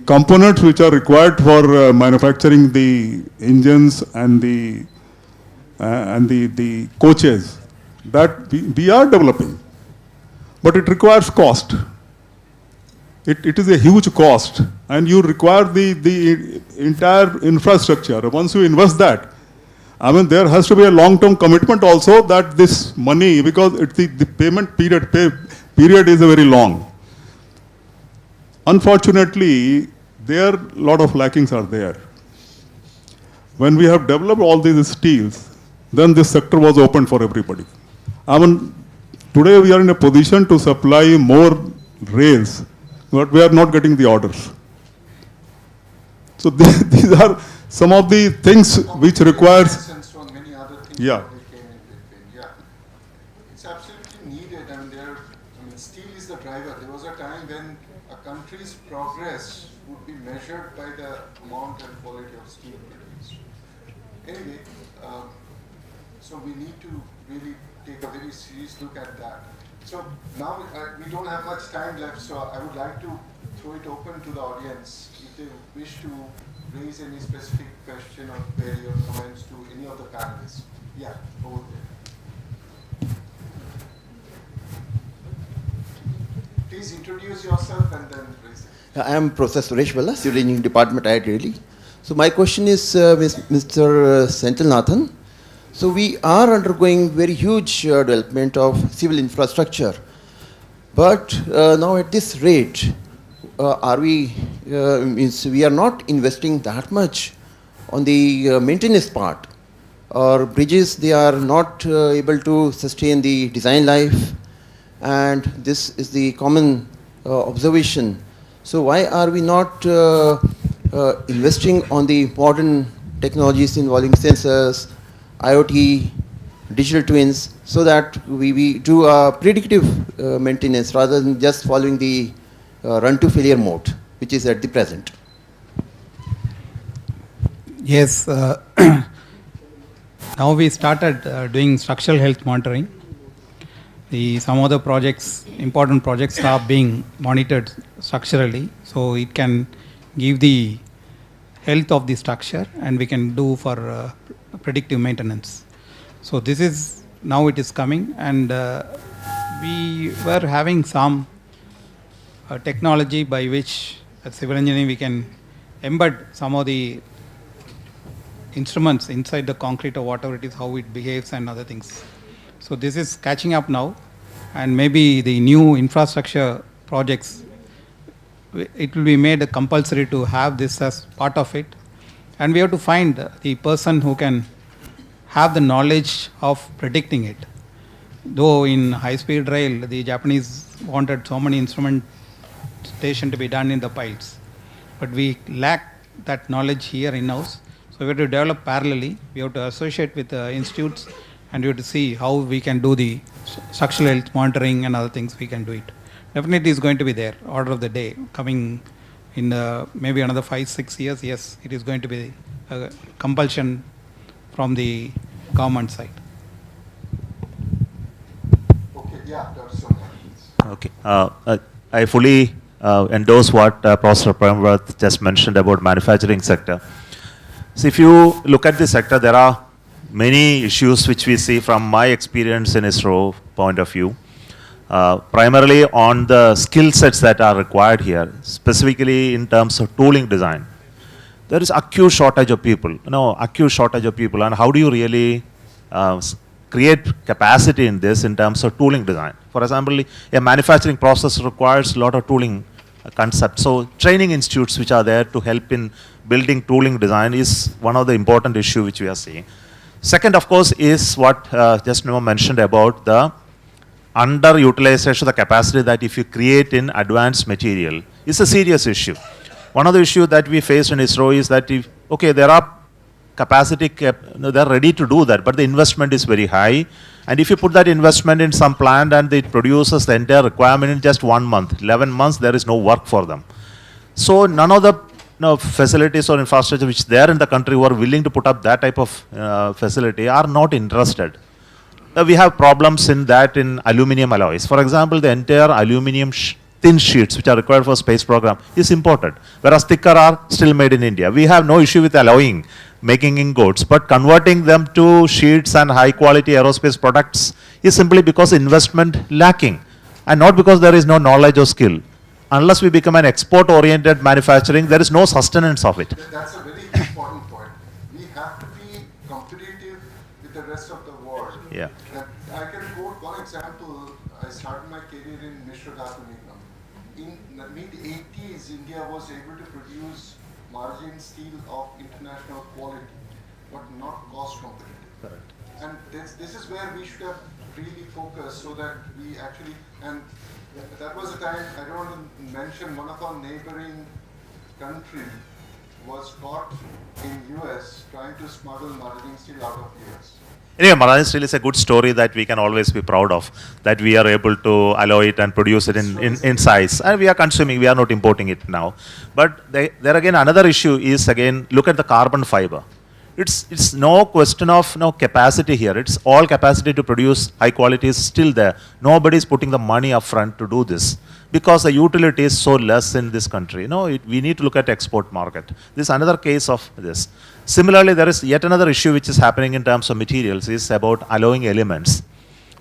N: components which are required for manufacturing the engines and the coaches, that we are developing, but it requires cost. It is a huge cost, and you require the entire infrastructure. Once you invest that, I mean, there has to be a long-term commitment also that this money, because the payment period is very long. Unfortunately, there a lot of lackings are there. When we have developed all these steels, then this sector was open for everybody. I mean, today we are in a position to supply more rails, but we are not getting the orders. So these are some of the things which requires. Yeah.
J: It's absolutely needed, and steel is the driver. There was a time when a country's progress would be measured by the amount and quality of steel produced. Anyway, so we need to really take a very serious look at that. So now we don't have much time left, so I would like to throw it open to the audience if they wish to raise any specific question or query or comments to any of the panelists. Yeah, over there. Please introduce yourself and then raise it.
O: I am Professor Suresh Balla, Civil Engineering Department, IIT Delhi. So my question is Mr. Senthilnathan. So we are undergoing very huge development of civil infrastructure, but now at this rate, we are not investing that much on the maintenance part. Our bridges, they are not able to sustain the design life, and this is the common observation. So why are we not investing on the modern technologies involving sensors, IoT, digital twins, so that we do a predictive maintenance rather than just following the run to failure mode, which is at the present?
L: Yes, now we started doing structural health monitoring. Some of the projects, important projects, are being monitored structurally, so it can give the health of the structure, and we can do for predictive maintenance. So this is, now it is coming, and we were having some technology by which at civil engineering we can embed some of the instruments inside the concrete or whatever it is, how it behaves and other things. So this is catching up now, and maybe the new infrastructure projects, it will be made compulsory to have this as part of it. And we have to find the person who can have the knowledge of predicting it. Though in high-speed rail, the Japanese wanted so many instrumentation to be done in the piles, but we lack that knowledge here in-house. So we have to develop parallelly. We have to associate with institutes, and we have to see how we can do the structural health monitoring and other things. We can do it. Definitely is going to be there, order of the day, coming in maybe another 5-6 years. Yes, it is going to be a compulsion from the government side.
J: Okay, yeah, Dr. Sonia.
P: Okay, I fully endorse what Professor Premwarth just mentioned about manufacturing sector. So if you look at the sector, there are many issues which we see from my experience in ISRO point of view. primarily on the skill sets that are required here, specifically in terms of tooling design. There is acute shortage of people, acute shortage of people, and how do you really create capacity in this in terms of tooling design? For example, a manufacturing process requires a lot of tooling concepts. So training institutes which are there to help in building tooling design is one of the important issue which we are seeing. Second, of course, is what just mentioned about the underutilization of the capacity that if you create in advanced material is a serious issue. One of the issues that we faced in ISRO is that if, okay, there are capacity, they're ready to do that, but the investment is very high. And if you put that investment in some plant and it produces the entire requirement in just 1 month, 11 months, there is no work for them. So none of the facilities or infrastructure which there in the country who are willing to put up that type of facility are not interested. We have problems in that in aluminum alloys. For example, the entire aluminum thin sheets which are required for space program is imported, whereas thicker are still made in India. We have no issue with alloying, making ingots, but converting them to sheets and high quality aerospace products is simply because investment lacking and not because there is no knowledge or skill. Unless we become an export oriented manufacturing, there is no sustenance of it.
J: That's a very important point. We have to be competitive with the rest of the world.
P: Yeah.
J: I can quote one example. I started my career in Mishra Dhatu Nigam. In the mid-80s, India was able to produce margin steel of international quality, but not cost competitive.
P: Correct.
J: And this is where we should have really focused so that we actually, and that was the time, I don't want to mention, one of our neighboring country was caught in US trying to smuggle marine steel out of US.
P: Anyway, marine steel is a good story that we can always be proud of, that we are able to alloy it and produce it in size. And we are consuming, we are not importing it now. But there again, another issue is again, look at the carbon fiber. It's no question of capacity here. It's all capacity to produce high quality is still there. Nobody is putting the money up front to do this because the utility is so less in this country. We need to look at export market. This is another case of this. Similarly, there is yet another issue which is happening in terms of materials is about alloying elements.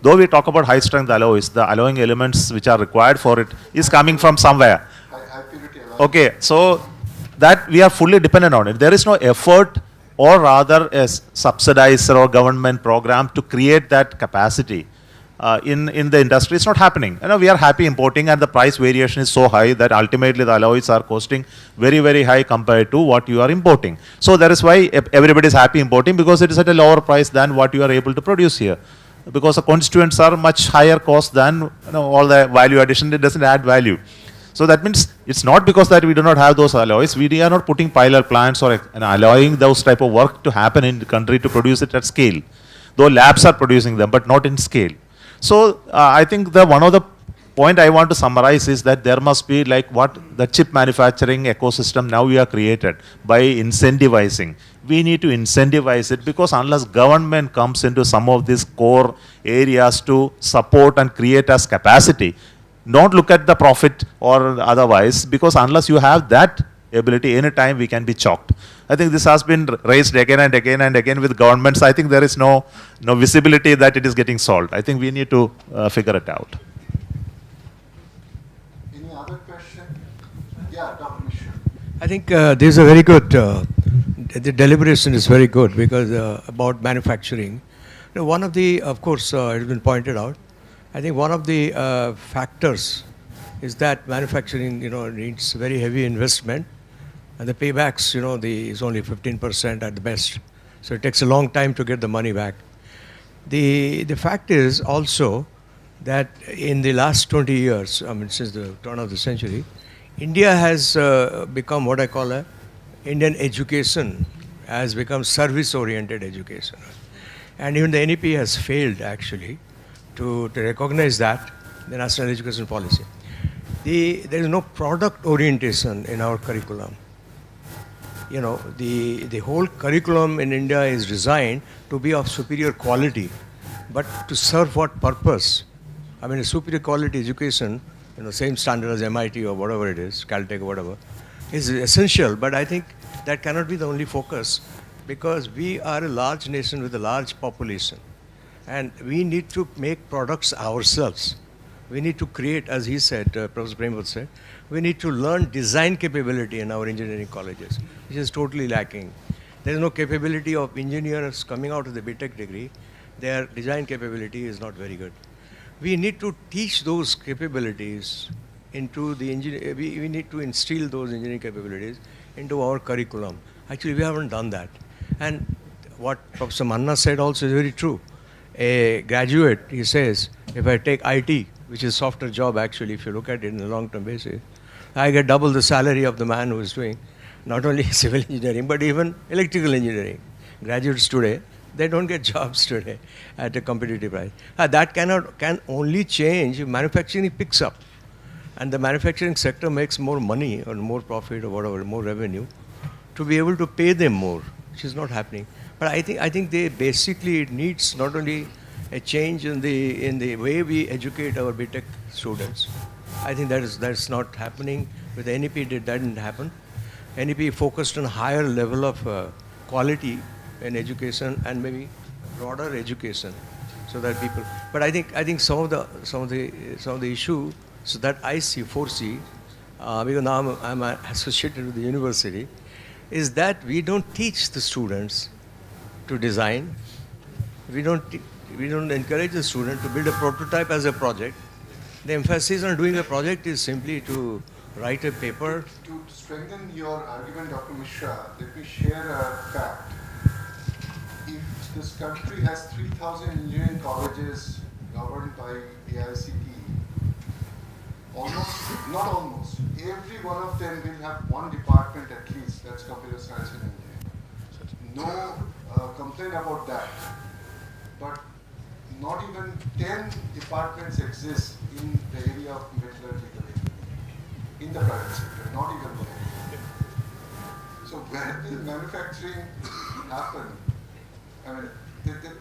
P: Though we talk about high strength alloys, the alloying elements which are required for it is coming from somewhere. Okay, so that we are fully dependent on it. There is no effort or rather a subsidizer or government program to create that capacity in the industry. It's not happening. We are happy importing and the price variation is so high that ultimately the alloys are costing very, very high compared to what you are importing. So that is why everybody is happy importing because it is at a lower price than what you are able to produce here. Because the constituents are much higher cost than all the value addition, it doesn't add value. So that means it's not because that we do not have those alloys. We are not putting pilot plants or allowing those type of work to happen in the country to produce it at scale. Though labs are producing them, but not in scale. So I think one of the point I want to summarize is that there must be like what the chip manufacturing ecosystem now we are created by incentivizing. We need to incentivize it because unless government comes into some of these core areas to support and create as capacity, don't look at the profit or otherwise, because unless you have that ability, anytime we can be chalked. I think this has been raised again and again and again with governments. I think there is no visibility that it is getting solved. I think we need to figure it out.
J: Any other question? Yeah, Dr. Mishra.
Q: I think this is a very good, the deliberation is very good because about manufacturing. One of the, of course, it has been pointed out, I think one of the factors is that manufacturing, needs very heavy investment, and the paybacks, is only 15% at the best. So it takes a long time to get the money back. The fact is also that in the last 20 years, since the turn of the century, India has become what I call a Indian education has become service-oriented education, and even the NEP has failed actually to recognize that, the national education policy. There is no product orientation in our curriculum. The whole curriculum in India is designed to be of superior quality, but to serve what purpose? A superior quality education, same standard as MIT or whatever it is, Caltech or whatever, is essential, but I think that cannot be the only focus because we are a large nation with a large population. And we need to make products ourselves. We need to create, as he said, Professor Premwat said, we need to learn design capability in our engineering colleges, which is totally lacking. There is no capability of engineers coming out of the BTech degree. Their design capability is not very good. We need to teach those capabilities into the engineer. We need to instill those engineering capabilities into our curriculum. Actually, we haven't done that. And what Professor Manna said also is very true. A graduate, he says, if I take IT, which is softer job actually, if you look at it in a long-term basis, I get double the salary of the man who is doing not only civil engineering, but even electrical engineering. Graduates today, they don't get jobs today at a competitive price. That can only change if manufacturing picks up. And the manufacturing sector makes more money or more profit or whatever, more revenue, to be able to pay them more, which is not happening. But I think they basically, it needs not only a change in the way we educate our BTech students. I think that's not happening. With NEP, that didn't happen. NEP focused on a higher level of quality in education and maybe broader education, so that people. But I think some of the issues that I foresee, because now I'm associated with the university, is that we don't teach the students to design. We don't encourage the student to build a prototype as a project. The emphasis on doing a project is simply to write a paper.
J: To strengthen your argument, Dr. Mishra, let me share a fact. If this country has 3,000 engineering colleges governed by AICTE, every one of them will have one department at least, that's computer science and engineering. No complaint about that. But not even 10 departments exist in the area of metallurgical engineering, in the private sector, not even one. So where will manufacturing happen? I mean,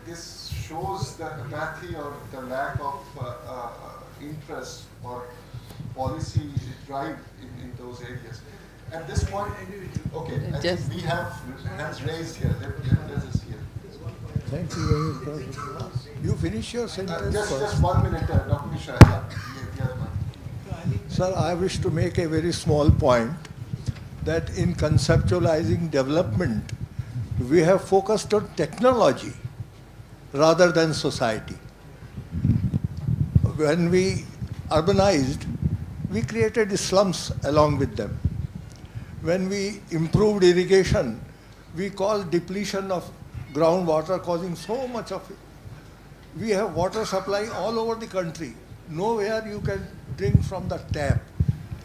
J: this shows the apathy or the lack of interest or policy drive in those areas. At this point, okay, I think we have hands raised here. Let us hear.
R: Thank you very much. You finish your sentence first.
J: Just 1 minute, Dr. Mishra.
R: Sir, I wish to make a very small point that in conceptualizing development, we have focused on technology rather than society. When we urbanized, we created slums along with them. When we improved irrigation, we call depletion of groundwater causing so much of it. We have water supply all over the country. Nowhere you can drink from the tap.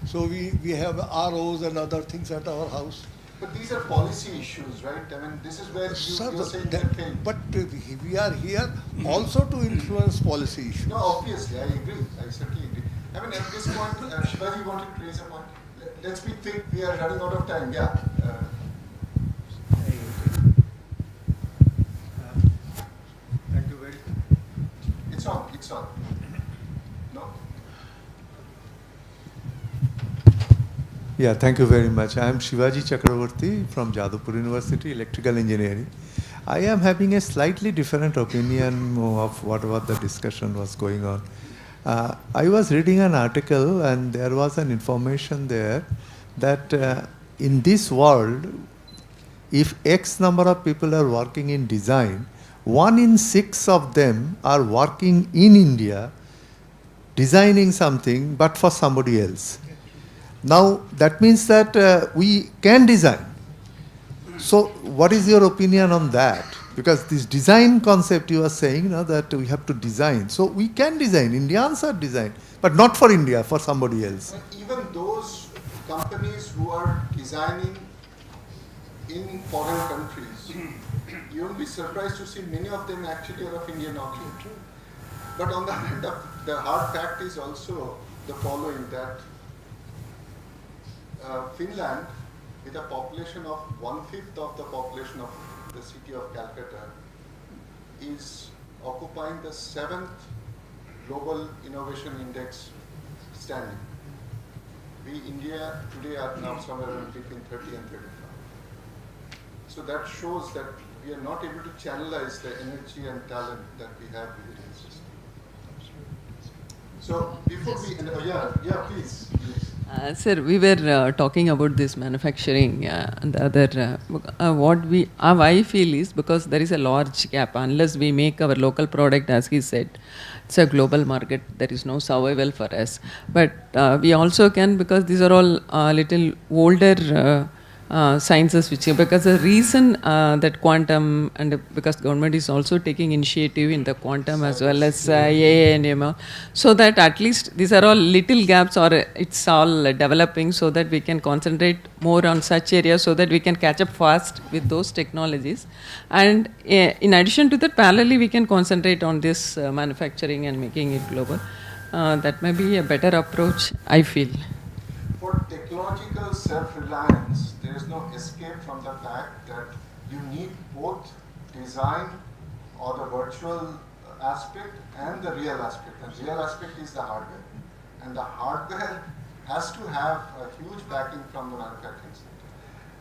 R: So we have ROs and other things at our house.
J: But these are policy issues, right? I mean, this is where you're saying that.
R: But we are here also to influence policy issues.
J: No, obviously, I agree. I certainly agree. I mean, at this point, Shivaji wanted to raise a point. Let's be quick. We are running out of time. Yeah.
R: Thank you very much.
J: It's on. It's on. No?
S: Yeah, thank you very much. I am Shivaji Chakravarti from Jadavpur University, Electrical Engineering. I am having a slightly different opinion of what the discussion was going on. I was reading an article and there was an information there that in this world, if X number of people are working in design, 1 in 6 of them are working in India, designing something, but for somebody else. Now, that means that we can design. So, what is your opinion on that? Because this design concept you are saying that we have to design. So, we can design, Indians are design, but not for India, for somebody else.
J: Even those companies who are designing in foreign countries, you will be surprised to see many of them actually are of Indian origin. But on the hand of the hard fact is also the following, that Finland, with a population of 1/5 of the population of the city of Calcutta, is occupying the 7th global innovation index standing. We, India, today are now somewhere between 30 and 35. So that shows that we are not able to channelize the energy and talent that we have within the system. So before we end, please.
K: Sir, we were talking about this manufacturing and the other. How I feel is because there is a large gap. Unless we make our local product, as he said, it's a global market. There is no survival for us. But we also can, because these are all little older sciences, which because the reason that quantum and because government is also taking initiative in the quantum as well as AI and ML, so that at least these are all little gaps or it's all developing so that we can concentrate more on such areas so that we can catch up fast with those technologies. And in addition to that, parallelly we can concentrate on this manufacturing and making it global. That may be a better approach, I feel.
J: For technological self-reliance, there is no escape from the fact that you need both design or the virtual aspect and the real aspect. And the real aspect is the hardware. And the hardware has to have a huge backing from the manufacturing sector.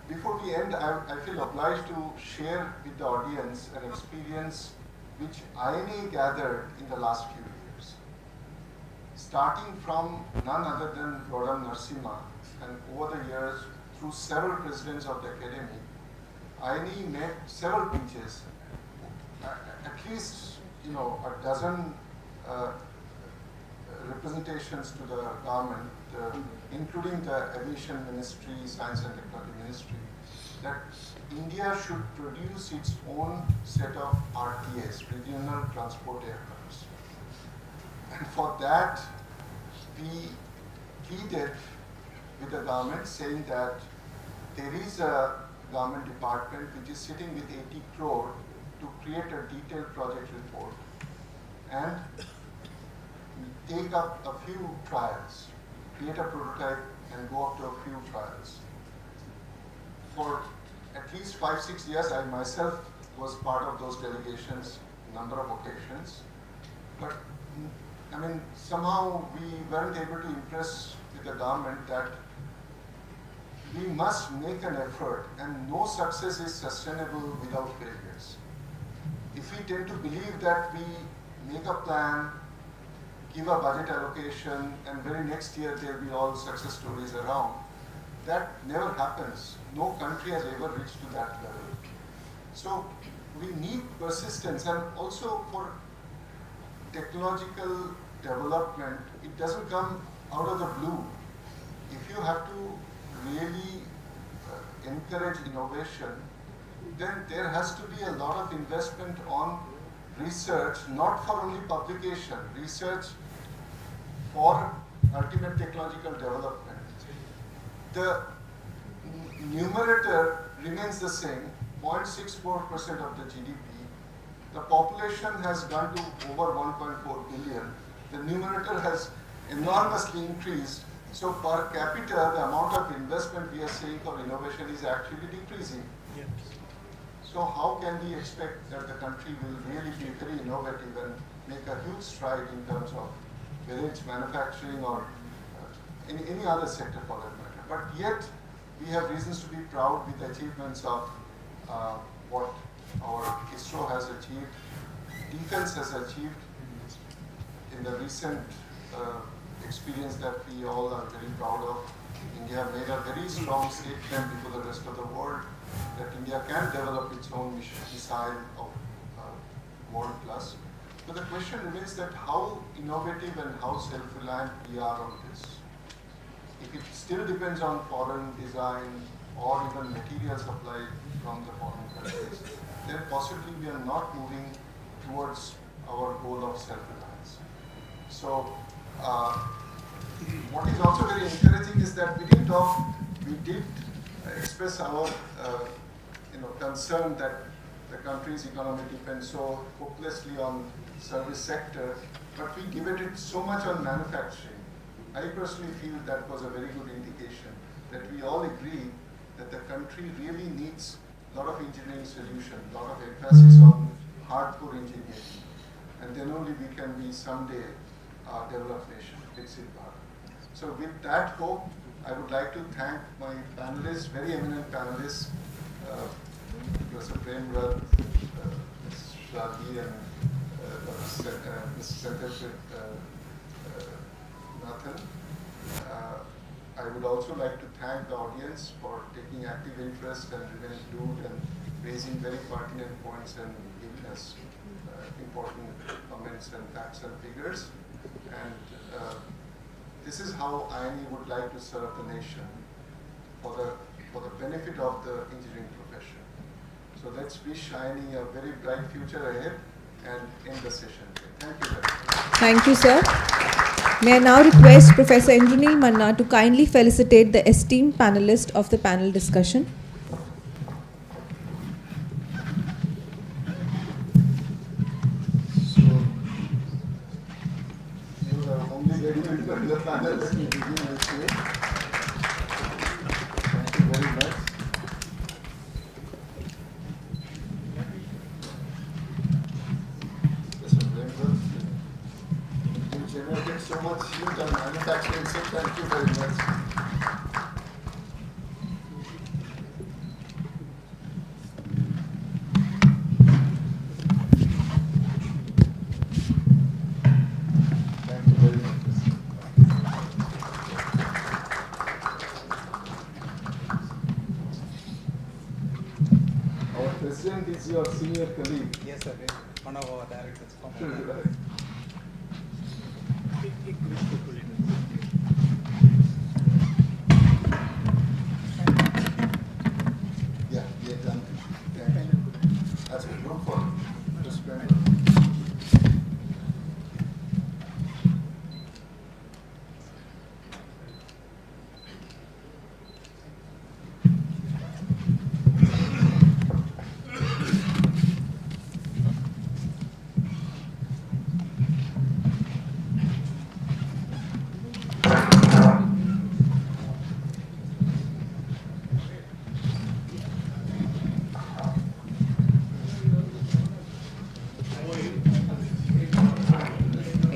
J: Before we end, I feel obliged to share with the audience an experience which INAE gathered in the last few years. Starting from none other than Rodam Narasimha, and over the years, through several presidents of the academy, INAE made several pitches, at least a dozen representations to the government, including the Aviation Ministry, Science and Technology Ministry, that India should produce its own set of RTAs, regional transport aircrafts. And for that, we pleaded with the government saying that there is a government department which is sitting with 80 crore to create a detailed project report and take up a few trials, create a prototype and go up to a few trials. For at least 5-6 years, I myself was part of those delegations, number of occasions, but I mean, somehow we weren't able to impress with the government that we must make an effort and no success is sustainable without failures. If we tend to believe that we make a plan, give a budget allocation, and very next year there will be all success stories around, that never happens. No country has ever reached to that level. So we need persistence, and also for technological development, it doesn't come out of the blue. If you have to really encourage innovation, then there has to be a lot of investment on research, not for only publication, research for ultimate technological development. The numerator remains the same, 0.64% of the GDP. The population has gone to over 1.4 billion. The numerator has enormously increased. So per capita, the amount of investment we are seeing for innovation is actually decreasing. Yes. So how can we expect that the country will really be very innovative and make a huge stride in terms of whether it's manufacturing or any other sector for that matter. But yet, we have reasons to be proud with the achievements of what our ISRO has achieved, defense has achieved in the recent experience that we all are very proud of. India made a very strong statement before the rest of the world that India can develop its own missile of world class. But the question remains that how innovative and how self-reliant we are on this. If it still depends on foreign design or even material supply from the foreign countries, then possibly we are not moving towards our goal of self-reliance. So, what is also very encouraging is that we did express our concern that the country's economy depends so hopelessly on service sector, but we debated so much on manufacturing. I personally feel that was a very good indication that we all agree that the country really needs a lot of engineering solution, a lot of emphasis on hardcore engineering, and then only we can be someday a developed nation, Viksit Bharat. So with that hope, I would like to thank my panelists, very eminent panelists, Professor Premrat, Ms. Shadi and Mr. Sankalpit Nathan. I would also like to thank the audience for taking active interest and remaining glued and raising very pertinent points and giving us important comments and facts and figures. And this is how INAE would like to serve the nation for the benefit of the engineering profession. So let's wish INAE a very bright future ahead and end the session. Thank you very much.
D: Thank you, sir. May I now request Professor Indranil Manna to kindly felicitate the esteemed panelist of the panel discussion.
J: So, you are only very good for the panelists to begin with. Thank you very much. You generated so much heat on manufacturing, so thank you very much. Thank you very much. Our president is your senior colleague.
F: Yes, sir. One of our directors.
J: Right. Yeah, done. Thank you. That's a good for just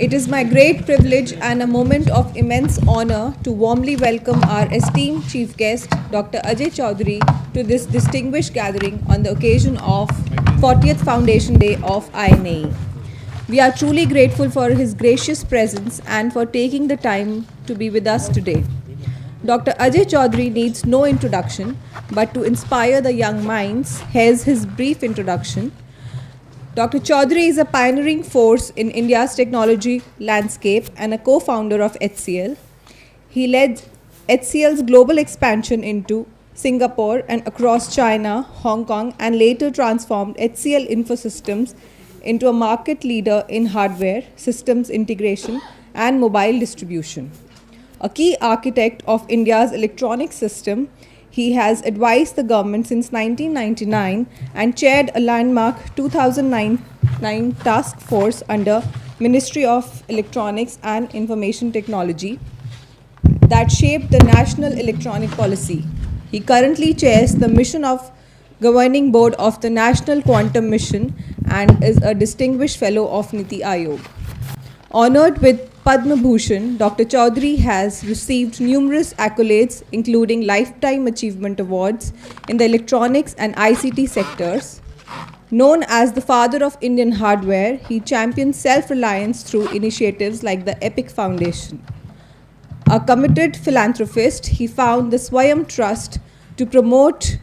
D: It is my great privilege and a moment of immense honor to warmly welcome our esteemed chief guest, Dr. Ajay Chaudhary, to this distinguished gathering on the occasion of 40th Foundation Day of INAE. We are truly grateful for his gracious presence and for taking the time to be with us today. Dr. Ajay Chaudhary needs no introduction, but to inspire the young minds, here's his brief introduction. Dr. Chaudhary is a pioneering force in India's technology landscape and a co-founder of HCL. He led HCL's global expansion into Singapore and across China, Hong Kong, and later transformed HCL Infosystems into a market leader in hardware, systems integration, and mobile distribution. A key architect of India's electronic system, he has advised the government since 1999 and chaired a landmark 2009 task force under Ministry of Electronics and Information Technology that shaped the national electronic policy. He currently chairs the mission of governing board of the National Quantum Mission and is a distinguished fellow of Niti Aayog. Honored with Padma Bhushan, Dr. Chaudhary has received numerous accolades, including Lifetime Achievement Awards in the electronics and ICT sectors. Known as the father of Indian hardware, he championed self-reliance through initiatives like the EPIC Foundation. A committed philanthropist, he founded the Swayam Trust to promote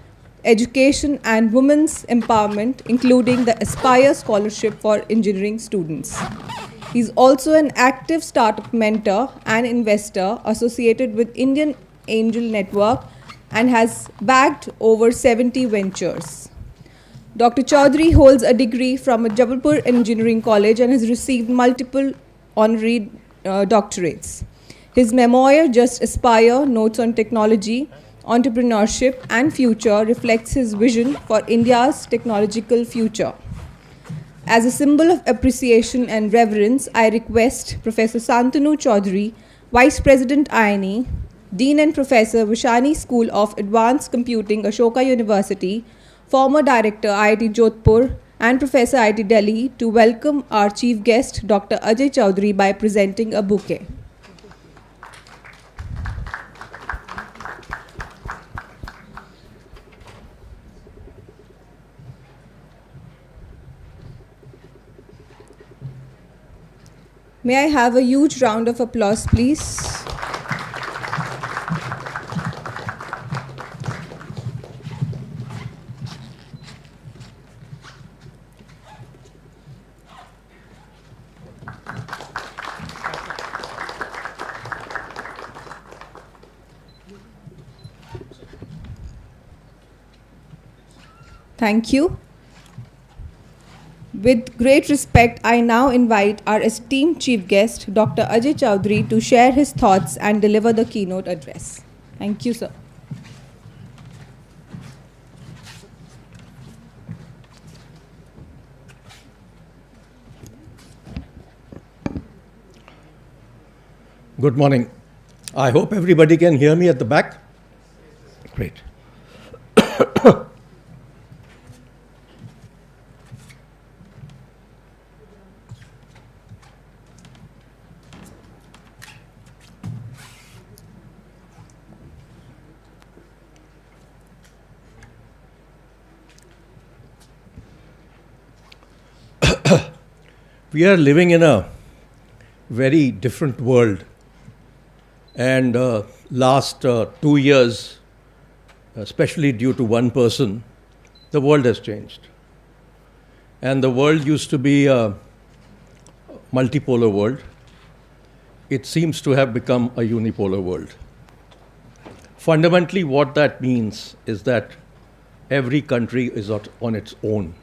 D: education and women's empowerment, including the Aspire Scholarship for engineering students. He's also an active startup mentor and investor associated with Indian Angel Network and has backed over 70 ventures. Dr. Chaudhary holds a degree from a Jabalpur Engineering College and has received multiple honorary doctorates. His memoir, Just Aspire, Notes on Technology, Entrepreneurship and Future, reflects his vision for India's technological future. As a symbol of appreciation and reverence, I request Professor Santanu Chaudhary, Vice President INAE, Dean and Professor, Vishani School of Advanced Computing, Ashoka University, former Director, IIT Jodhpur, and Professor, IIT Delhi, to welcome our chief guest, Dr. Ajay Chaudhary, by presenting a bouquet. May I have a huge round of applause, please? Thank you. With great respect, I now invite our esteemed chief guest, Dr. Ajay Chowdhury, to share his thoughts and deliver the keynote address. Thank you, sir.
T: Good morning. I hope everybody can hear me at the back. Great. We are living in a very different world. And last 2 years, especially due to one person, the world has changed. And the world used to be a multipolar world. It seems to have become a unipolar world. Fundamentally, what that means is that every country is on its own.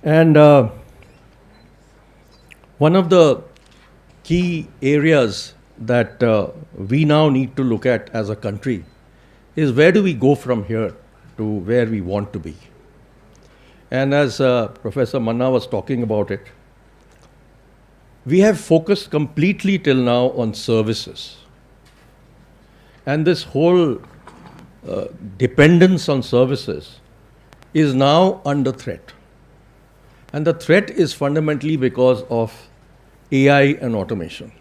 T: And one of the key areas that we now need to look at as a country is where do we go from here to where we want to be. And as Professor Manna was talking about it, we have focused completely till now on services. And this whole dependence on services is now under threat. And the threat is fundamentally because of AI and automation.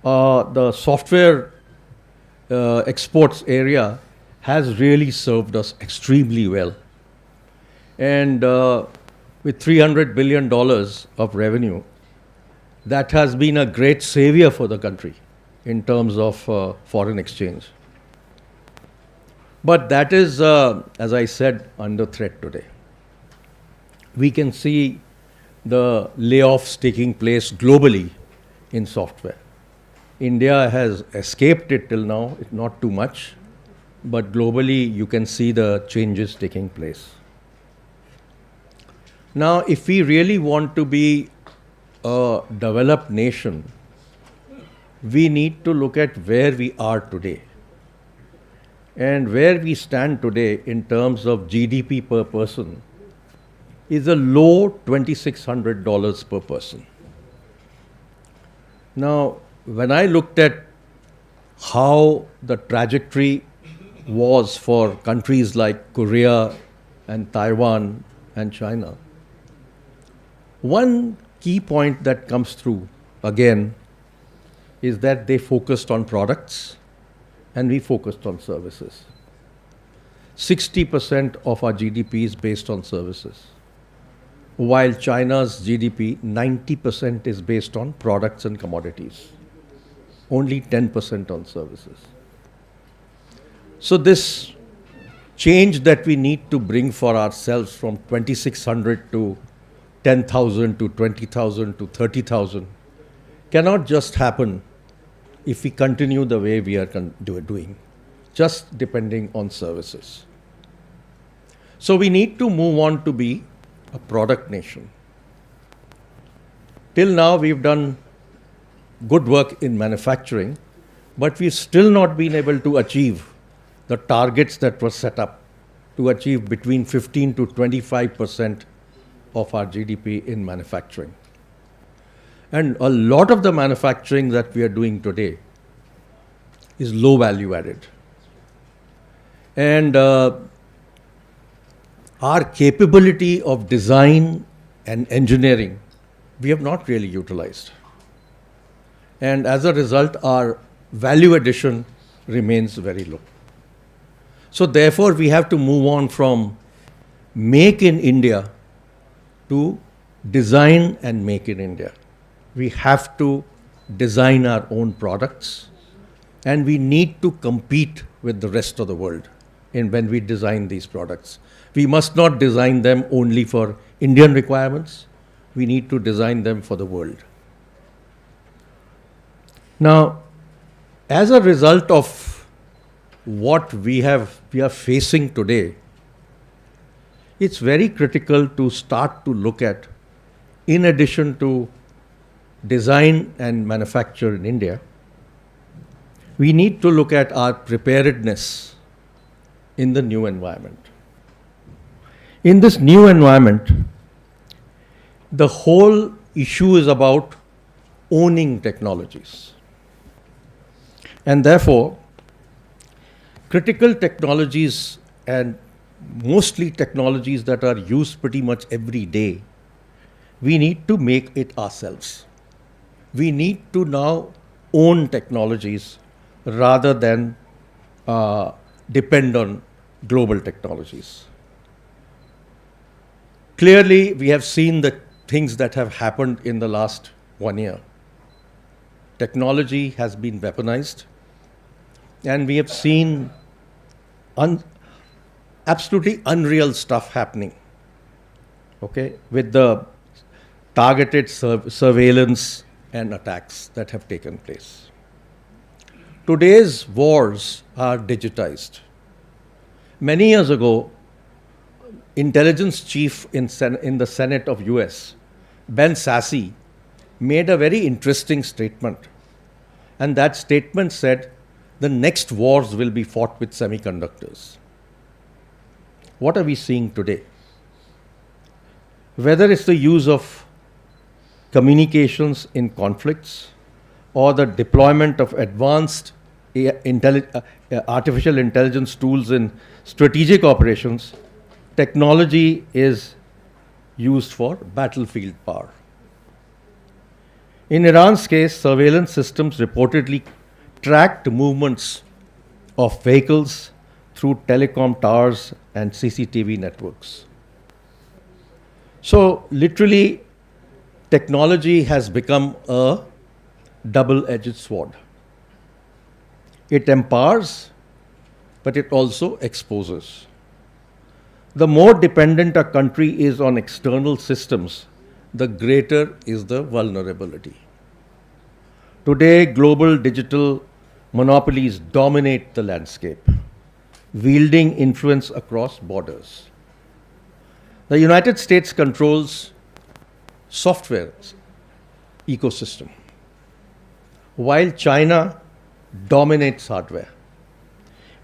T: The software exports area has really served us extremely well. And with $300 billion of revenue, that has been a great savior for the country in terms of foreign exchange. But that is, as I said, under threat today. We can see the layoffs taking place globally in software. India has escaped it till now, not too much, but globally you can see the changes taking place. Now, if we really want to be a developed nation, we need to look at where we are today. And where we stand today in terms of GDP per person is a low $2,600 per person. Now, when I looked at how the trajectory was for countries like Korea and Taiwan and China, one key point that comes through, again, is that they focused on products and we focused on services. 60% of our GDP is based on services, while China's GDP, 90% is based on products and commodities, only 10% on services. So this change that we need to bring for ourselves from 2,600 to 10,000 to 20,000 to 30,000 cannot just happen if we continue the way we are doing, just depending on services. So we need to move on to be a product nation. Till now, we've done good work in manufacturing, but we've still not been able to achieve the targets that were set up to achieve between 15 to 25% of our GDP in manufacturing. And a lot of the manufacturing that we are doing today is low value added. And our capability of design and engineering, we have not really utilized. And as a result, our value addition remains very low. So therefore, we have to move on from make in India to design and make in India. We have to design our own products, and we need to compete with the rest of the world when we design these products. We must not design them only for Indian requirements. We need to design them for the world. Now, as a result of what we are facing today, it's very critical to start to look at, in addition to design and manufacture in India, we need to look at our preparedness in the new environment. In this new environment, the whole issue is about owning technologies. And therefore, critical technologies, and mostly technologies that are used pretty much every day, we need to make it ourselves. We need to now own technologies rather than depend on global technologies. Clearly, we have seen the things that have happened in the last 1 year. Technology has been weaponized, and we have seen absolutely unreal stuff happening, okay, with the targeted surveillance and attacks that have taken place. Today's wars are digitized. Many years ago, intelligence chief in the Senate of US, Ben Sasse, made a very interesting statement. And that statement said, the next wars will be fought with semiconductors. What are we seeing today? Whether it's the use of communications in conflicts or the deployment of advanced artificial intelligence tools in strategic operations, technology is used for battlefield power. In Iran's case, surveillance systems reportedly tracked movements of vehicles through telecom towers and CCTV networks. So literally, technology has become a double-edged sword. It empowers, but it also exposes. The more dependent a country is on external systems, the greater is the vulnerability. Today, global digital monopolies dominate the landscape, wielding influence across borders. The United States controls software ecosystem, while China dominates hardware.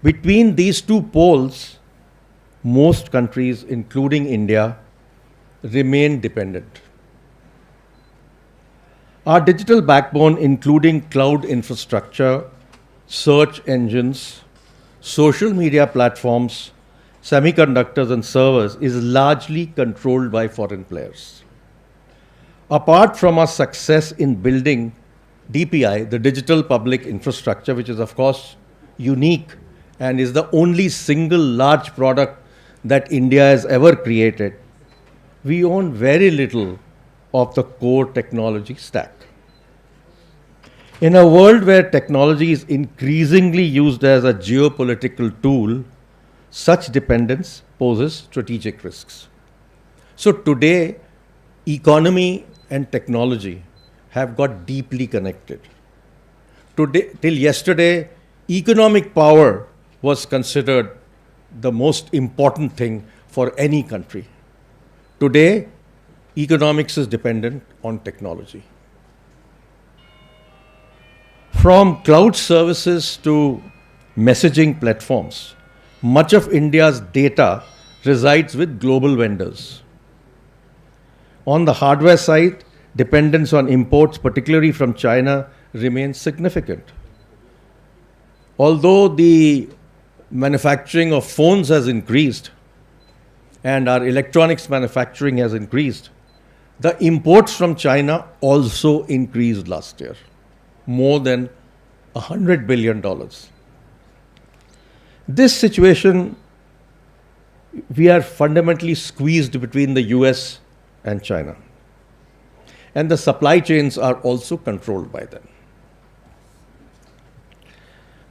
T: Between these two poles, most countries, including India, remain dependent. Our digital backbone, including cloud infrastructure, search engines, social media platforms, semiconductors and servers, is largely controlled by foreign players. Apart from our success in building DPI, the digital public infrastructure, which is of course unique and is the only single large product that India has ever created, we own very little of the core technology stack. In a world where technology is increasingly used as a geopolitical tool, such dependence poses strategic risks. So today, economy and technology have got deeply connected. Today, till yesterday, economic power was considered the most important thing for any country. Today, economics is dependent on technology. From cloud services to messaging platforms, much of India's data resides with global vendors. On the hardware side, dependence on imports, particularly from China, remains significant. Although the manufacturing of phones has increased and our electronics manufacturing has increased, the imports from China also increased last year, more than $100 billion. This situation, we are fundamentally squeezed between the US and China. and the supply chains are also controlled by them.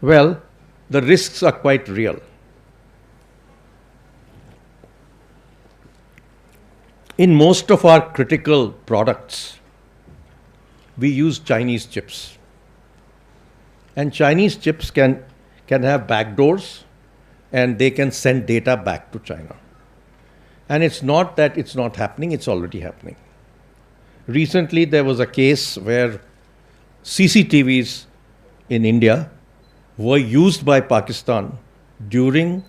T: Well, the risks are quite real. In most of our critical products, we use Chinese chips. And Chinese chips can have backdoors, and they can send data back to China. And it's not that it's not happening, it's already happening. Recently, there was a case where CCTVs in India were used by Pakistan during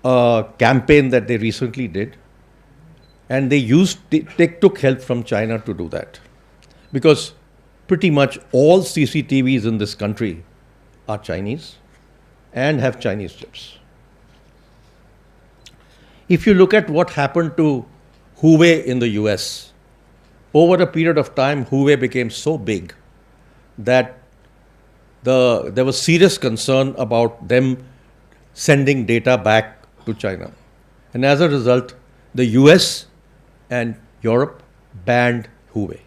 T: a campaign that they recently did, and they took help from China to do that. Because pretty much all CCTVs in this country are Chinese and have Chinese chips. If you look at what happened to Huawei in the US, over a period of time, Huawei became so big that there was serious concern about them sending data back to China. And as a result, the US and Europe banned Huawei.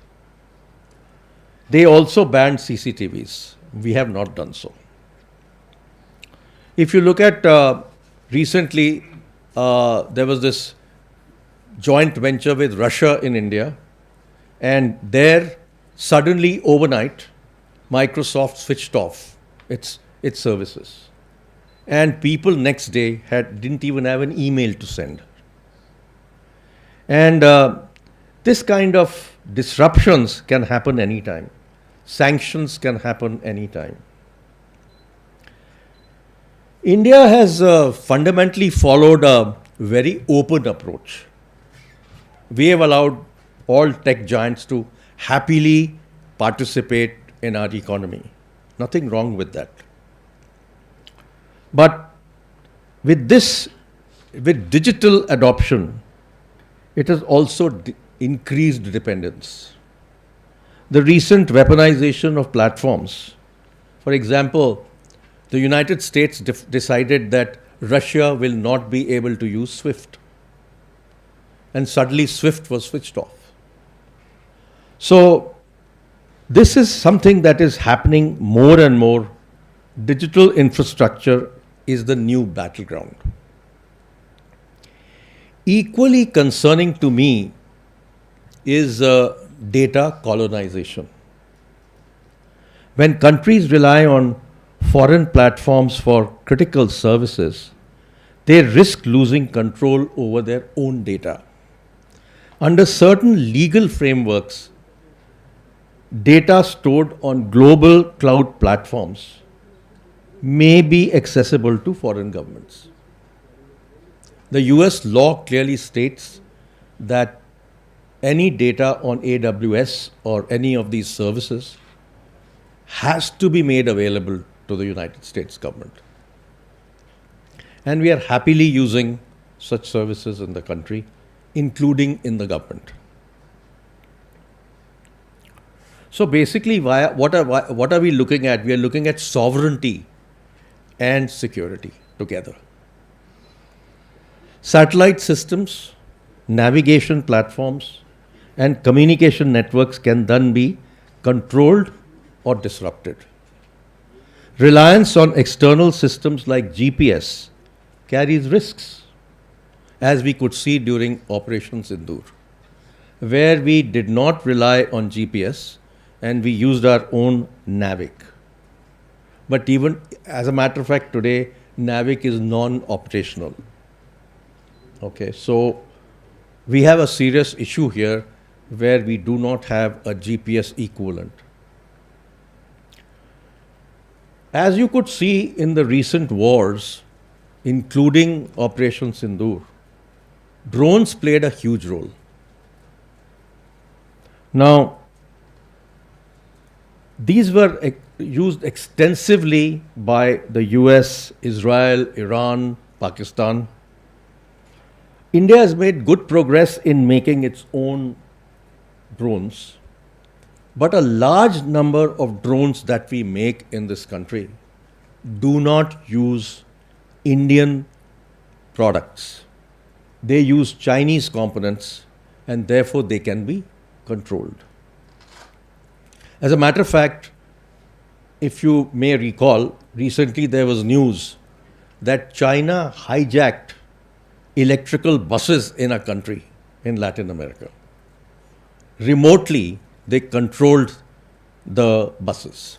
T: They also banned CCTVs. We have not done so. If you look at recently, there was this joint venture with Russia in India, and there suddenly overnight, Microsoft switched off its services. And people next day didn't even have an email to send. And this kind of disruptions can happen anytime. Sanctions can happen anytime. India has fundamentally followed a very open approach. We have allowed all tech giants to happily participate in our economy. Nothing wrong with that. But with digital adoption, it has also increased dependence. The recent weaponization of platforms, for example, the United States decided that Russia will not be able to use SWIFT. And suddenly SWIFT was switched off. So this is something that is happening more and more. Digital infrastructure is the new battleground. Equally concerning to me is data colonization. When countries rely on foreign platforms for critical services, they risk losing control over their own data. Under certain legal frameworks, data stored on global cloud platforms may be accessible to foreign governments. The US law clearly states that any data on AWS or any of these services has to be made available to the United States government. And we are happily using such services in the country, including in the government. So basically, what are we looking at? We are looking at sovereignty and security together. Satellite systems, navigation platforms, and communication networks can then be controlled or disrupted. Reliance on external systems like GPS carries risks, as we could see during Operation Sindoor, where we did not rely on GPS and we used our own NAVIC. But even, as a matter of fact, today, NAVIC is non-operational. Okay, so we have a serious issue here where we do not have a GPS equivalent. As you could see in the recent wars, including Operation Sindoor, drones played a huge role. Now, these were used extensively by the US, Israel, Iran, Pakistan. India has made good progress in making its own drones, but a large number of drones that we make in this country do not use Indian products. They use Chinese components, and therefore they can be controlled. As a matter of fact, if you may recall, recently there was news that China hijacked electrical buses in a country in Latin America. Remotely, they controlled the buses.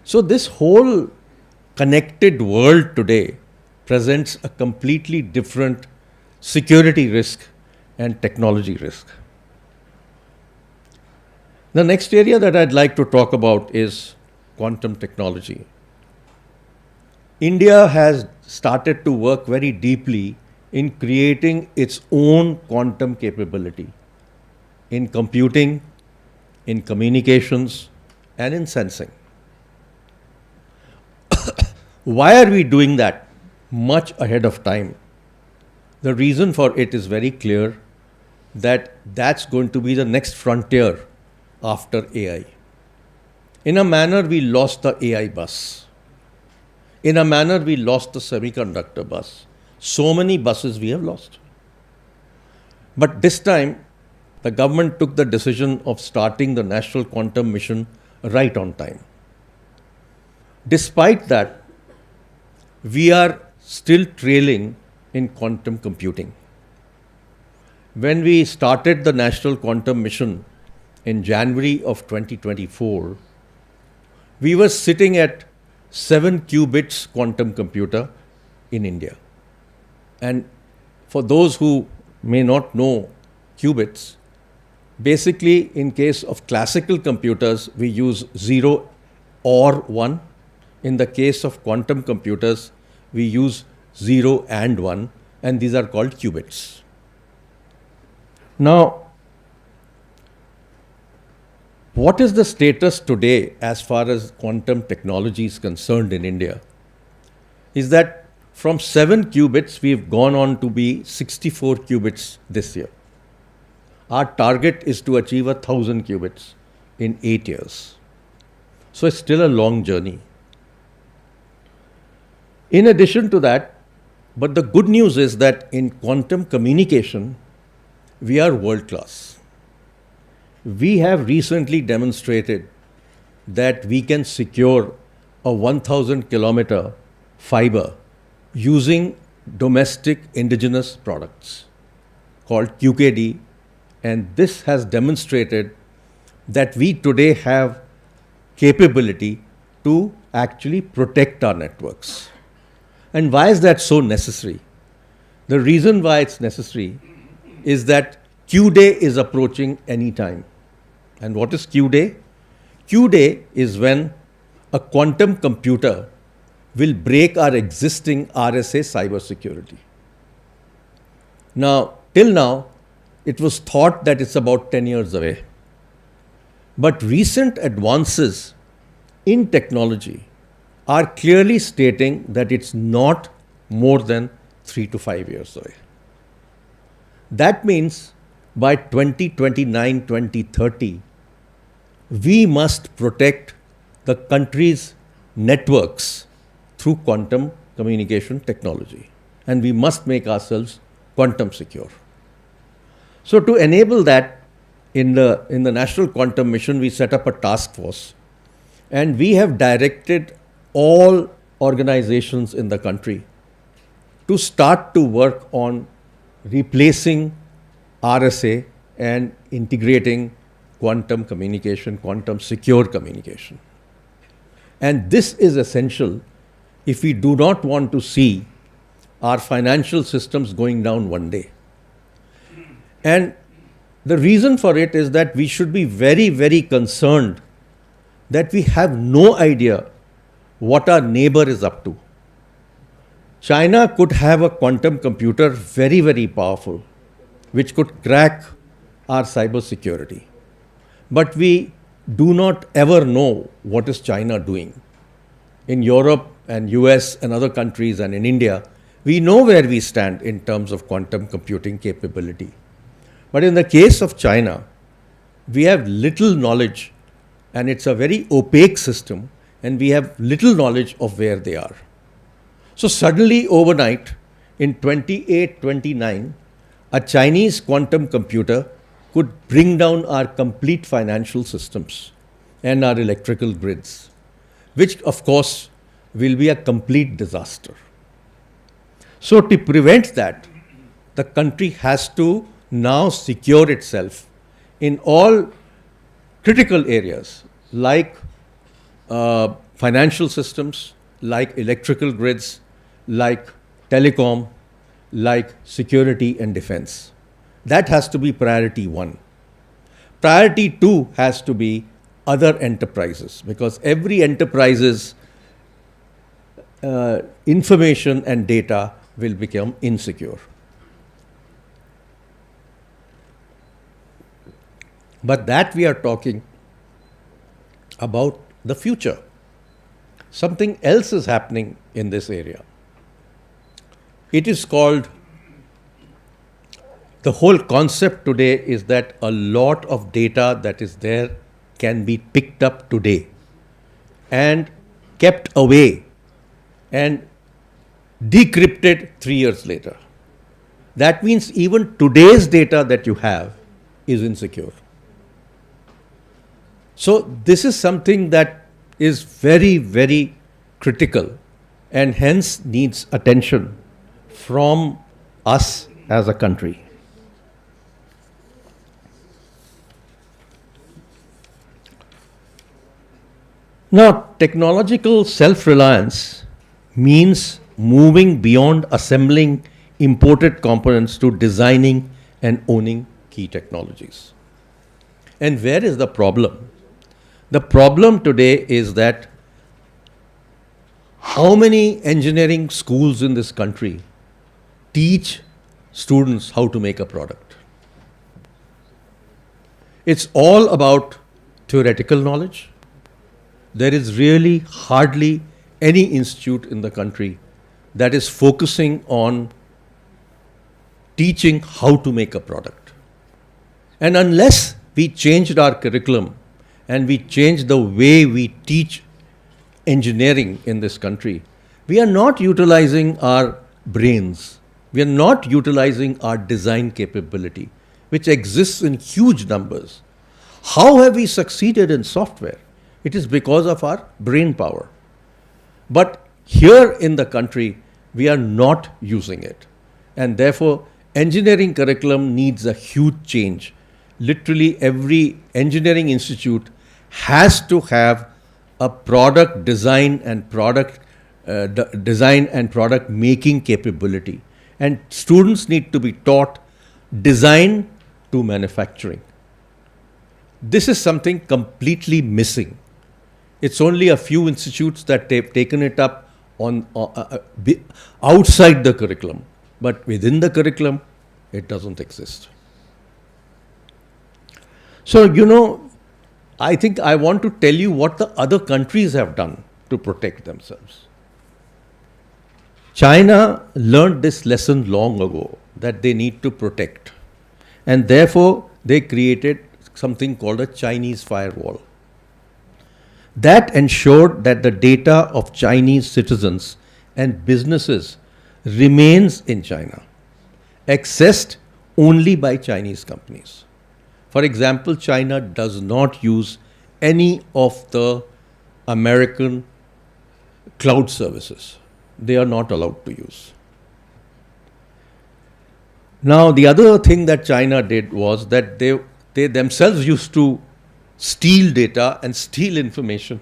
T: So this whole connected world today presents a completely different security risk and technology risk. The next area that I'd like to talk about is quantum technology. India has started to work very deeply in creating its own quantum capability in computing, in communications, and in sensing. Why are we doing that much ahead of time? The reason for it is very clear, that that's going to be the next frontier after AI. In a manner, we lost the AI bus. In a manner, we lost the semiconductor bus. So many buses we have lost. But this time, the government took the decision of starting the National Quantum Mission right on time. Despite that, we are still trailing in quantum computing. When we started the National Quantum Mission in January of 2024, we were sitting at 7 qubits quantum computer in India. And for those who may not know qubits, basically in case of classical computers, we use 0 or 1. In the case of quantum computers, we use 0 and 1, and these are called qubits. Now, what is the status today as far as quantum technology is concerned in India? Is that from 7 qubits, we've gone on to be 64 qubits this year. Our target is to achieve 1,000 qubits in 8 years. So it's still a long journey. In addition to that, but the good news is that in quantum communication, we are world class. We have recently demonstrated that we can secure a 1,000 kilometer fiber using domestic indigenous products called QKD, and this has demonstrated that we today have capability to actually protect our networks. And why is that so necessary? The reason why it's necessary is that Q-Day is approaching any time. And what is Q-Day? Q-Day is when a quantum computer will break our existing RSA cybersecurity. Now, till now, it was thought that it's about 10 years away. But recent advances in technology are clearly stating that it's not more than 3 to 5 years away. That means by 2029, 2030, we must protect the country's networks through quantum communication technology. And we must make ourselves quantum secure. So to enable that, in the National Quantum Mission, we set up a task force. And we have directed all organizations in the country to start to work on replacing RSA and integrating quantum communication, quantum secure communication. And this is essential if we do not want to see our financial systems going down one day. And the reason for it is that we should be very, very concerned that we have no idea what our neighbor is up to. China could have a quantum computer very, very powerful, which could crack our cybersecurity. But we do not ever know what is China doing. In Europe and US and other countries and in India, we know where we stand in terms of quantum computing capability. But in the case of China, we have little knowledge, and it's a very opaque system, and we have little knowledge of where they are. So suddenly overnight, in 28, 29, a Chinese quantum computer could bring down our complete financial systems and our electrical grids, which of course will be a complete disaster. So to prevent that, the country has to now secure itself in all critical areas like financial systems, like electrical grids, like telecom, like security and defense. That has to be priority 1. Priority 2 has to be other enterprises, because every enterprise's information and data will become insecure. But that we are talking about the future. Something else is happening in this area. It is called, the whole concept today is that a lot of data that is there can be picked up today and kept away and decrypted 3 years later. That means even today's data that you have is insecure. So this is something that is very, very critical and hence needs attention from us as a country. Now, technological self-reliance means moving beyond assembling imported components to designing and owning key technologies. And where is the problem? The problem today is that how many engineering schools in this country teach students how to make a product? It's all about theoretical knowledge. There is really hardly any institute in the country that is focusing on teaching how to make a product. And unless we changed our curriculum and we changed the way we teach engineering in this country, we are not utilizing our brains. We are not utilizing our design capability, which exists in huge numbers. How have we succeeded in software? It is because of our brain power. But here in the country, we are not using it. And therefore, engineering curriculum needs a huge change. Literally every engineering institute has to have a product design and product making capability. And students need to be taught design to manufacturing. This is something completely missing. It's only a few institutes that have taken it up on outside the curriculum, but within the curriculum, it doesn't exist. So, you know, I think I want to tell you what the other countries have done to protect themselves. China learned this lesson long ago, that they need to protect. And therefore, they created something called a Chinese firewall. That ensured that the data of Chinese citizens and businesses remains in China, accessed only by Chinese companies. For example, China does not use any of the American cloud services. They are not allowed to use. Now, the other thing that China did was that they themselves used to steal data and steal information.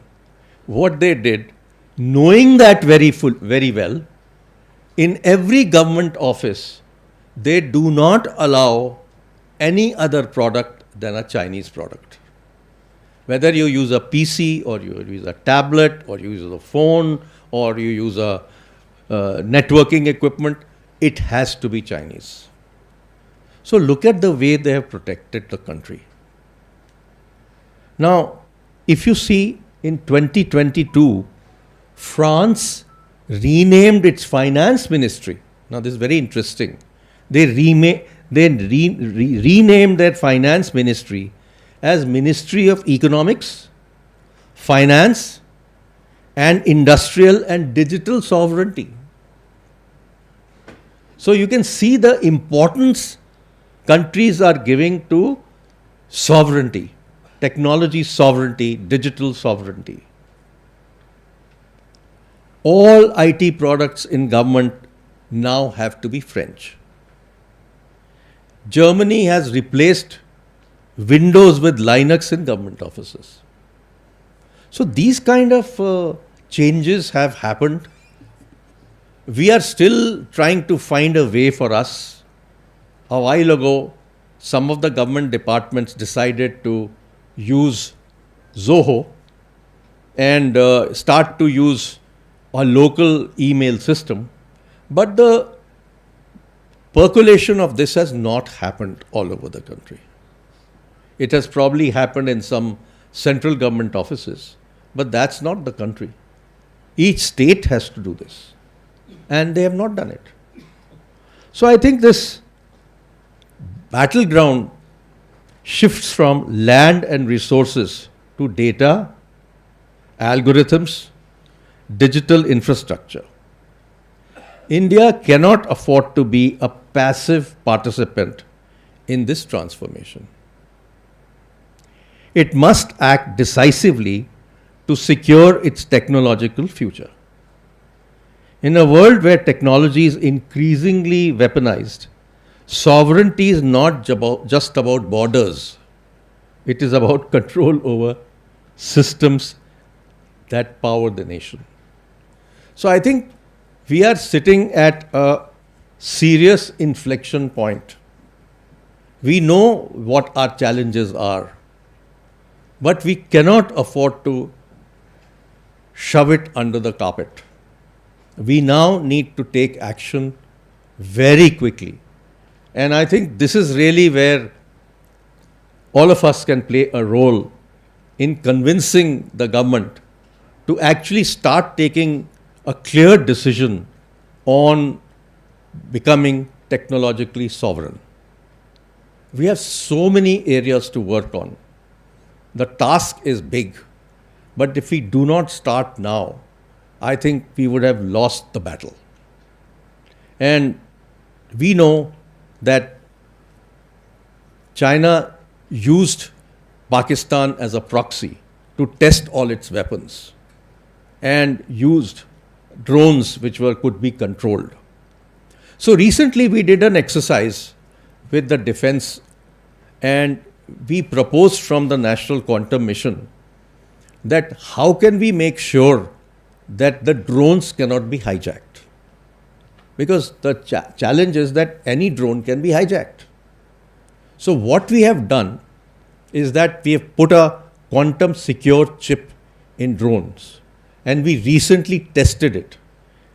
T: What they did, knowing that very well, in every government office, they do not allow any other product than a Chinese product. Whether you use a PC or you use a tablet or you use a phone or you use a networking equipment, it has to be Chinese. So look at the way they have protected the country. Now, if you see in 2022, France renamed its finance ministry. Now, this is very interesting. They renamed their finance ministry as Ministry of Economics, Finance, and Industrial and Digital Sovereignty. So you can see the importance countries are giving to sovereignty, technology sovereignty, digital sovereignty. All IT products in government now have to be French. Germany has replaced Windows with Linux in government offices. So these kind of changes have happened. We are still trying to find a way for us. A while ago, some of the government departments decided to use Zoho and start to use a local email system. But the percolation of this has not happened all over the country. It has probably happened in some central government offices, but that's not the country. Each state has to do this, and they have not done it. So I think this battleground shifts from land and resources to data, algorithms, digital infrastructure. India cannot afford to be a passive participant in this transformation. It must act decisively to secure its technological future. In a world where technology is increasingly weaponized, sovereignty is not just about borders. It is about control over systems that power the nation. So I think we are sitting at a serious inflection point. We know what our challenges are, but we cannot afford to shove it under the carpet. We now need to take action very quickly. And I think this is really where all of us can play a role in convincing the government to actually start taking a clear decision on becoming technologically sovereign. We have so many areas to work on. The task is big, but if we do not start now, I think we would have lost the battle. And we know that China used Pakistan as a proxy to test all its weapons and used drones which could be controlled. So recently we did an exercise with the defense, and we proposed from the National Quantum Mission that how can we make sure that the drones cannot be hijacked? Because the challenge is that any drone can be hijacked. So what we have done is that we have put a quantum secure chip in drones, and we recently tested it,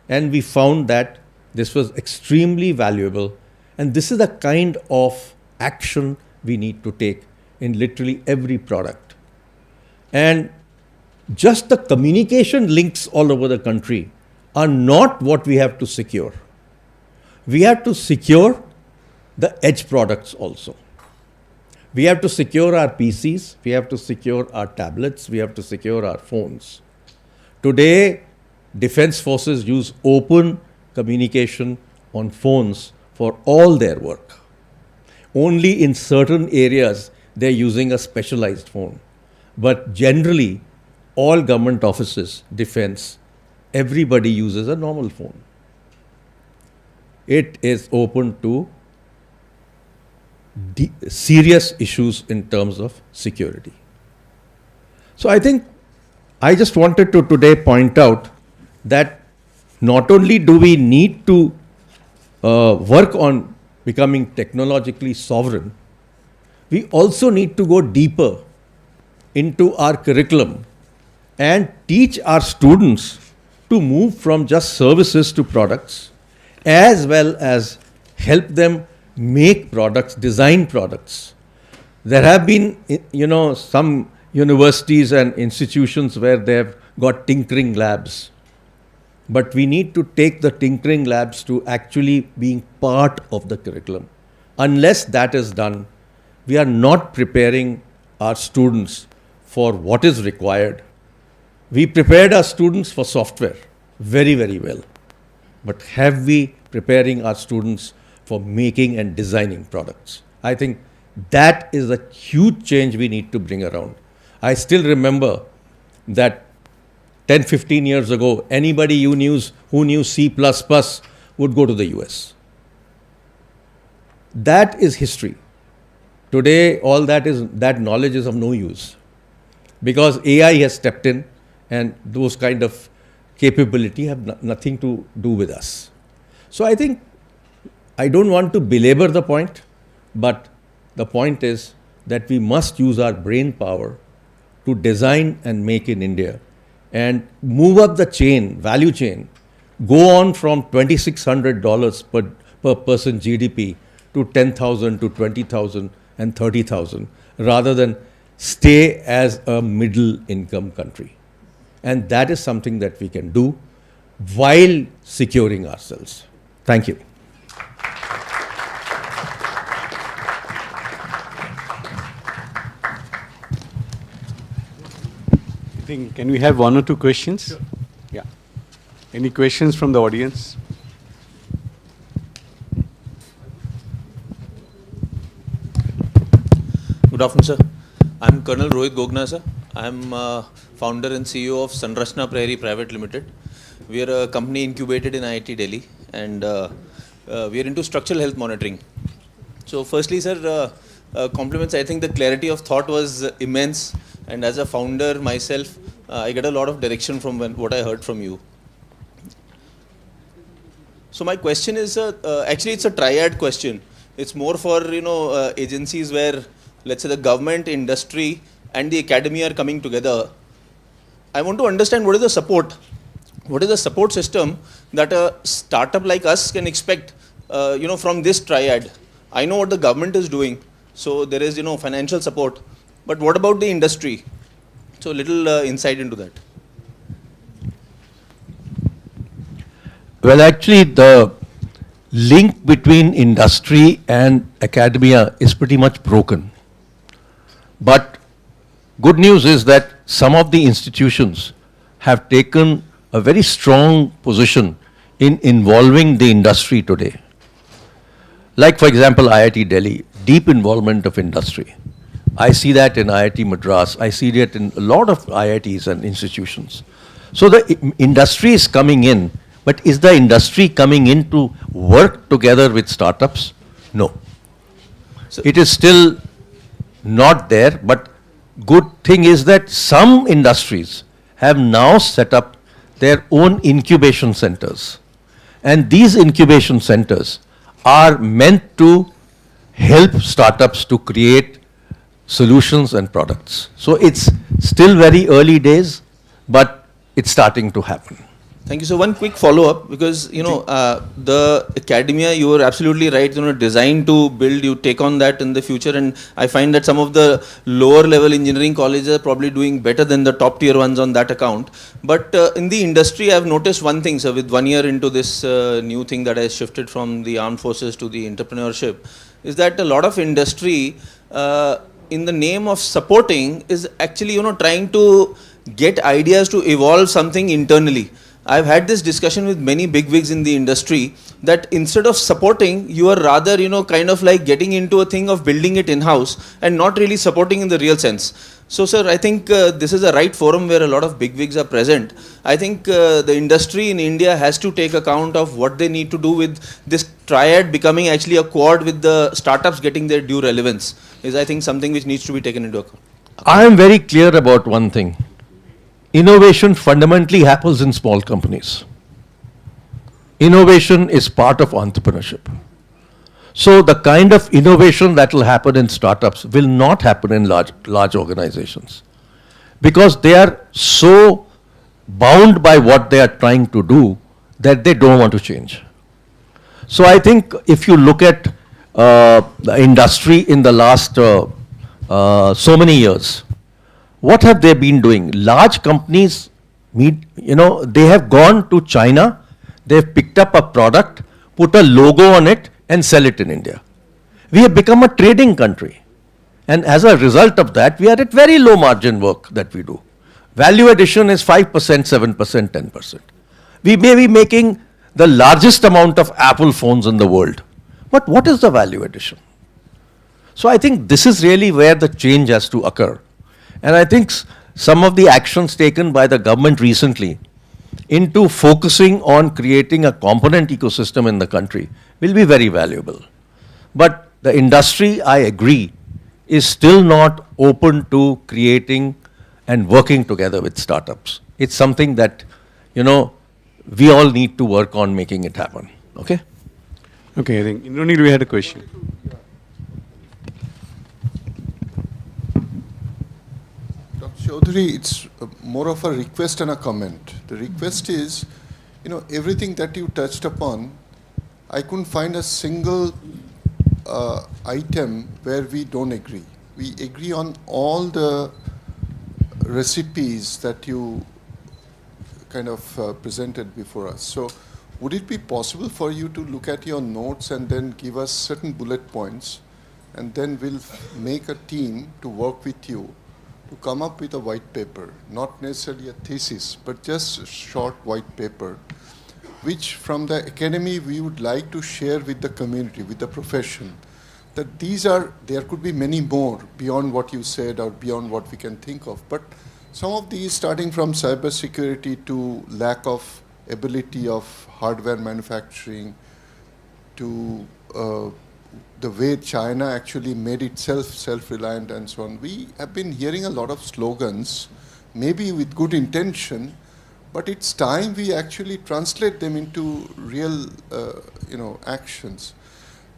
T: and we found that this was extremely valuable, and this is the kind of action we need to take in literally every product. And just the communication links all over the country are not what we have to secure. We have to secure the edge products also. We have to secure our PCs, we have to secure our tablets, we have to secure our phones. Today, defense forces use open communication on phones for all their work. Only in certain areas they're using a specialized phone. But generally, all government offices, defense, everybody uses a normal phone. It is open to serious issues in terms of security. So I think I just wanted to today point out that not only do we need to work on becoming technologically sovereign, we also need to go deeper into our curriculum and teach our students to move from just services to products, as well as help them make products, design products. There have been, some universities and institutions where they have got tinkering labs. But we need to take the tinkering labs to actually being part of the curriculum. Unless that is done, we are not preparing our students for what is required. We prepared our students for software very, very well. But have we preparing our students for making and designing products? I think That is a huge change we need to bring around. I still remember that 10, 15 years ago, anybody who knew C++ would go to the US. That is history. Today, all that knowledge is of no use because AI has stepped in and those kind of capability have nothing to do with us. So I think I don't want to belabor the point, but the point is that we must use our brain power to design and make in India and move up the chain, value chain, go on from $2,600 per person GDP to 10,000 to 20,000 and 30,000 rather than stay as a middle income country. And that is something that we can do while securing ourselves. Thank you.
U: Can we have one or two questions? Sure. Yeah. Any questions from the audience?
V: Good afternoon, sir. I'm Colonel Rohit Gogna, sir. I'm founder and CEO of Sanrachna Prairie Private Limited. We are a company incubated in IIT Delhi, and we are into structural health monitoring. So firstly, sir, compliments. I think the clarity of thought was immense, and as a founder myself, I get a lot of direction from what I heard from you. So my question is, actually it's a triad question. It's more for, agencies where, let's say, the government, industry, and the academy are coming together. I want to understand what is the support. What is the support system that a startup like us can expect, from this triad? I know what the government is doing, so there is, financial support. But what about the industry? So little insight into that.
T: Well, actually, the link between industry and academia is pretty much broken. But good news is that some of the institutions have taken a very strong position in involving the industry today. Like, for example, IIT Delhi, deep involvement of industry. I see that in IIT Madras. I see that in a lot of IITs and institutions. So the industry is coming in, but is the industry coming in to work together with startups? No. So it is still not there, but good thing is that some industries have now set up their own incubation centers. And these incubation centers are meant to help startups to create solutions and products. So it's still very early days, but it's starting to happen.
V: Thank you. So one quick follow-up, because the academia, you are absolutely right. Designed to build, you take on that in the future, and I find that some of the lower-level engineering colleges are probably doing better than the top-tier ones on that account. But in the industry, I've noticed one thing, sir. With 1 year into this new thing that has shifted from the armed forces to the entrepreneurship, is that a lot of industry, in the name of supporting, is actually trying to get ideas to evolve something internally. I've had this discussion with many bigwigs in the industry that instead of supporting, you are rather, kind of like getting into a thing of building it in-house and not really supporting in the real sense. So, sir, I think this is a right forum where a lot of bigwigs are present. I think the industry in India has to take account of what they need to do with this triad becoming actually a quad with the startups getting their due relevance is, I think, something which needs to be taken into account.
T: I am very clear about one thing. Innovation fundamentally happens in small companies. Innovation is part of entrepreneurship. So the kind of innovation that will happen in startups will not happen in large organizations, because they are so bound by what they are trying to do that they don't want to change. So I think if you look at the industry in the last so many years, what have they been doing? Large companies, they have gone to China, they've picked up a product, put a logo on it, and sell it in India. We have become a trading country. And as a result of that, we are at very low margin work that we do. Value addition is 5%, 7%, 10%. We may be making the largest amount of Apple phones in the world. But what is the value addition? So I think this is really where the change has to occur. And I think some of the actions taken by the government recently into focusing on creating a component ecosystem in the country will be very valuable. But the industry, I agree, is still not open to creating and working together with startups. It's something that, you know, we all need to work on making it happen. Okay?
U: Okay, I think Indranil, we had a question.
J: Dr. Chaudhary, it's more of a request and a comment. The request is, you know, everything that you touched upon, I couldn't find a single item where we don't agree. We agree on all the recipes that you kind of presented before us. So would it be possible for you to look at your notes and then give us certain bullet points, and then we'll make a team to work with you to come up with a white paper, not necessarily a thesis, but just a short white paper, which from the academy we would like to share with the community, with the profession, that these are, there could be many more beyond what you said or beyond what we can think of. But some of these, starting from cybersecurity to lack of ability of hardware manufacturing to the way China actually made itself self-reliant and so on. We have been hearing a lot of slogans, maybe with good intention, but it's time we actually translate them into real, actions.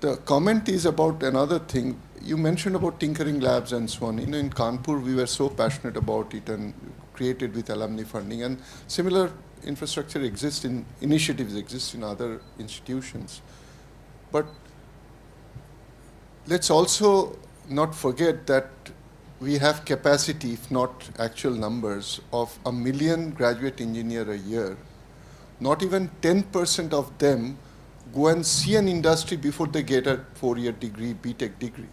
J: The comment is about another thing. You mentioned about tinkering labs and so on. You know, in Kanpur, we were so passionate about it and created with alumni funding. And similar infrastructure exists in, initiatives exist in other institutions. But let's also not forget that we have capacity, if not actual numbers, of 1 million graduate engineer a year. Not even 10% of them go and see an industry before they get a 4-year degree, BTech degree.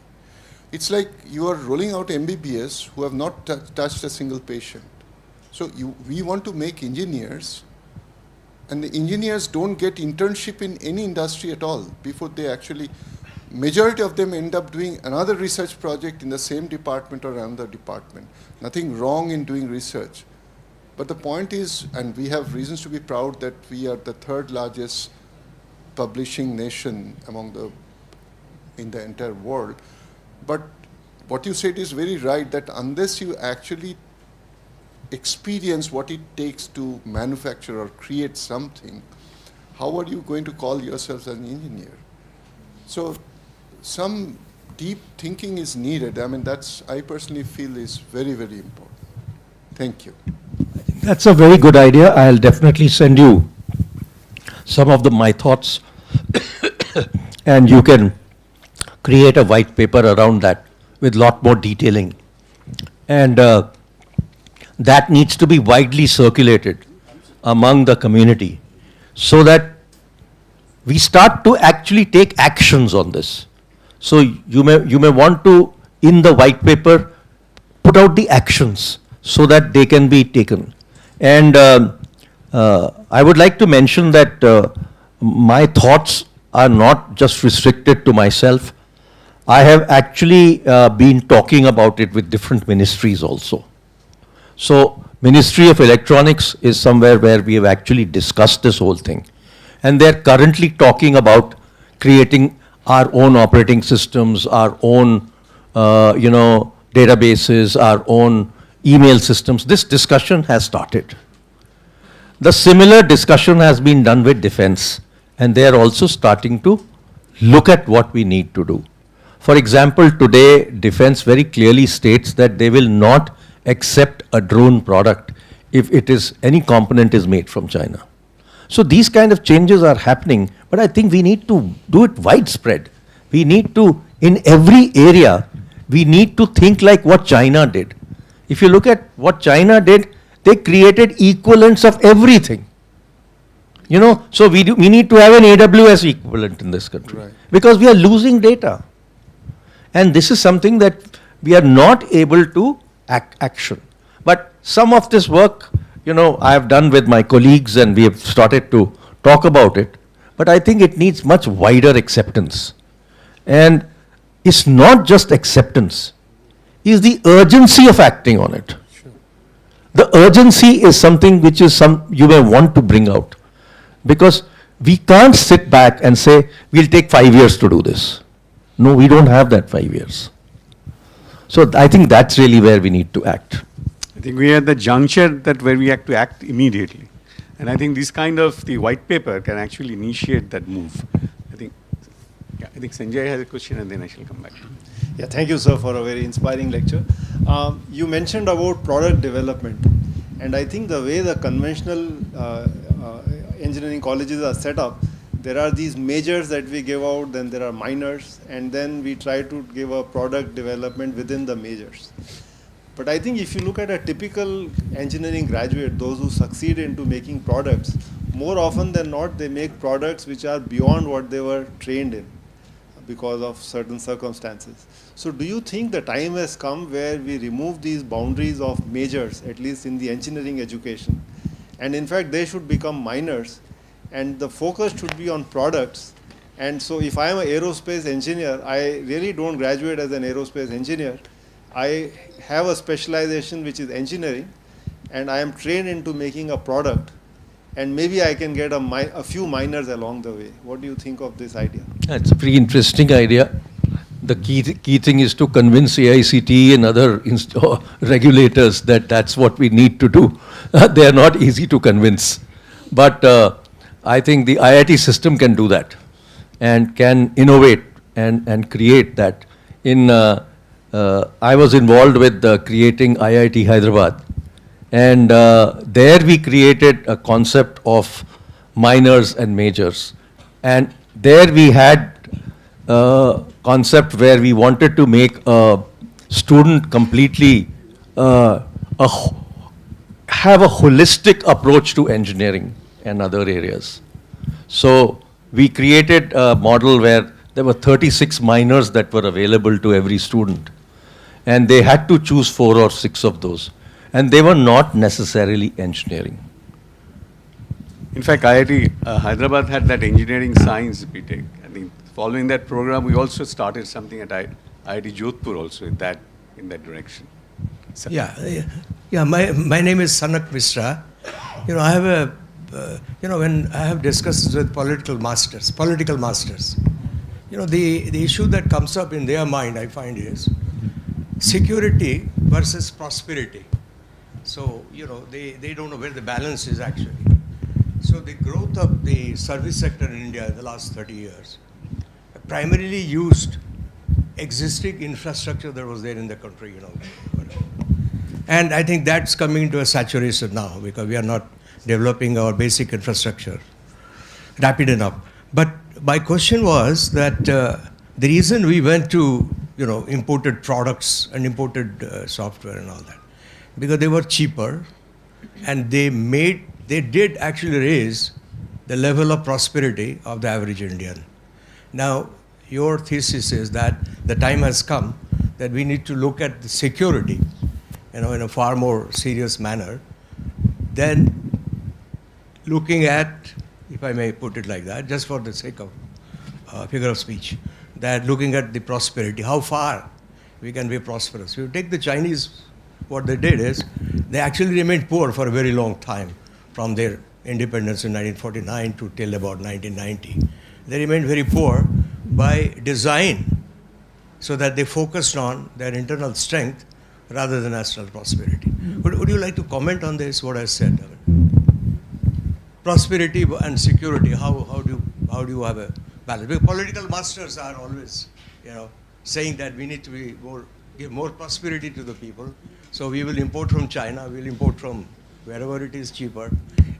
J: It's like you are rolling out MBBS who have not touched a single patient. So we want to make engineers, and the engineers don't get internship in any industry at all before they actually, majority of them end up doing another research project in the same department or another department. Nothing wrong in doing research. But the point is, and we have reasons to be proud that we are the 3rd largest publishing nation in the entire world. But what you said is very right, that unless you actually experience what it takes to manufacture or create something, how are you going to call yourself an engineer? So some deep thinking is needed. I mean, I personally feel is very, very important. Thank you.
T: That's a very good idea. I'll definitely send you some of my thoughts and you can create a white paper around that with lot more detailing. And that needs to be widely circulated among the community so that we start to actually take actions on this. So you may want to, in the white paper, put out the actions so that they can be taken. And I would like to mention that my thoughts are not just restricted to myself. I have actually been talking about it with different ministries also. So Ministry of Electronics is somewhere where we have actually discussed this whole thing. And they're currently talking about creating our own operating systems, our own, databases, our own email systems. This discussion has started. The similar discussion has been done with defense, and they are also starting to look at what we need to do. For example, today, defense very clearly states that they will not accept a drone product if any component is made from China. So these kind of changes are happening, but I think we need to do it widespread. We need to, in every area, we need to think like what China did. If you look at what China did, they created equivalents of everything. So we need to have an AWS equivalent in this country, right, because we are losing data. And this is something that we are not able to action. But some of this work, I have done with my colleagues and we have started to talk about it. But I think it needs much wider acceptance. And is not just acceptance, is the urgency of acting on it. The urgency is something which is you may want to bring out, because we can't sit back and say, we'll take 5 years to do this. No, we don't have that 5 years. So I think that's really where we need to act.
U: I think we are at the juncture where we have to act immediately. And I think this kind of the white paper can actually initiate that move. I think Sanjay has a question and then I shall come back.
B: Yeah, thank you, sir, for a very inspiring lecture. You mentioned about product development, and I think the way the conventional engineering colleges are set up, there are these majors that we give out, then there are minors, and then we try to give a product development within the majors. But I think if you look at a typical engineering graduate, those who succeed into making products, more often than not, they make products which are beyond what they were trained in because of certain circumstances. So do you think the time has come where we remove these boundaries of majors, at least in the engineering education, and in fact they should become minors, and the focus should be on products? And so if I am an aerospace engineer, I really don't graduate as an aerospace engineer. I have a specialization which is engineering, and I am trained into making a product, and maybe I can get a few minors along the way. What do you think of this idea?
T: It's a pretty interesting idea. The key thing is to convince AICTE and other regulators that that's what we need to do. They are not easy to convince. But I think the IIT system can do that and can innovate and create that. I was involved with creating IIT Hyderabad. And there we created a concept of minors and majors. And there we had a concept where we wanted to make a student completely have a holistic approach to engineering and other areas. So we created a model where there were 36 minors that were available to every student. And they had to choose 4 or 6 of those. And they were not necessarily engineering.
U: In fact, IIT Hyderabad had that engineering science BTech. I think following that program, we also started something at IIT Jodhpur also in that direction. So
Q: Yeah. My name is Sanak Mishra. I have when I have discussions with political masters, the issue that comes up in their mind, I find, is security versus prosperity. So, they don't know where the balance is actually. So the growth of the service sector in India in the last 30 years primarily used existing infrastructure that was there in the country, And I think that's coming to a saturation now because we are not developing our basic infrastructure rapid enough. But my question was that the reason we went to, imported products and imported software and all that, because they were cheaper and they did actually raise the level of prosperity of the average Indian. Now, your thesis is that the time has come that we need to look at the security, in a far more serious manner than looking at, if I may put it like that, just for the sake of figure of speech, that looking at the prosperity, how far we can be prosperous. If you take the Chinese, what they did is they actually remained poor for a very long time from their independence in 1949 to till about 1990. They remained very poor by design so that they focused on their internal strength rather than national prosperity. Would you like to comment on this, what I said? Prosperity and security, how do you have a balance? Because political masters are always, saying that we need to give more prosperity to the people. So we will import from China, we'll import from wherever it is cheaper,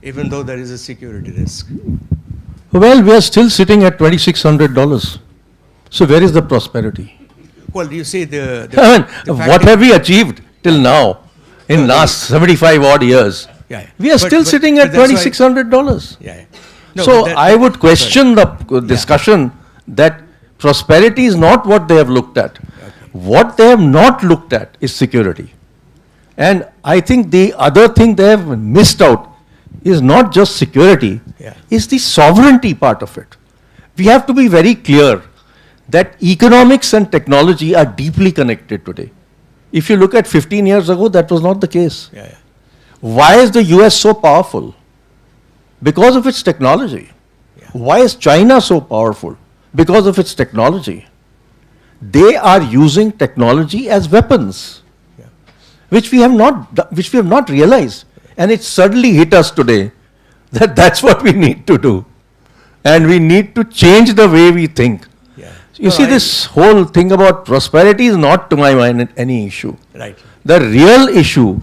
Q: even though there is a security risk.
T: Well, we are still sitting at $2,600. So where is the prosperity?
Q: Well, do you see
T: what have we achieved till now in last 75 odd years?
Q: Yeah.
T: We are still sitting at $2,600.
Q: Yeah.
T: So I would question the discussion that prosperity is not what they have looked at. Okay. What they have not looked at is security. And I think the other thing they have missed out is not just security, it's the sovereignty part of it. We have to be very clear that economics and technology are deeply connected today. If you look at 15 years ago, that was not the case. Why is the US so powerful? Because of its technology. Why is China so powerful? Because of its technology. They are using technology as weapons, which we have not realized. And it suddenly hit us today that that's what we need to do. And we need to change the way we think. You see, this whole thing about prosperity is not, to my mind, any issue.
Q: Right.
T: The real issue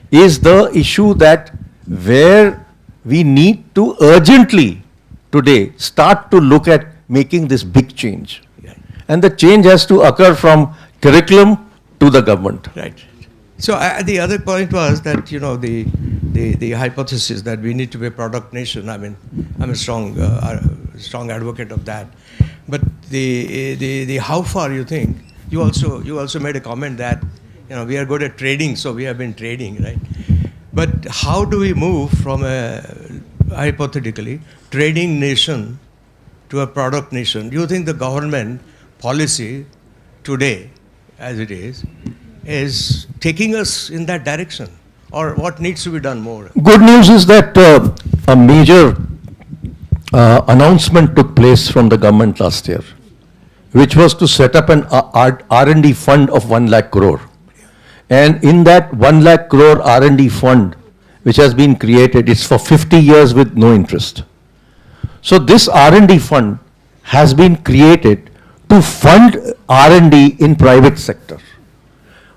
T: is the issue that where we need to urgently today start to look at making this big change. And the change has to occur from curriculum to the government.
Q: Right. So the other point was that, you know, the hypothesis that we need to be a product nation. I mean, I'm a strong advocate of that. But the how far you think, you also made a comment that, you know, we are good at trading, so we have been trading, right? But how do we move from a hypothetically trading nation to a product nation? Do you think the government policy today, as it is taking us in that direction, or what needs to be done more?
T: Good news is that a major announcement took place from the government last year, which was to set up an R&D fund of 1 lakh crore. And in that 1 lakh crore R&D fund, which has been created, it's for 50 years with no interest. So this R&D fund has been created to fund R&D in private sector.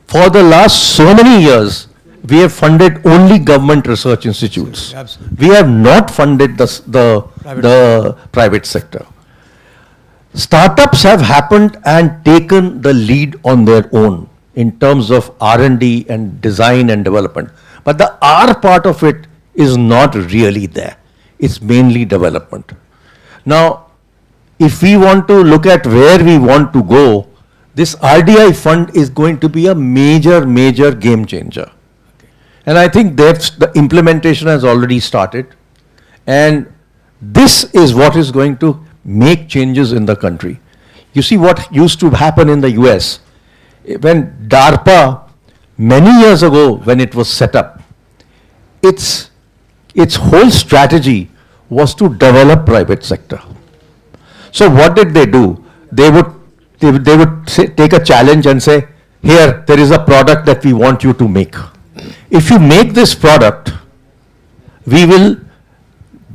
T: For the last so many years, we have funded only government research institutes.
Q: Absolutely.
T: We have not funded the private sector. Startups have happened and taken the lead on their own in terms of R&D and design and development. But the R part of it is not really there. It's mainly development. Now, if we want to look at where we want to go, this RDI fund is going to be a major, major game changer. And I think the implementation has already started. And this is what is going to make changes in the country. You see what used to happen in the US. When DARPA, many years ago when it was set up, its whole strategy was to develop private sector. So what did they do? They would take a challenge and say, here, there is a product that we want you to make. If you make this product, we will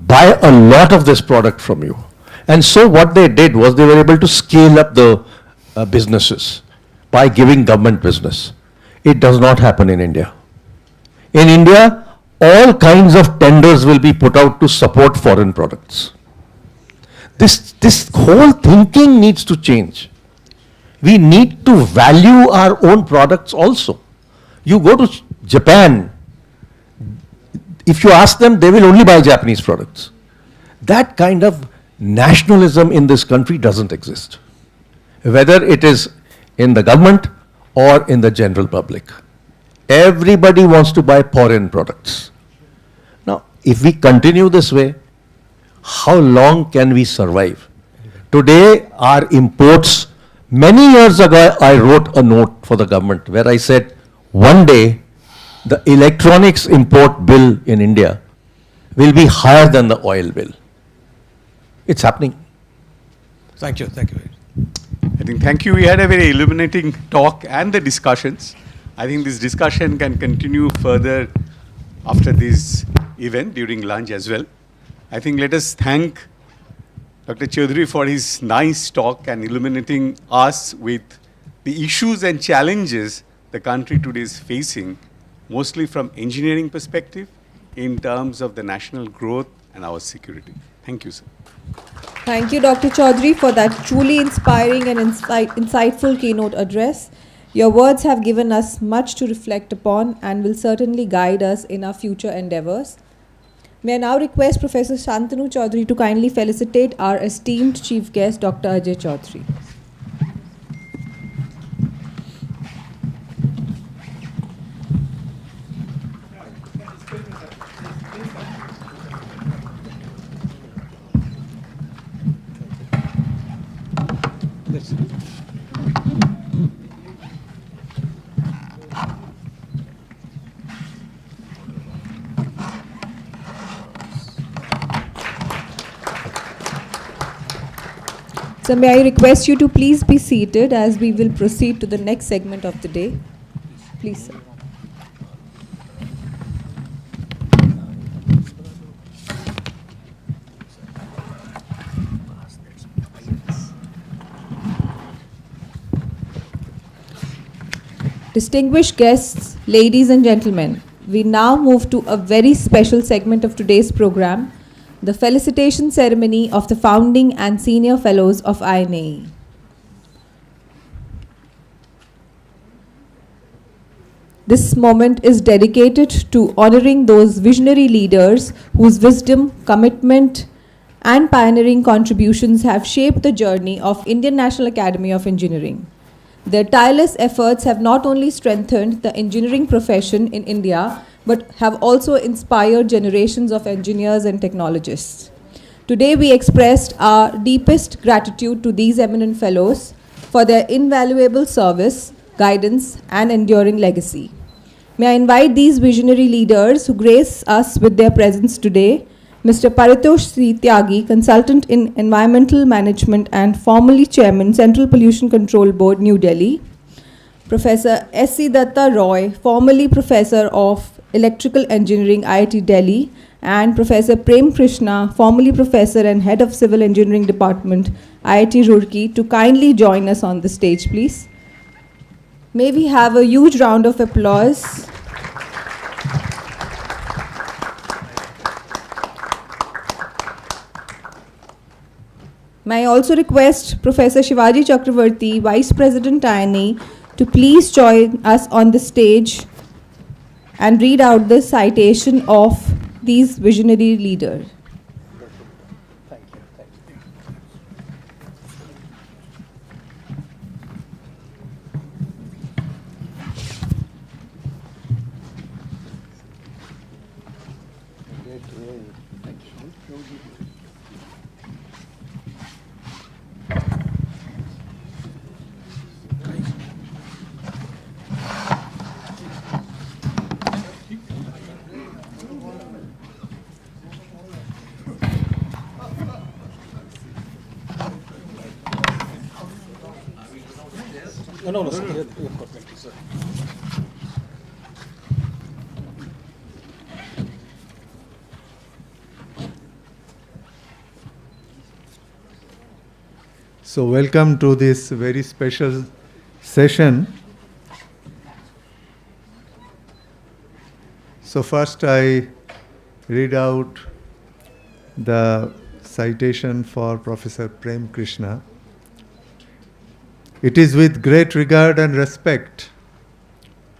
T: buy a lot of this product from you. And so what they did was they were able to scale up the businesses by giving government business. It does not happen in India. In India, all kinds of tenders will be put out to support foreign products. This whole thinking needs to change. We need to value our own products also. You go to Japan, if you ask them, they will only buy Japanese products. That kind of nationalism in this country doesn't exist, whether it is in the government or in the general public. Everybody wants to buy foreign products. Now, if we continue this way, how long can we survive? Today, our imports, many years ago, I wrote a note for the government where I said, one day, the electronics import bill in India will be higher than the oil bill. It's happening.
Q: Thank you. Thank you.
U: I think, thank you. We had a very illuminating talk and the discussions. I think this discussion can continue further after this event during lunch as well. I think let us thank Dr. Chaudhary for his nice talk and illuminating us with the issues and challenges the country today is facing, mostly from engineering perspective in terms of the national growth and our security. Thank you, sir.
D: Thank you, Dr. Chaudhary, for that truly inspiring and insightful keynote address. Your words have given us much to reflect upon and will certainly guide us in our future endeavors. May I now request Professor Shantanu Chaudhary to kindly felicitate our esteemed chief guest, Dr. Ajay Chaudhary.
Q: Let's
D: So may I request you to please be seated as we will proceed to the next segment of the day. Please, sir. Distinguished guests, ladies and gentlemen, we now move to a very special segment of today's program, the felicitation ceremony of the founding and senior fellows of INAE. This moment is dedicated to honoring those visionary leaders whose wisdom, commitment, and pioneering contributions have shaped the journey of Indian National Academy of Engineering. Their tireless efforts have not only strengthened the engineering profession in India, but have also inspired generations of engineers and technologists. Today, we expressed our deepest gratitude to these eminent fellows for their invaluable service, guidance, and enduring legacy. May I invite these visionary leaders who grace us with their presence today, Mr. Paritosh C. Tyagi, Consultant in Environmental Management and formerly Chairman, Central Pollution Control Board, New Delhi. Professor S.C. Datta Roy, formerly Professor of Electrical Engineering, IIT Delhi, and Professor Prem Krishna, formerly Professor and Head of Civil Engineering Department, IIT Roorkee, to kindly join us on the stage, please. May we have a huge round of applause. May I also request Professor Shivaji Chakravarti, Vice President INAE, to please join us on the stage and read out the citation of these visionary leaders.
I: No, sir. You've got plenty, sir.
S: So welcome to this very special session. So first I read out the citation for Professor Prem Krishna. It is with great regard and respect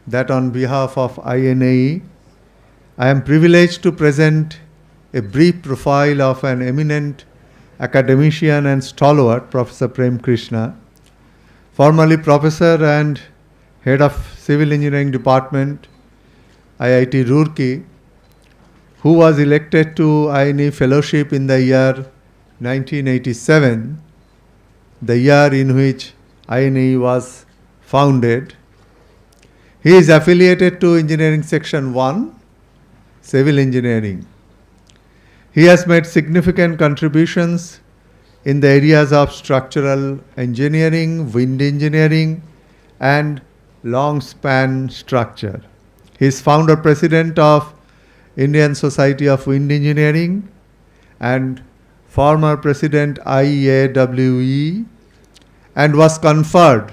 S: that on behalf of INAE, I am privileged to present a brief profile of an eminent academician and stalwart, Professor Prem Krishna, formerly Professor and Head of Civil Engineering Department, IIT Roorkee, who was elected to INAE Fellowship in the year 1987, the year in which INAE was founded. He is affiliated to Engineering Section 1, Civil Engineering. He has made significant contributions in the areas of structural engineering, wind engineering, and long span structure. He is founder president of Indian Society of Wind Engineering and former president IAWE, and was conferred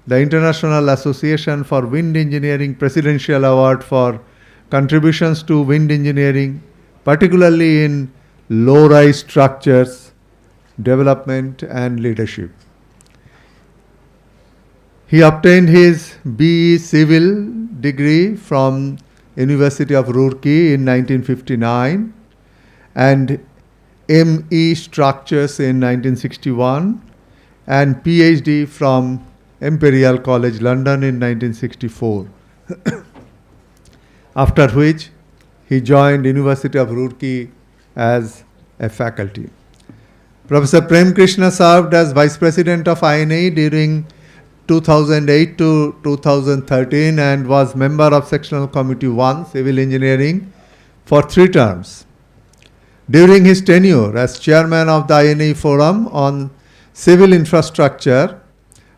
S: the International Association for Wind Engineering Presidential Award for contributions to wind engineering, particularly in low-rise structures, development and leadership. He obtained his BE Civil degree from University of Roorkee in 1959 and ME Structures in 1961 and PhD from Imperial College London in 1964. After which he joined University of Roorkee as a faculty. Professor Prem Krishna served as Vice President of INAE during 2008 to 2013 and was member of Sectional Committee 1, Civil Engineering, for 3 terms. During his tenure as Chairman of the INAE Forum on Civil Infrastructure,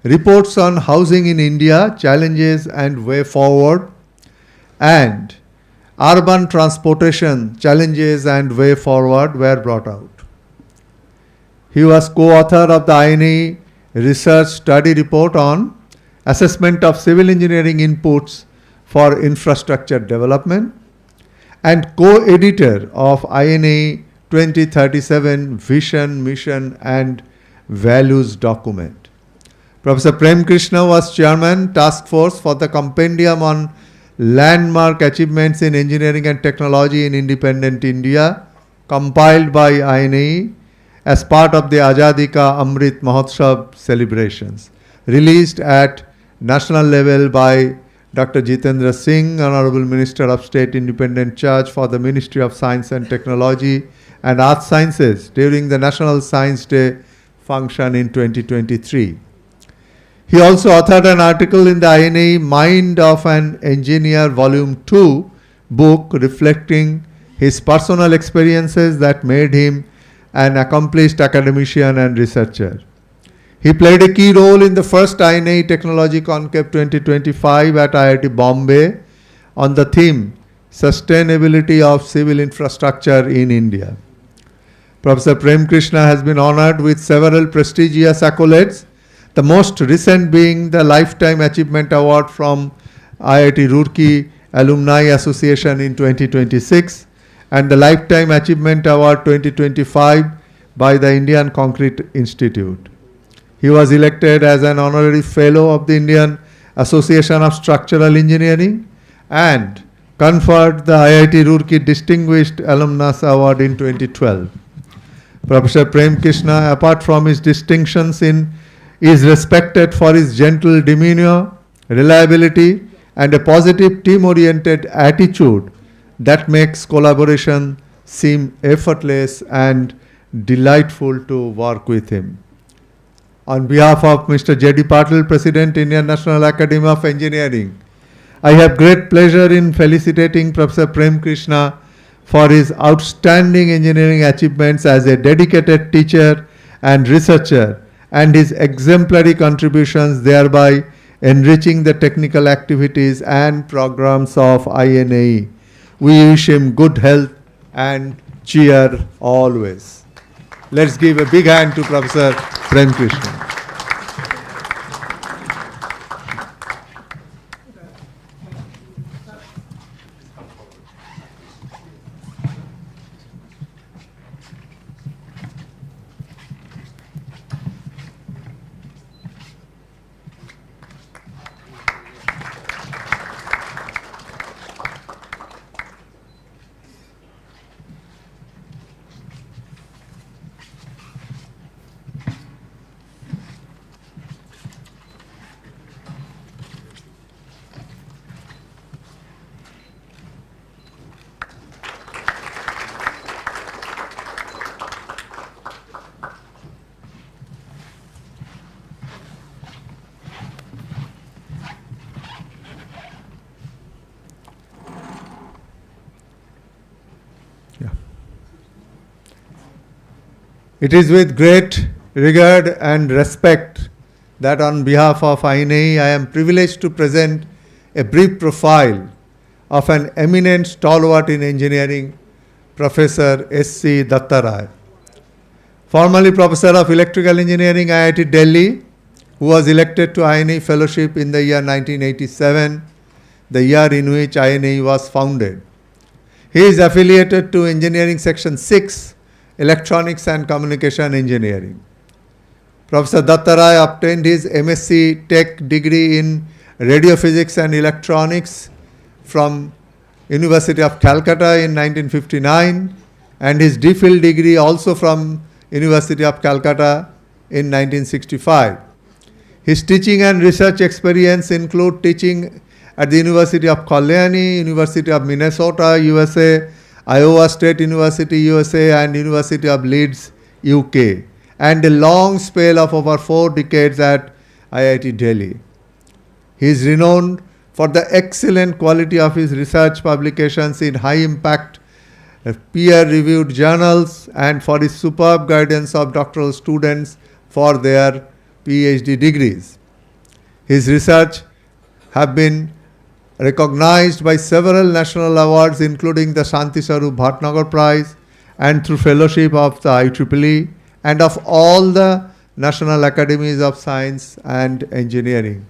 S: Reports on Housing in India, Challenges and Way Forward, and Urban Transportation, Challenges and Way Forward were brought out. He was co-author of the INAE Research Study Report on Assessment of Civil Engineering Inputs for Infrastructure Development and co-editor of INAE 2037 Vision, Mission and Values document. Professor Prem Krishna was chairman task force for the compendium on landmark achievements in engineering and technology in independent India, compiled by INAE as part of the Azadi Ka Amrit Mahotsav celebrations, released at national level by Dr. Jitendra Singh, Honorable Minister of State Independent Charge for the Ministry of Science and Technology and Earth Sciences during the National Science Day function in 2023. He also authored an article in the INAE Mind of an Engineer Volume 2 book reflecting his personal experiences that made him an accomplished academician and researcher. He played a key role in the first INAE Technology Conclave 2025 at IIT Bombay on the theme Sustainability of Civil Infrastructure in India. Professor Prem Krishna has been honored with several prestigious accolades, the most recent being the Lifetime Achievement Award from IIT Roorkee Alumni Association in 2026 and the Lifetime Achievement Award 2025 by the Indian Concrete Institute. He was elected as an honorary fellow of the Indian Association of Structural Engineering and conferred the IIT Roorkee Distinguished Alumnus Award in 2012. Professor Prem Krishna, apart from his distinctions is respected for his gentle demeanor, reliability, and a positive team-oriented attitude that makes collaboration seem effortless and delightful to work with him. On behalf of Mr. J.D. Patil, President, Indian National Academy of Engineering, I have great pleasure in felicitating Professor Prem Krishna for his outstanding engineering achievements as a dedicated teacher and researcher and his exemplary contributions, thereby enriching the technical activities and programs of INAE. We wish him good health and cheer always. Let's give a big hand to Professor Prem Krishna. It is with great regard and respect that on behalf of INAE, I am privileged to present a brief profile of an eminent stalwart in engineering, Professor S.C. Dattaray. Formerly Professor of Electrical Engineering, IIT Delhi, who was elected to INAE Fellowship in the year 1987, the year in which INAE was founded. He is affiliated to Engineering Section 6, Electronics and Communication Engineering. Professor Dattaray obtained his MSc Tech degree in Radio Physics and Electronics from University of Calcutta in 1959 and his DPhil degree also from University of Calcutta in 1965. His teaching and research experience include teaching at the University of Colliani, University of Minnesota, USA, Iowa State University, USA, and University of Leeds, UK, and a long spell of over 4 decades at IIT Delhi. He is renowned for the excellent quality of his research publications in high-impact peer-reviewed journals and for his superb guidance of doctoral students for their PhD degrees. His research have been recognized by several national awards, including the Shanti Swarup Bhatnagar Prize, and through fellowship of the IEEE and of all the National Academies of Science and Engineering,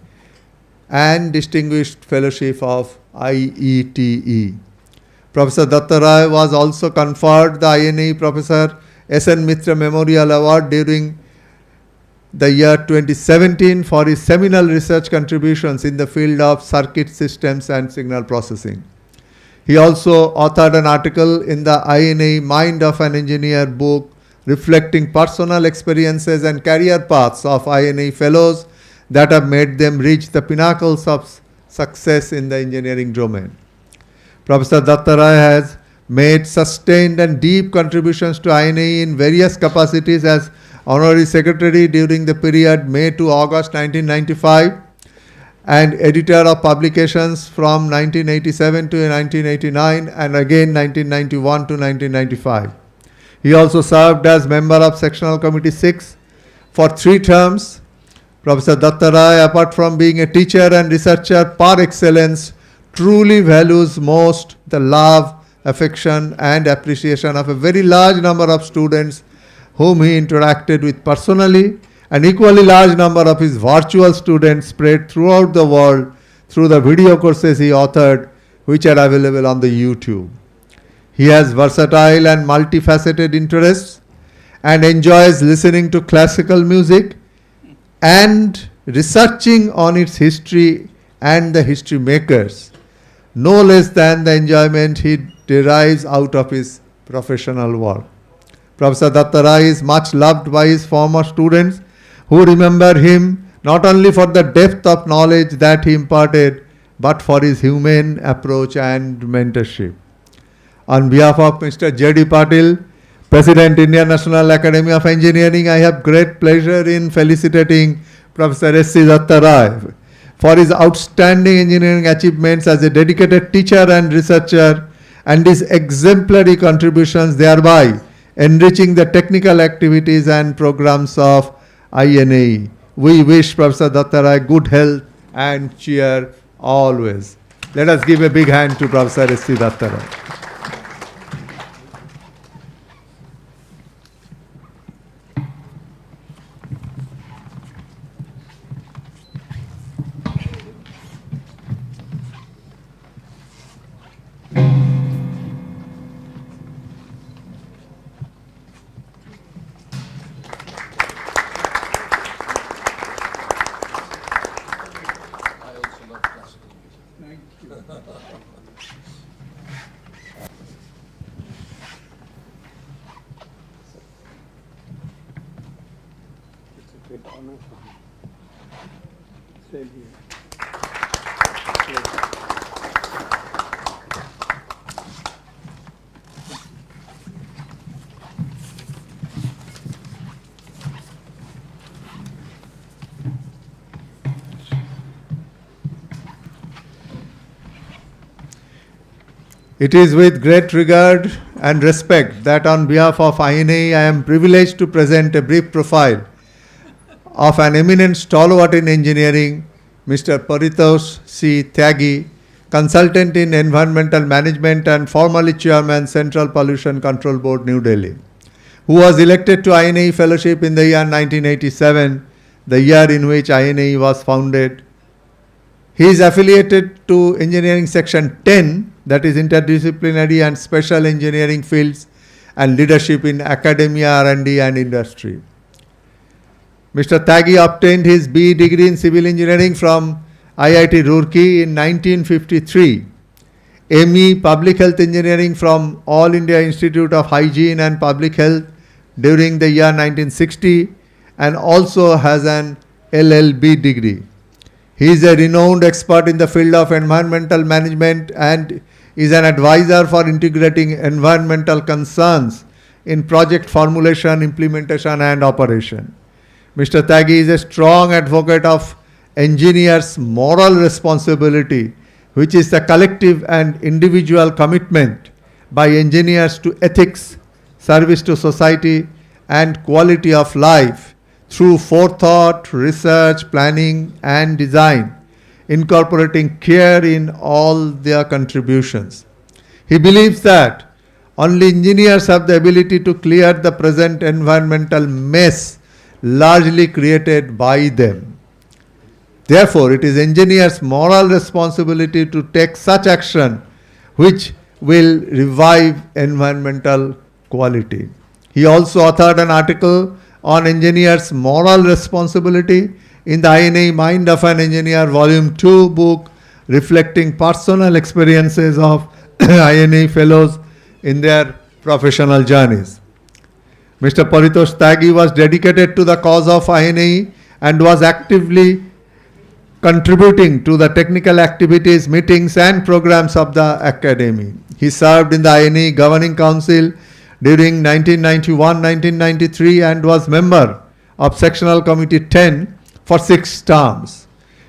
S: and distinguished fellowship of IETE. Professor Datta Rai was also conferred the INAE Professor S.N. Mitra Memorial Award during the year 2017 for his seminal research contributions in the field of circuit systems and signal processing. He also authored an article in the INAE Mind of an Engineer book reflecting personal experiences and career paths of INAE fellows that have made them reach the pinnacles of success in the engineering domain. Professor Datta Rai has made sustained and deep contributions to INAE in various capacities as Honorary Secretary during the period May to August 1995 and editor of publications from 1987 to 1989 and again 1991 to 1995. He also served as member of Sectional Committee 6 for 3 terms. Professor Datta Rai, apart from being a teacher and researcher par excellence, truly values most the love, affection and appreciation of a very large number of students whom he interacted with personally, an equally large number of his virtual students spread throughout the world through the video courses he authored, which are available on the YouTube. He has versatile and multifaceted interests and enjoys listening to classical music and researching on its history and the history makers, no less than the enjoyment he derives out of his professional work. Professor Datta Rai is much loved by his former students who remember him not only for the depth of knowledge that he imparted, but for his humane approach and mentorship. On behalf of Mr. J.D. Patil, President, Indian National Academy of Engineering, I have great pleasure in felicitating Professor S.C. Datta Rai for his outstanding engineering achievements as a dedicated teacher and researcher and his exemplary contributions, thereby enriching the technical activities and programs of INAE. We wish Professor Datta Rai good health and cheer always. Let us give a big hand to Professor S.C. Datta Rai. It is with great regard and respect that on behalf of INAE, I am privileged to present a brief profile of an eminent stalwart in engineering, Mr. Paritosh C. Tyagi, consultant in environmental management and formerly chairman, Central Pollution Control Board, New Delhi, who was elected to INAE Fellowship in the year 1987, the year in which INAE was founded. He is affiliated to Engineering Section 10, that is interdisciplinary and special engineering fields and leadership in academia, R&D and industry. Mr. Tyagi obtained his BE degree in civil engineering from IIT Roorkee in 1953, ME Public Health Engineering from All India Institute of Hygiene and Public Health during the year 1960, and also has an LLB degree. He is a renowned expert in the field of environmental management and is an advisor for integrating environmental concerns in project formulation, implementation and operation. Mr. Tyagi is a strong advocate of engineers' moral responsibility, which is the collective and individual commitment by engineers to ethics, service to society and quality of life through forethought, research, planning, and design, incorporating care in all their contributions. He believes that only engineers have the ability to clear the present environmental mess largely created by them. Therefore, it is engineers' moral responsibility to take such action which will revive environmental quality. He also authored an article on engineers' moral responsibility in the INAE Mind of an Engineer Volume 2 book, reflecting personal experiences of INAE fellows in their professional journeys. Mr. Paritosh Tyagi was dedicated to the cause of INAE and was actively contributing to the technical activities, meetings, and programs of the Academy. He served in the INAE Governing Council during 1991-1993 and was member of Sectional Committee 10 for 6 terms.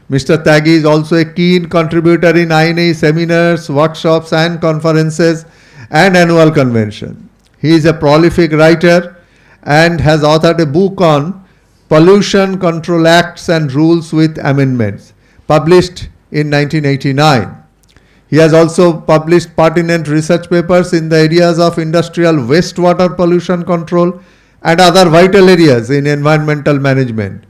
S: Mr. Tyagi is also a keen contributor in INAE seminars, workshops, and conferences and annual convention. He is a prolific writer and has authored a book on Pollution Control Acts and Rules with Amendments, published in 1989. He has also published pertinent research papers in the areas of industrial wastewater pollution control and other vital areas in environmental management.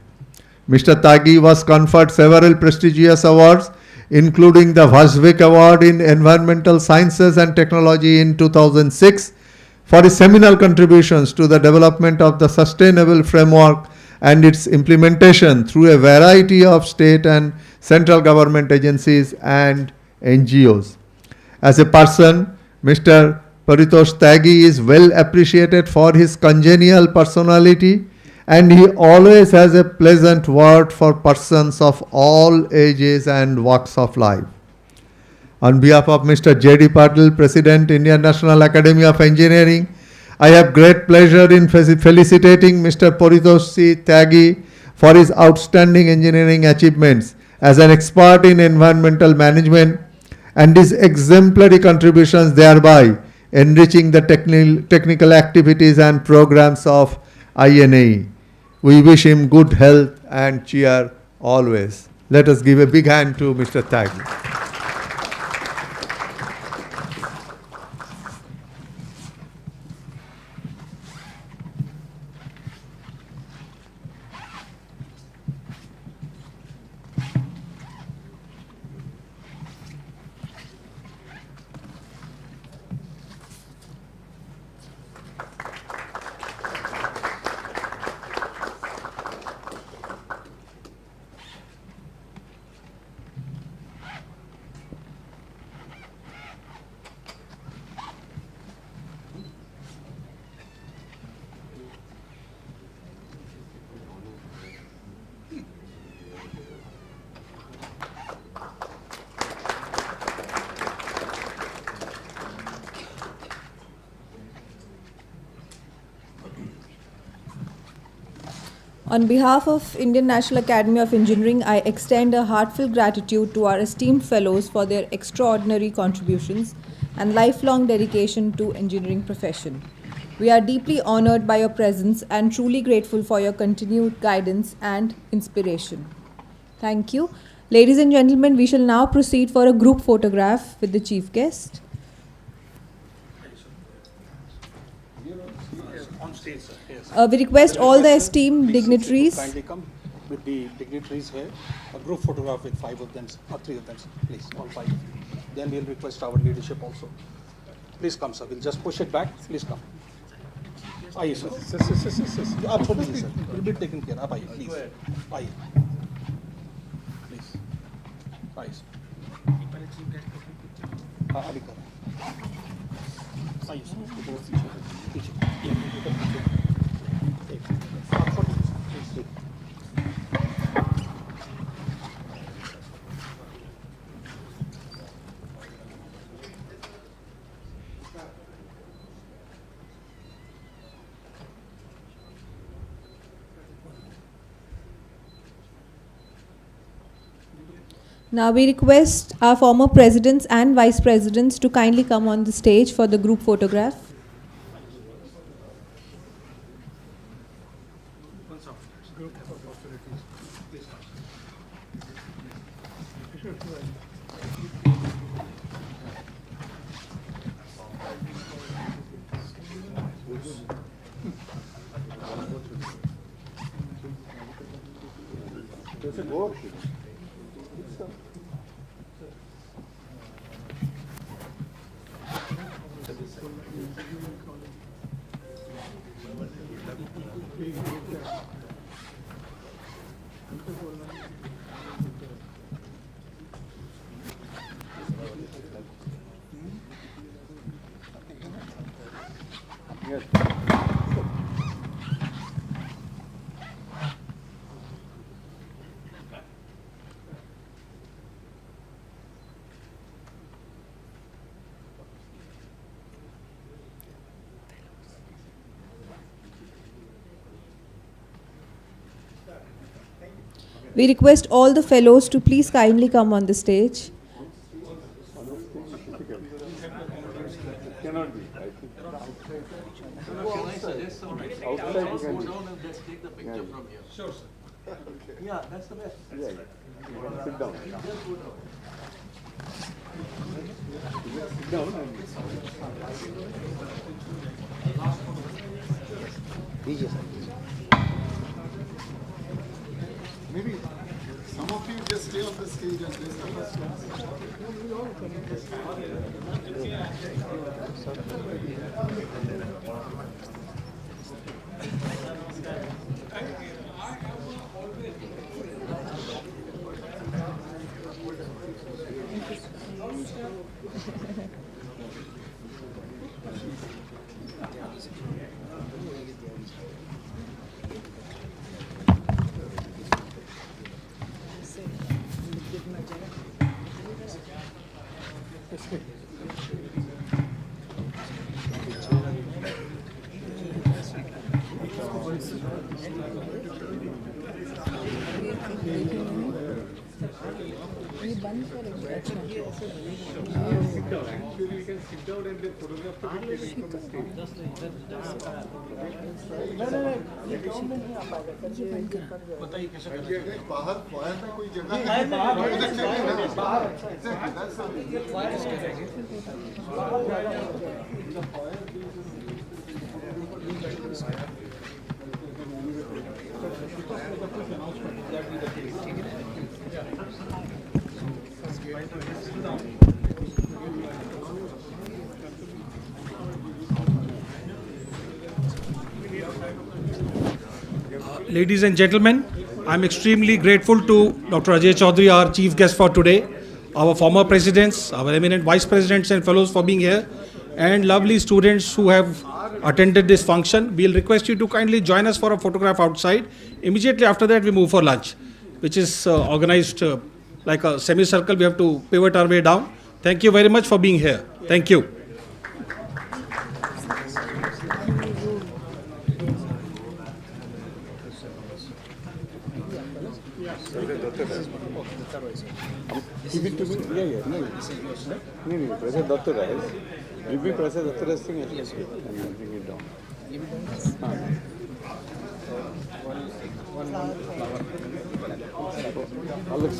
S: Mr. Tyagi was conferred several prestigious awards, including the Vasvik Award in Environmental Sciences and Technology in 2006 for his seminal contributions to the development of the sustainable framework and its implementation through a variety of state and central government agencies and NGOs. As a person, Mr. Paritosh Tyagi is well appreciated for his congenial personality, and he always has a pleasant word for persons of all ages and walks of life. On behalf of Mr. J.D. Patil, President, Indian National Academy of Engineering, I have great pleasure in felicitating Mr. Paritosh C. Tyagi for his outstanding engineering achievements as an expert in environmental management and his exemplary contributions, thereby enriching the technical activities and programs of INAE. We wish him good health and cheer always. Let us give a big hand to Mr. Tyagi.
D: On behalf of Indian National Academy of Engineering, I extend a heartfelt gratitude to our esteemed fellows for their extraordinary contributions and lifelong dedication to engineering profession. We are deeply honored by your presence and truly grateful for your continued guidance and inspiration. Thank you. Ladies and gentlemen, we shall now proceed for a group photograph with the chief guest. We request all the esteemed dignitaries.
I: Kindly come with the dignitaries here. A group photograph with 5 of them, or 3 of them, please, all 5 of you. Then we'll request our leadership also. Please come, sir. We'll just push it back. Please come. Aye, sir. Absolutely, sir. Will be taken care of. Aye, please. Aye. Please. Aye, sir. Aye, sir.
D: Now we request our former presidents and vice presidents to kindly come on the stage for the group photograph.
I: Group
D: We request all the fellows to please kindly come on the stage.
U: Cannot be. I think. Can I suggest some outside you can go down and let's take the picture from here. Sure, sir. Yeah, that's the best. Yeah, you can sit down. Just go down. Sit down and
J: Maybe some of you just stay on the stage and raise the first बाहर fire में कोई जगह
I: Ladies and gentlemen, I'm extremely grateful to Dr. Ajay Chaudhary, our chief guest for today, our former presidents, our eminent vice presidents and fellows for being here, and lovely students who have attended this function. We'll request you to kindly join us for a photograph outside. Immediately after that, we move for lunch, which is organized like a semicircle. We have to pivot our way down. Thank you very much for being here. Thank you.
U: Give it to me. Yeah. No. Prasad Datta Rais. Give me Prasad Datta Rais thing and bring it down. I'll look